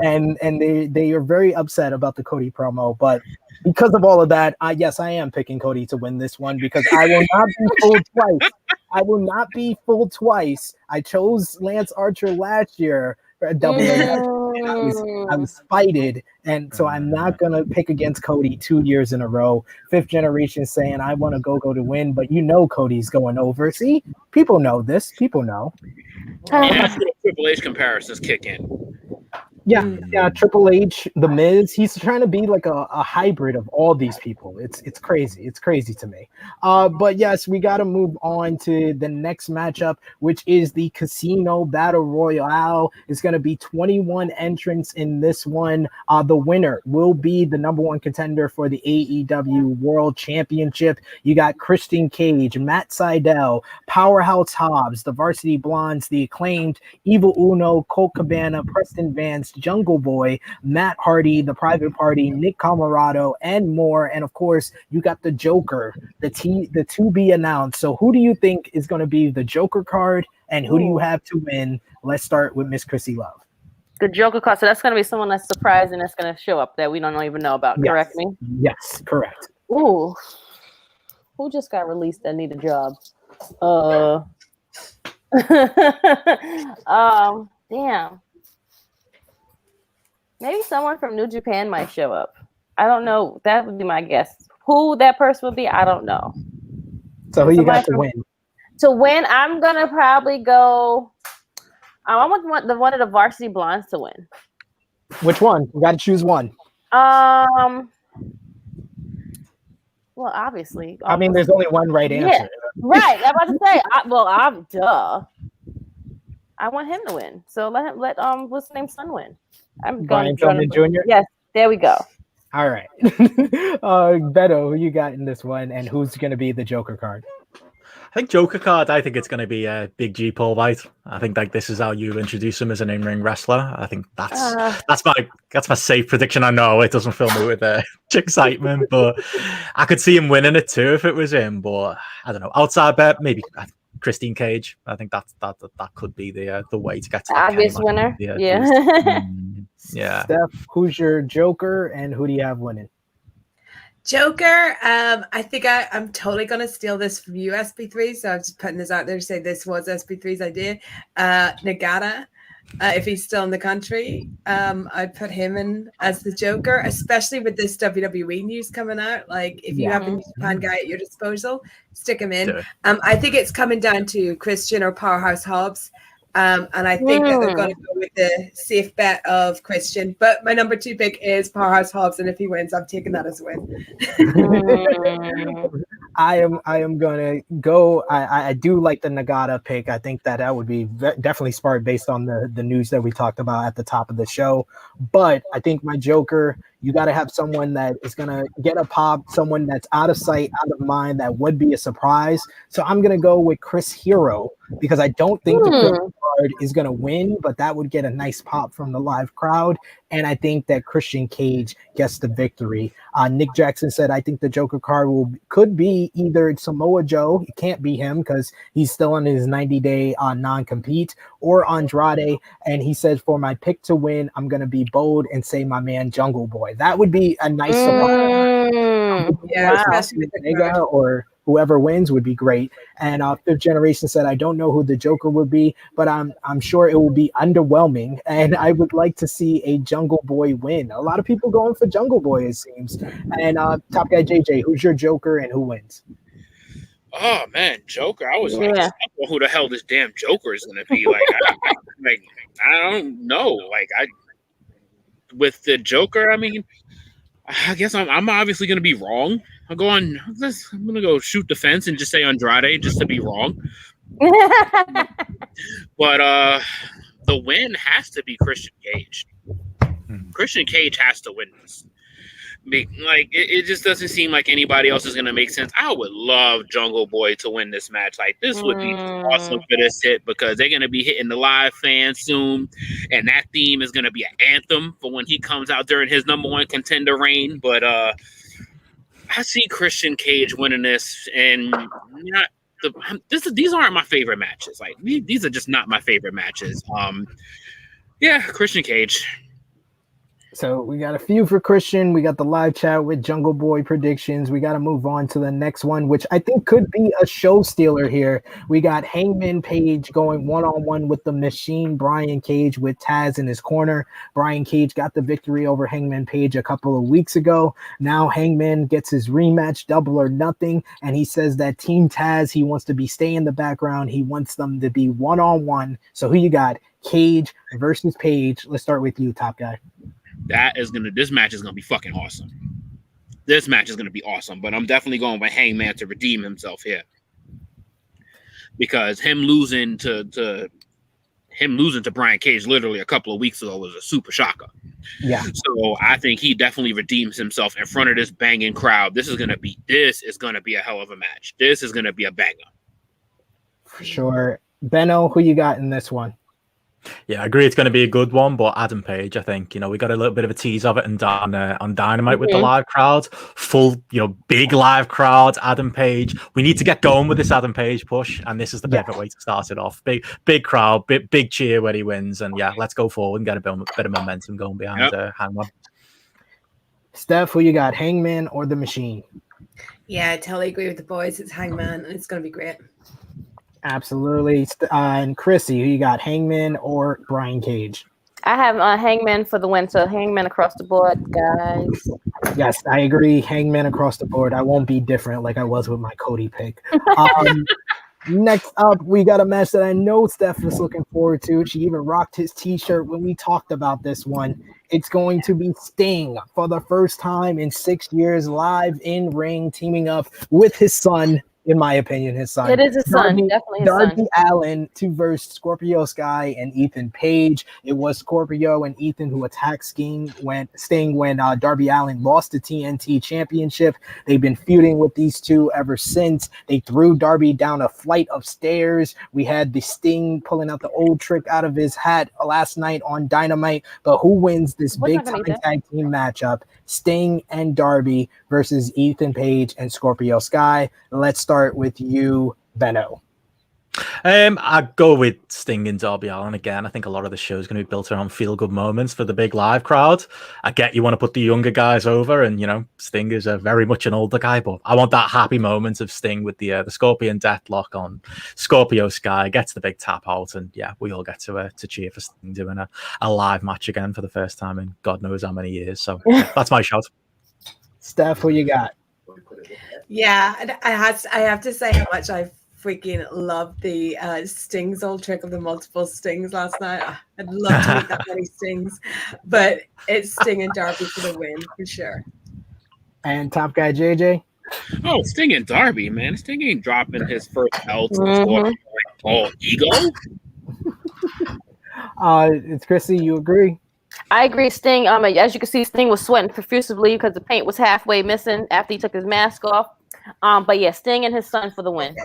And they are very upset about the Cody promo, but because of all of that, yes, I am picking Cody to win this one because I will not be fooled twice. I will not be fooled twice. I chose Lance Archer last year for a double. I was spited, and so I'm not gonna pick against Cody 2 years in a row. Fifth generation saying I want to go to win, but you know Cody's going over. See, people know this. People know. Yeah, that's where the Triple H comparisons kick in. Yeah, Triple H, The Miz, he's trying to be like a hybrid of all these people. It's crazy. It's crazy to me. But yes, we got to move on to the next matchup, which is the Casino Battle Royale. It's going to be 21 entrants in this one. The winner will be the number one contender for the AEW World Championship. You got Christian Cage, Matt Sydal, Powerhouse Hobbs, the Varsity Blondes, the Acclaimed, Evil Uno, Colt Cabana, Preston Vance, Jungle Boy, Matt Hardy, the Private Party, Nick Camarado, and more. And of course, you got the Joker, the to be announced. So who do you think is going to be the Joker card, and who do you have to win? Let's start with Miss Krssi Love. The Joker card. So that's going to be someone that's surprised and that's going to show up that we don't even know about. Yes. Correct me? Yes, correct. Ooh, who just got released that need a job? Damn. Maybe someone from New Japan might show up. I don't know. That would be my guess. Who that person would be, I don't know. So who you got to win? To win, I'm gonna probably go. I want one of the Varsity Blondes to win. Which one? You got to choose one. Well, obviously. I mean, there's only one right answer. Yeah, right. I'm about to say. Duh. I want him to win. So let what's his name, son win. I'm Brian going Pillman Jr. Yes, there we go. All right. Benno, who you got in this one, and who's going to be the Joker card? I think Joker card, I think it's going to be Big G Paul White. I think like this is how you introduce him as an in-ring wrestler. I think that's my safe prediction. I know it doesn't fill me with excitement, but I could see him winning it too if it was him. But I don't know. Outside bet, maybe Christine Cage. I think that could be the way to get to the obvious winner. Yeah. Yeah. Steph, who's your Joker, and who do you have winning? Joker, I think I'm totally going to steal this from you, SP3. So I'm just putting this out there to say this was SP3's idea. Nagata, if he's still in the country, I'd put him in as the Joker, especially with this WWE news coming out. Like, if you have a New Japan guy at your disposal, stick him in. I think it's coming down to Christian or Powerhouse Hobbs. And I think that they're going to go with the safe bet of Christian. But my number 2 pick is Powerhouse Hobbs, and if he wins, I'm taking that as a win. I am gonna go. I do like the Nagata pick. I think that would be definitely smart based on the news that we talked about at the top of the show. But I think my Joker, you got to have someone that is gonna get a pop, someone that's out of sight, out of mind, that would be a surprise. So I'm gonna go with Chris Hero, because I don't think the card is gonna win, but that would get a nice pop from the live crowd. And I think that Christian Cage gets the victory. Nick Jackson said, I think the Joker card could be either Samoa Joe, it can't be him because he's still on his 90-day non-compete, or Andrade. And he says, for my pick to win, I'm going to be bold and say my man Jungle Boy. That would be a nice surprise. Yeah, especially with the crowd. Or whoever wins would be great. And Fifth Generation said, I don't know who the Joker would be, but I'm sure it will be underwhelming. And I would like to see a Jungle Boy win. A lot of people going for Jungle Boy, it seems. And Top Guy JJ, who's your Joker and who wins? Oh man, Joker! I was like, I don't know who the hell this damn Joker is going to be. Like, I don't know. Like, with the Joker, I mean, I guess I'm obviously going to be wrong. I'm going to go shoot the fence and just say Andrade just to be wrong. But the win has to be Christian Cage. Christian Cage has to win this. Like, it just doesn't seem like anybody else is going to make sense. I would love Jungle Boy to win this match. Like, this would be awesome for this hit, because they're going to be hitting the live fans soon, and that theme is going to be an anthem for when he comes out during his number 1 contender reign. But I see Christian Cage winning this, and these aren't my favorite matches. Like, these are just not my favorite matches. Yeah, Christian Cage. So we got a few for Christian. We got the live chat with Jungle Boy predictions. We got to move on to the next one, which I think could be a show stealer here. We got Hangman Page going one-on-one with the Machine, Brian Cage, with Taz in his corner. Brian Cage got the victory over Hangman Page a couple of weeks ago. Now Hangman gets his rematch, Double or Nothing, and he says that Team Taz, he wants to be stay in the background. He wants them to be one-on-one. So who you got? Cage versus Page. Let's start with you, Top Guy. This match is gonna be fucking awesome. This match is gonna be awesome, but I'm definitely going with Hangman to redeem himself here, because him losing to Brian Cage literally a couple of weeks ago was a super shocker. Yeah. So I think he definitely redeems himself in front of this banging crowd. This is gonna be a hell of a match. This is gonna be a banger. For sure. Benno, who you got in this one? Yeah, I agree. It's going to be a good one, but Adam Page, I think, we got a little bit of a tease of it on Dynamite with the live crowd, full, big live crowd. Adam Page, we need to get going with this Adam Page push, and this is the perfect way to start it off. Big crowd, big cheer when he wins, and yeah, let's go forward and get a bit of momentum going behind Hangman. Steph, who you got, Hangman or the Machine? Yeah, I totally agree with the boys. It's Hangman, and it's going to be great. Absolutely. And Krssi, who you got, Hangman or Brian Cage? I have Hangman for the win, so Hangman across the board, guys. Yes, I agree. Hangman across the board. I won't be different like I was with my Cody pick. Next up, we got a match that I know Steph was looking forward to. She even rocked his t-shirt when we talked about this one. It's going to be Sting for the first time in 6 years, live in ring, teaming up with his son. In my opinion, his son. It is his son, definitely his Darby son. Allin to verse Scorpio Sky and Ethan Page. It was Scorpio and Ethan who attacked Sting when Darby Allin lost the TNT Championship. They've been feuding with these two ever since. They threw Darby down a flight of stairs. We had the Sting pulling out the old trick out of his hat last night on Dynamite. But who wins this big time tag team matchup? Sting and Darby versus Ethan Page and Scorpio Sky. Let's start with you, Benno. I go with Sting and Darby Allin again. I think a lot of the show is going to be built around feel-good moments for the big live crowd. I get you want to put the younger guys over, and Sting is very much an older guy, but I want that happy moment of Sting with the Scorpion Deathlock on Scorpio Sky, gets the big tap out, and we all get to cheer for Sting doing a live match again for the first time in God knows how many years. So that's my shout. Steph, who you got? Yeah, I have to say how much I freaking loved the Sting's old trick of the multiple Stings last night. I'd love to meet that many Stings, but it's Sting and Darby for the win for sure. And top guy JJ. Oh, Sting and Darby, man. Sting ain't dropping his first belt all ego. It's Krssi. You agree? I agree. Sting, as you can see, Sting was sweating profusely because the paint was halfway missing after he took his mask off. But yeah, Sting and his son for the win.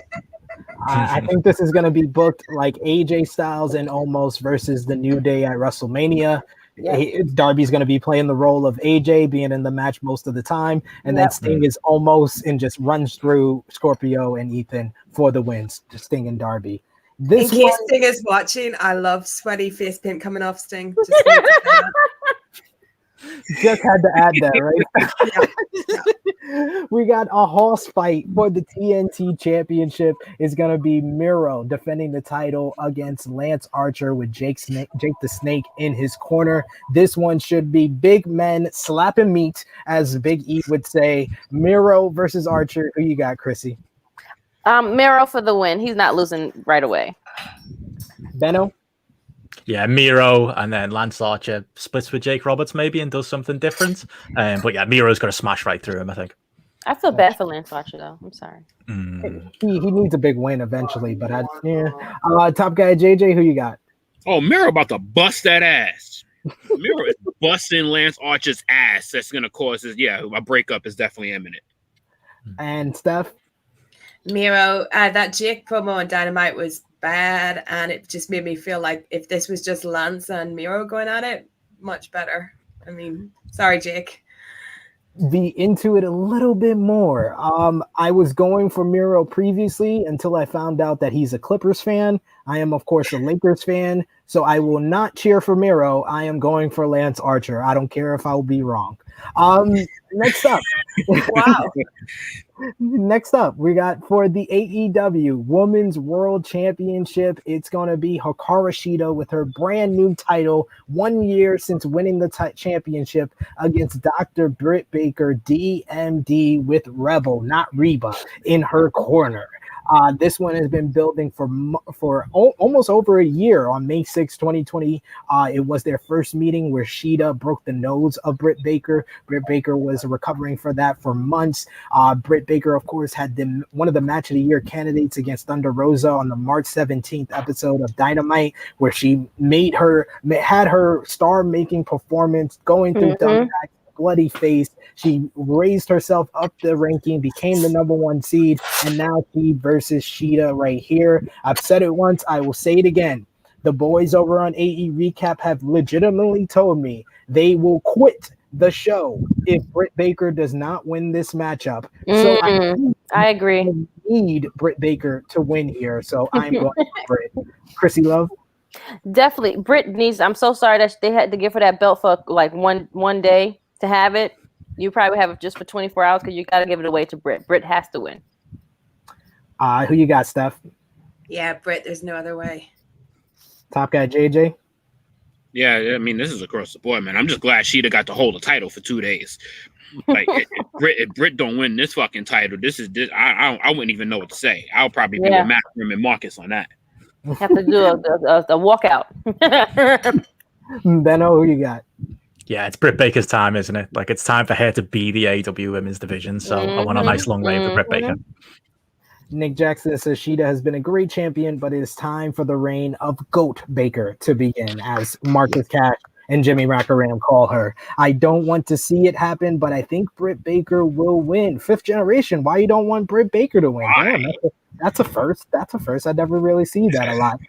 I think this is going to be booked like AJ Styles and Omos versus the New Day at WrestleMania. Yeah. Darby's going to be playing the role of AJ, being in the match most of the time, and then Sting is Omos and just runs through Scorpio and Ethan for the wins. Just Sting and Darby. In case Sting is watching, I love sweaty face paint coming off Sting. Just had to add that, right? We got a horse fight for the TNT Championship. It's going to be Miro defending the title against Lance Archer with Jake the Snake in his corner. This one should be big men slapping meat, as Big E would say. Miro versus Archer. Who you got, Krssi? Miro for the win. He's not losing right away. Benno? Yeah, Miro, and then Lance Archer splits with Jake Roberts maybe and does something different. But yeah, Miro's going to smash right through him, I think. I feel bad for Lance Archer, though. I'm sorry. He needs a big win eventually, but top guy JJ, who you got? Oh, Miro about to bust that ass. Miro is busting Lance Archer's ass. That's going to cause a breakup is definitely imminent. And Steph? Miro, that Jake promo on Dynamite was bad, and it just made me feel like if this was just Lance and Miro going at it, much better. I mean, sorry, Jake. Be into it a little bit more. I was going for Miro previously until I found out that he's a Clippers fan. I am, of course, a Lakers fan, so I will not cheer for Miro. I am going for Lance Archer. I don't care if I'll be wrong. Next up. Wow. Next up, we got for the AEW Women's World Championship. It's going to be Hikaru Shida with her brand new title, 1 year since winning the championship against Dr. Britt Baker, DMD, with Rebel, not Reba, in her corner. This one has been building for almost over a year. On May 6, 2020, it was their first meeting where Shida broke the nose of Britt Baker. Britt Baker was recovering for that for months. Britt Baker, of course, had one of the Match of the Year candidates against Thunder Rosa on the March 17th episode of Dynamite, where she had her star-making performance going through Thunder, bloody face. She raised herself up the ranking, became the #1 seed, and now she versus Shida right here. I've said it once, I will say it again. The boys over on AE Recap have legitimately told me they will quit the show if Britt Baker does not win this matchup. So I agree. I need Britt Baker to win here, so I'm going for Britt. Krssi Love? Definitely. Britt needs, I'm so sorry that they had to give her that belt for like one day to have it. You probably have it just for 24 hours because you got to give it away to Britt. Britt has to win. Who you got, Steph? Yeah, Britt, there's no other way. Top guy, JJ? Yeah, I mean, this is across the board, man. I'm just glad Shida got to hold the title for 2 days. Like, Britt don't win this fucking title, this. I wouldn't even know what to say. I'll probably be with Macrim and Marcus on that. Have to do a walkout. Benno, who you got? Yeah, it's Britt Baker's time, isn't it? Like, it's time for her to be the AEW Women's Division. So I want a nice long reign for Britt Baker. Nick Jackson says Sheeta has been a great champion, but it is time for the reign of Goat Baker to begin, as Marcus Cash and Jimmy Rackaram call her. I don't want to see it happen, but I think Britt Baker will win. 5th generation. Why you don't want Britt Baker to win? Damn, that's a first. That's a first. I never really see that a lot.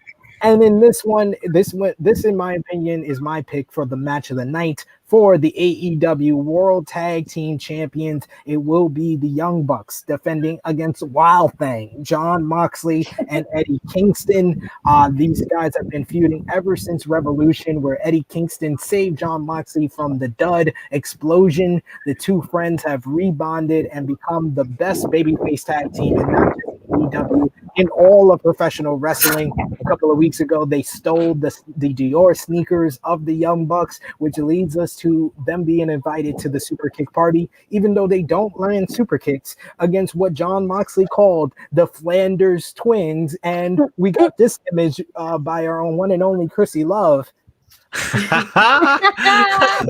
And in this one, this in my opinion is my pick for the match of the night for the AEW World Tag Team Champions. It will be the Young Bucks defending against Wild Thing, Jon Moxley and Eddie Kingston. These guys have been feuding ever since Revolution, where Eddie Kingston saved Jon Moxley from the dud explosion. The two friends have rebonded and become the best babyface tag team in not just AEW, in all of professional wrestling. A couple of weeks ago, they stole the Dior sneakers of the Young Bucks, which leads us to them being invited to the super kick party, even though they don't land super kicks, against what Jon Moxley called the Flanders Twins. And we got this image by our own one and only Krssi Love.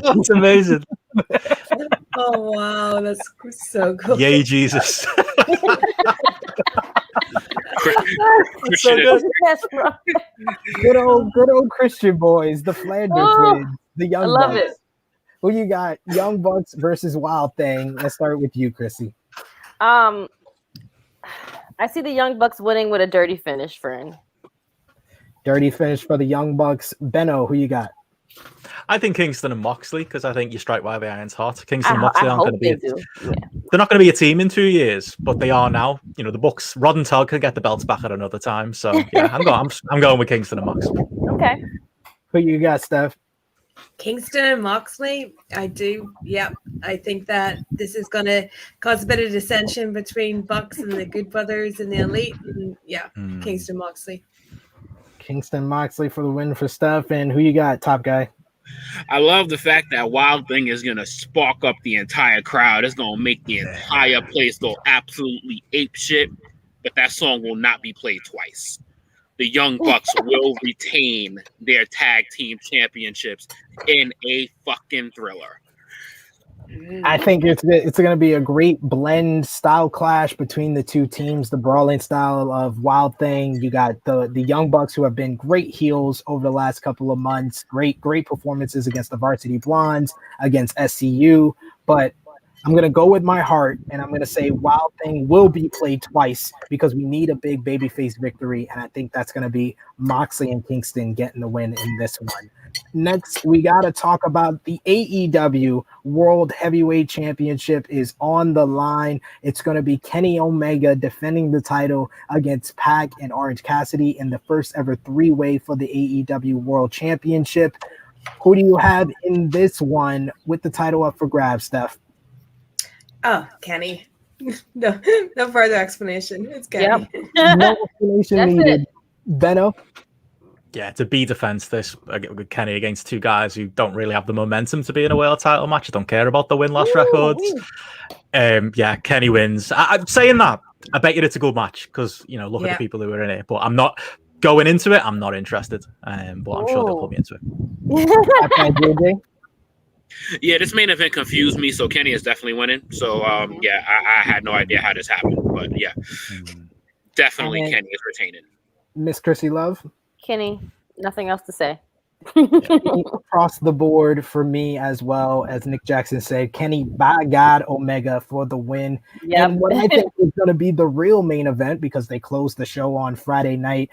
That's amazing. Oh wow, that's so cool. Yay, Jesus. So good old Christian boys, the Flanders Twins, the Young Bucks. I love it. Who you got? Young Bucks versus Wild Thing. Let's start with you, Krssi. I see the Young Bucks winning with a dirty finish, friend. Dirty finish for the Young Bucks. Benno, who you got? I think Kingston and Moxley, because I think you strike while the iron's hot. Kingston and Moxley aren't going to be. They're not going to be a team in 2 years, but they are now. You know, the Bucks. Rod and Todd can get the belts back at another time. So yeah, I'm going with Kingston and Moxley. Okay. Who you got, Steph? Kingston and Moxley, I do. Yeah, I think that this is going to cause a bit of dissension between Bucks and the Good Brothers and the Elite. And yeah, Kingston Moxley. Kingston Moxley for the win for Steph. And who you got, top guy? I love the fact that Wild Thing is going to spark up the entire crowd. It's going to make the entire place go absolutely ape shit, but that song will not be played twice. The Young Bucks will retain their tag team championships in a fucking thriller. I think it's going to be a great blend style clash between the two teams. The brawling style of Wild Thing. You got the Young Bucks, who have been great heels over the last couple of months. Great performances against the Varsity Blondes, against SCU. But I'm going to go with my heart, and I'm going to say Wild Thing will be played twice because we need a big babyface victory, and I think that's going to be Moxley and Kingston getting the win in this one. Next, we got to talk about the AEW World Heavyweight Championship is on the line. It's going to be Kenny Omega defending the title against Pac and Orange Cassidy in the first ever three-way for the AEW World Championship. Who do you have in this one with the title up for grabs, Steph? Oh, Kenny. No further explanation. It's Kenny. Yep. No explanation needed. Benno? Yeah, to be defense this with Kenny against two guys who don't really have the momentum to be in a world title match. I don't care about the win-loss records. Yeah, Kenny wins. I'm saying that. I bet you it's a good match because, you know, look at the people who are in it. But I'm not going into it. I'm not interested. But I'm sure they'll put me into it. Yeah, this main event confused me, so Kenny is definitely winning. So, yeah, I had no idea how this happened. But, yeah, definitely Kenny is retaining. Miss Krssi Love? Kenny, nothing else to say. Across the board for me as well, as Nick Jackson said, Kenny, by God, Omega for the win. Yep. And what I think is going to be the real main event, because they closed the show on Friday night,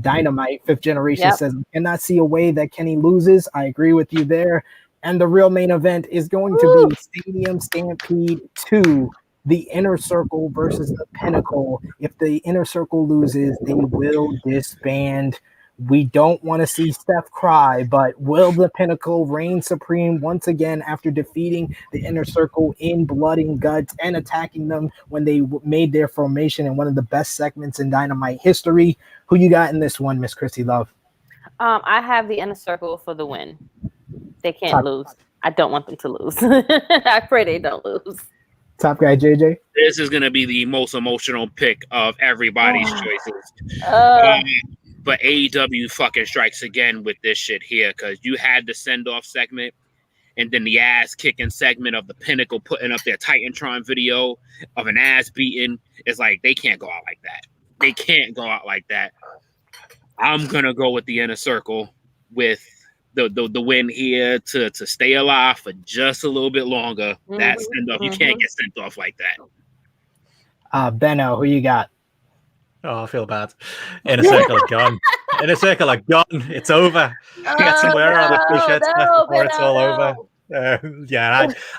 Dynamite, 5th Generation says, I cannot see a way that Kenny loses. I agree with you there. And the real main event is going to be Stadium Stampede 2, the Inner Circle versus the Pinnacle. If the Inner Circle loses, they will disband. We don't want to see Steph cry, but will the Pinnacle reign supreme once again after defeating the Inner Circle in blood and guts and attacking them when they made their formation in one of the best segments in Dynamite history? Who you got in this one, Miss Krssi Love? I have the Inner Circle for the win. They can't lose. I don't want them to lose. I pray they don't lose. Top guy JJ. This is gonna be the most emotional pick of everybody's choices. But AEW fucking strikes again with this shit here, because you had the send-off segment and then the ass-kicking segment of the Pinnacle putting up their Titantron video of an ass beating. It's like, they can't go out like that. They can't go out like that. I'm going to go with the Inner Circle with the win here to stay alive for just a little bit longer. That send-off, you can't get sent off like that. Benno, who you got? Oh, I feel bad. Inner Circle are gone. Inner Circle are gone. It's over. Get somewhere on the t-shirts before it's all over.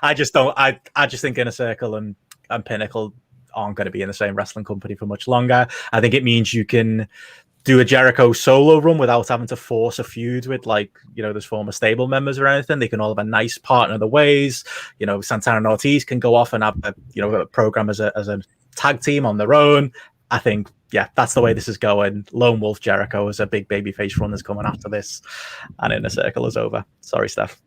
I just don't. I just think Inner Circle and Pinnacle aren't going to be in the same wrestling company for much longer. I think it means you can do a Jericho solo run without having to force a feud with, like, you know, those former stable members or anything. They can all have a nice partner of the ways. You know, Santana and Ortiz can go off and have a program as a tag team on their own. I think, yeah, that's the way this is going. Lone Wolf Jericho is a big babyface run that's coming after this, and Inner Circle is over. Sorry, Steph.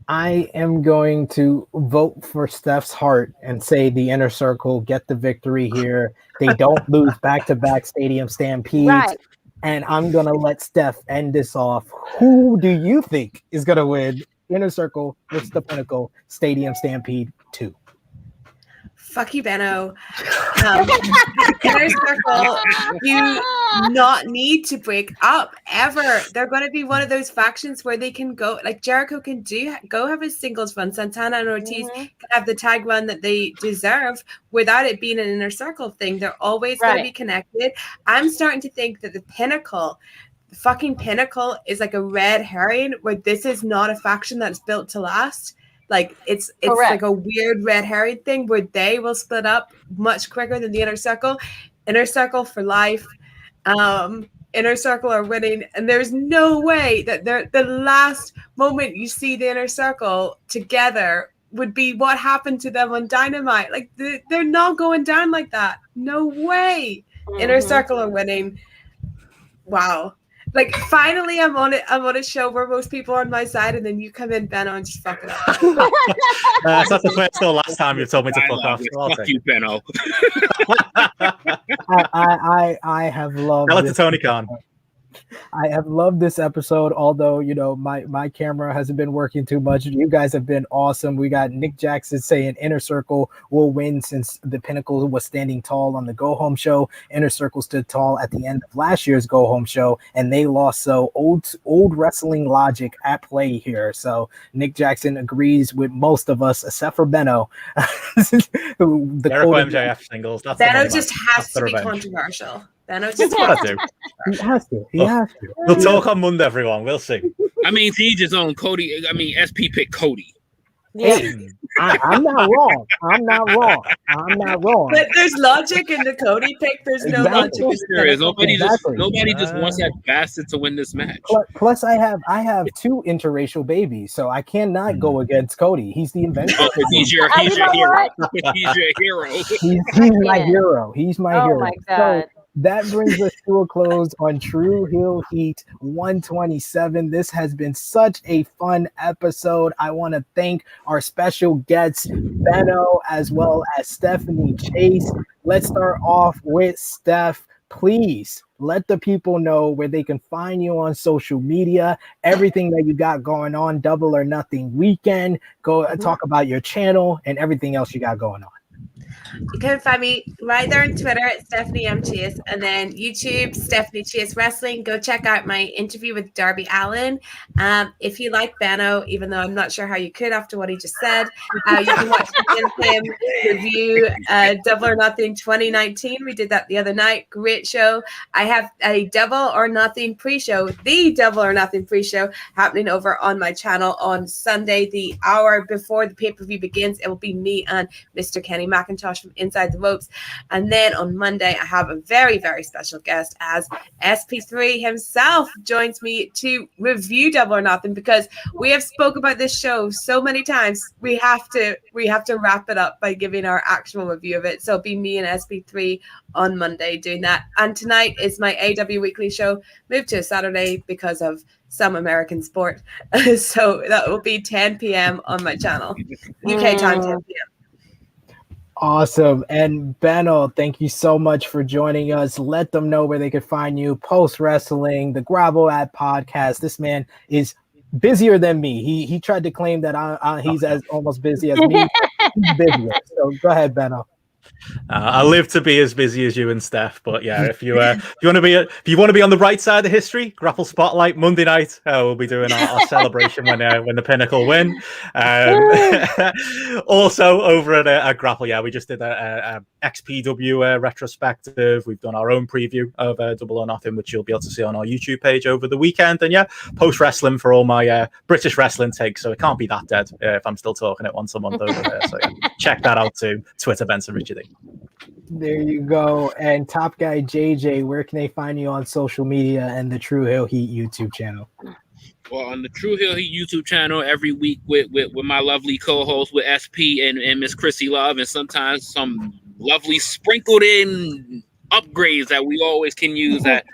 I am going to vote for Steph's heart and say the Inner Circle get the victory here. They don't lose back-to-back Stadium Stampedes. Right. And I'm going to let Steph end this off. Who do you think is going to win Inner Circle versus the Pinnacle Stadium Stampede 2? Fuck you, Benno. Inner Circle do not need to break up ever. They're going to be one of those factions where they can go, like Jericho can go have a singles run. Santana and Ortiz can have the tag run that they deserve without it being an Inner Circle thing. They're always going to be connected. I'm starting to think that the fucking Pinnacle is like a red herring, where this is not a faction that's built to last. Like it's like a weird red herring thing where they will split up much quicker than the Inner Circle. Inner Circle for life. Inner Circle are winning, and there's no way that the last moment you see the Inner Circle together would be what happened to them on Dynamite. Like they're not going down like that. No way. Inner Circle are winning. Wow. Like, finally, I'm on a show where most people are on my side, and then you come in, Benno, and just fuck it up. That's not the first or last time you've told me to fuck off. Fuck you, Benno. I have loved. Tell it to Tony Khan. I have loved this episode, although, you know, my camera hasn't been working too much. You guys have been awesome. We got Nick Jackson saying Inner Circle will win since the Pinnacle was standing tall on the Go Home show. Inner Circle stood tall at the end of last year's Go Home show, and they lost. So old wrestling logic at play here. So Nick Jackson agrees with most of us, except for Benno. The MJF singles. Benno just has to be controversial. Benno just has to. He has to. He has to. We'll talk on Monday, everyone. We'll see. I mean, to each his own. Cody. I mean, SP picked Cody. Hey, I'm not wrong. I'm not wrong. But there's logic in the Cody pick. There's no logic. There is. Nobody just wants that bastard to win this match. Plus, I have two interracial babies, so I cannot go against Cody. He's the inventor. Oh, he's your hero. He's your hero. He's my hero. He's my hero. Oh my god. So, that brings us to a close on True Heel Heat 127. This has been such a fun episode. I want to thank our special guests, Benno, as well as Stephanie Chase. Let's start off with Steph. Please let the people know where they can find you on social media, everything that you got going on, Double or Nothing weekend. Go talk about your channel and everything else you got going on. You can find me right there on Twitter at Stephanie M. Chase, and then YouTube, Stephanie Chase Wrestling. Go check out my interview with Darby Allin. If you like Benno, even though I'm not sure how you could after what he just said, you can watch him review Double or Nothing 2019. We did that the other night. Great show. I have a Double or Nothing pre-show, the Double or Nothing pre-show, happening over on my channel on Sunday, the hour before the pay-per-view begins. It will be me and Mr. Kenny McIntosh from Inside the Ropes. And then on Monday, I have a very, very special guest as SP3 himself joins me to review Double or Nothing, because we have spoke about this show so many times. We have to wrap it up by giving our actual review of it. So it'll be me and SP3 on Monday doing that. And tonight is my AEW Weekly show, moved to a Saturday because of some American sport. So that will be 10 p.m. on my channel. UK time, 10 p.m. Awesome. And Benno, thank you so much for joining us. Let them know where they could find you post wrestling, the GRAPPL podcast. This man is busier than me. He tried to claim that he's as almost busy as me. He's busier. So go ahead, Benno. I live to be as busy as you and Steph, but yeah, if you want to be on the right side of history, GRAPPL Spotlight Monday night. We'll be doing our celebration when the Pinnacle win. Also over at GRAPPL, yeah, we just did a XPW retrospective. We've done our own preview of Double or Nothing, which you'll be able to see on our YouTube page over the weekend. And yeah, post wrestling for all my British wrestling takes. So it can't be that dead if I'm still talking it once a month over there. So yeah, check that out too. Twitter, Benson Richard. There you go. And Top Guy JJ, where can they find you on social media and the True Hill Heat YouTube channel? Well, on the True Hill Heat YouTube channel every week with my lovely co-host with SP and Miss Krssi Love, and sometimes some lovely sprinkled in upgrades that we always can use at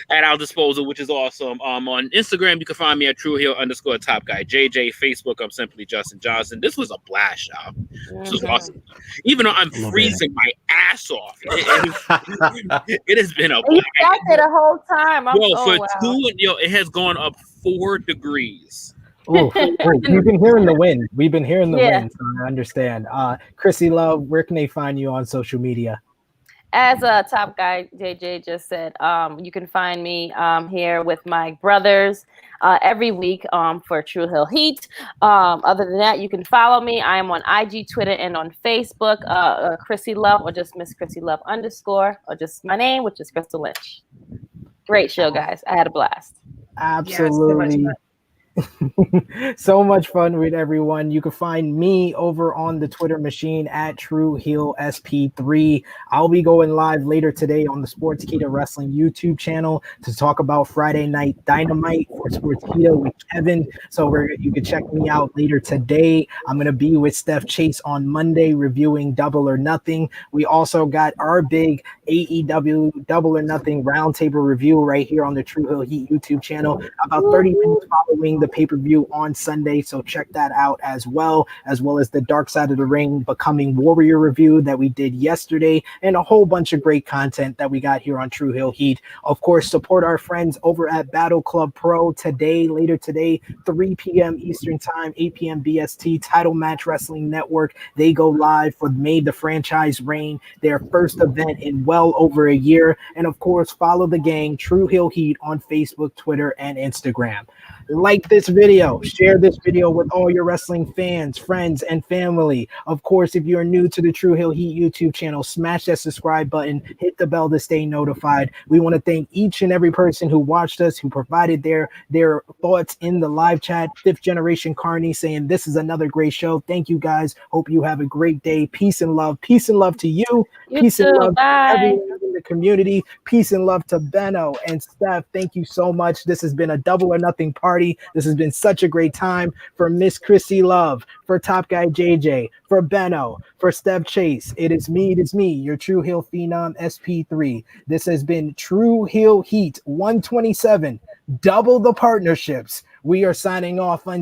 our disposal, which is awesome. On Instagram, you can find me at TrueHill_Top Guy JJ. Facebook, I'm simply Justin Johnson. This was a blast, y'all. This was awesome. Even though I'm freezing my ass off, it has been a blast. You sat there the whole time. It has gone up 4 degrees. Oh, we've been hearing the wind. We've been hearing the wind, so I understand. Krssi Love, where can they find you on social media? As Top Guy JJ just said, you can find me here with my brothers every week for True Hill Heat. Other than that, you can follow me. I am on IG, Twitter, and on Facebook, Krssi Love, or just Miss Krssi Love _ or just my name, which is Crystal Lynch. Great show, guys. I had a blast. Absolutely. So much fun with everyone. You can find me over on the Twitter machine at TrueHillSP3. I'll be going live later today on the Sportskeeda Wrestling YouTube channel to talk about Friday Night Dynamite for Sportskeeda with Kevin. So you can check me out later today. I'm going to be with Steph Chase on Monday reviewing Double or Nothing. We also got our big AEW Double or Nothing roundtable review right here on the True Hill Heat YouTube channel about 30 minutes following the pay-per-view on Sunday, so check that out as well as the Dark Side of the Ring Becoming Warrior review that we did yesterday, and a whole bunch of great content that we got here on True Hill Heat. Of course, support our friends over at Battle Club Pro later today, 3 p.m. Eastern Time, 8 p.m. BST, Title Match Wrestling Network. They go live for Made the Franchise Reign, their first event in well over a year. And of course, follow the gang, True Hill Heat, on Facebook, Twitter, and Instagram. Like this video, share this video with all your wrestling fans, friends, and family. Of course, if you're new to the True Hill Heat YouTube channel, smash that subscribe button, hit the bell to stay notified. We want to thank each and every person who watched us, who provided their thoughts in the live chat. Fifth Generation Carney saying this is another great show. Thank you guys. Hope you have a great day. Peace and love. Peace and love to you. Peace and love to everyone in the community. Peace and love to Benno and Steph. Thank you so much. This has been a Double or Nothing party. This has been such a great time. For Miss Krssi Love, for Top Guy JJ, for Benno, for Steph Chase, it is me, your True Hill Phenom SP3. This has been True Hill Heat 127. Double the partnerships. We are signing off.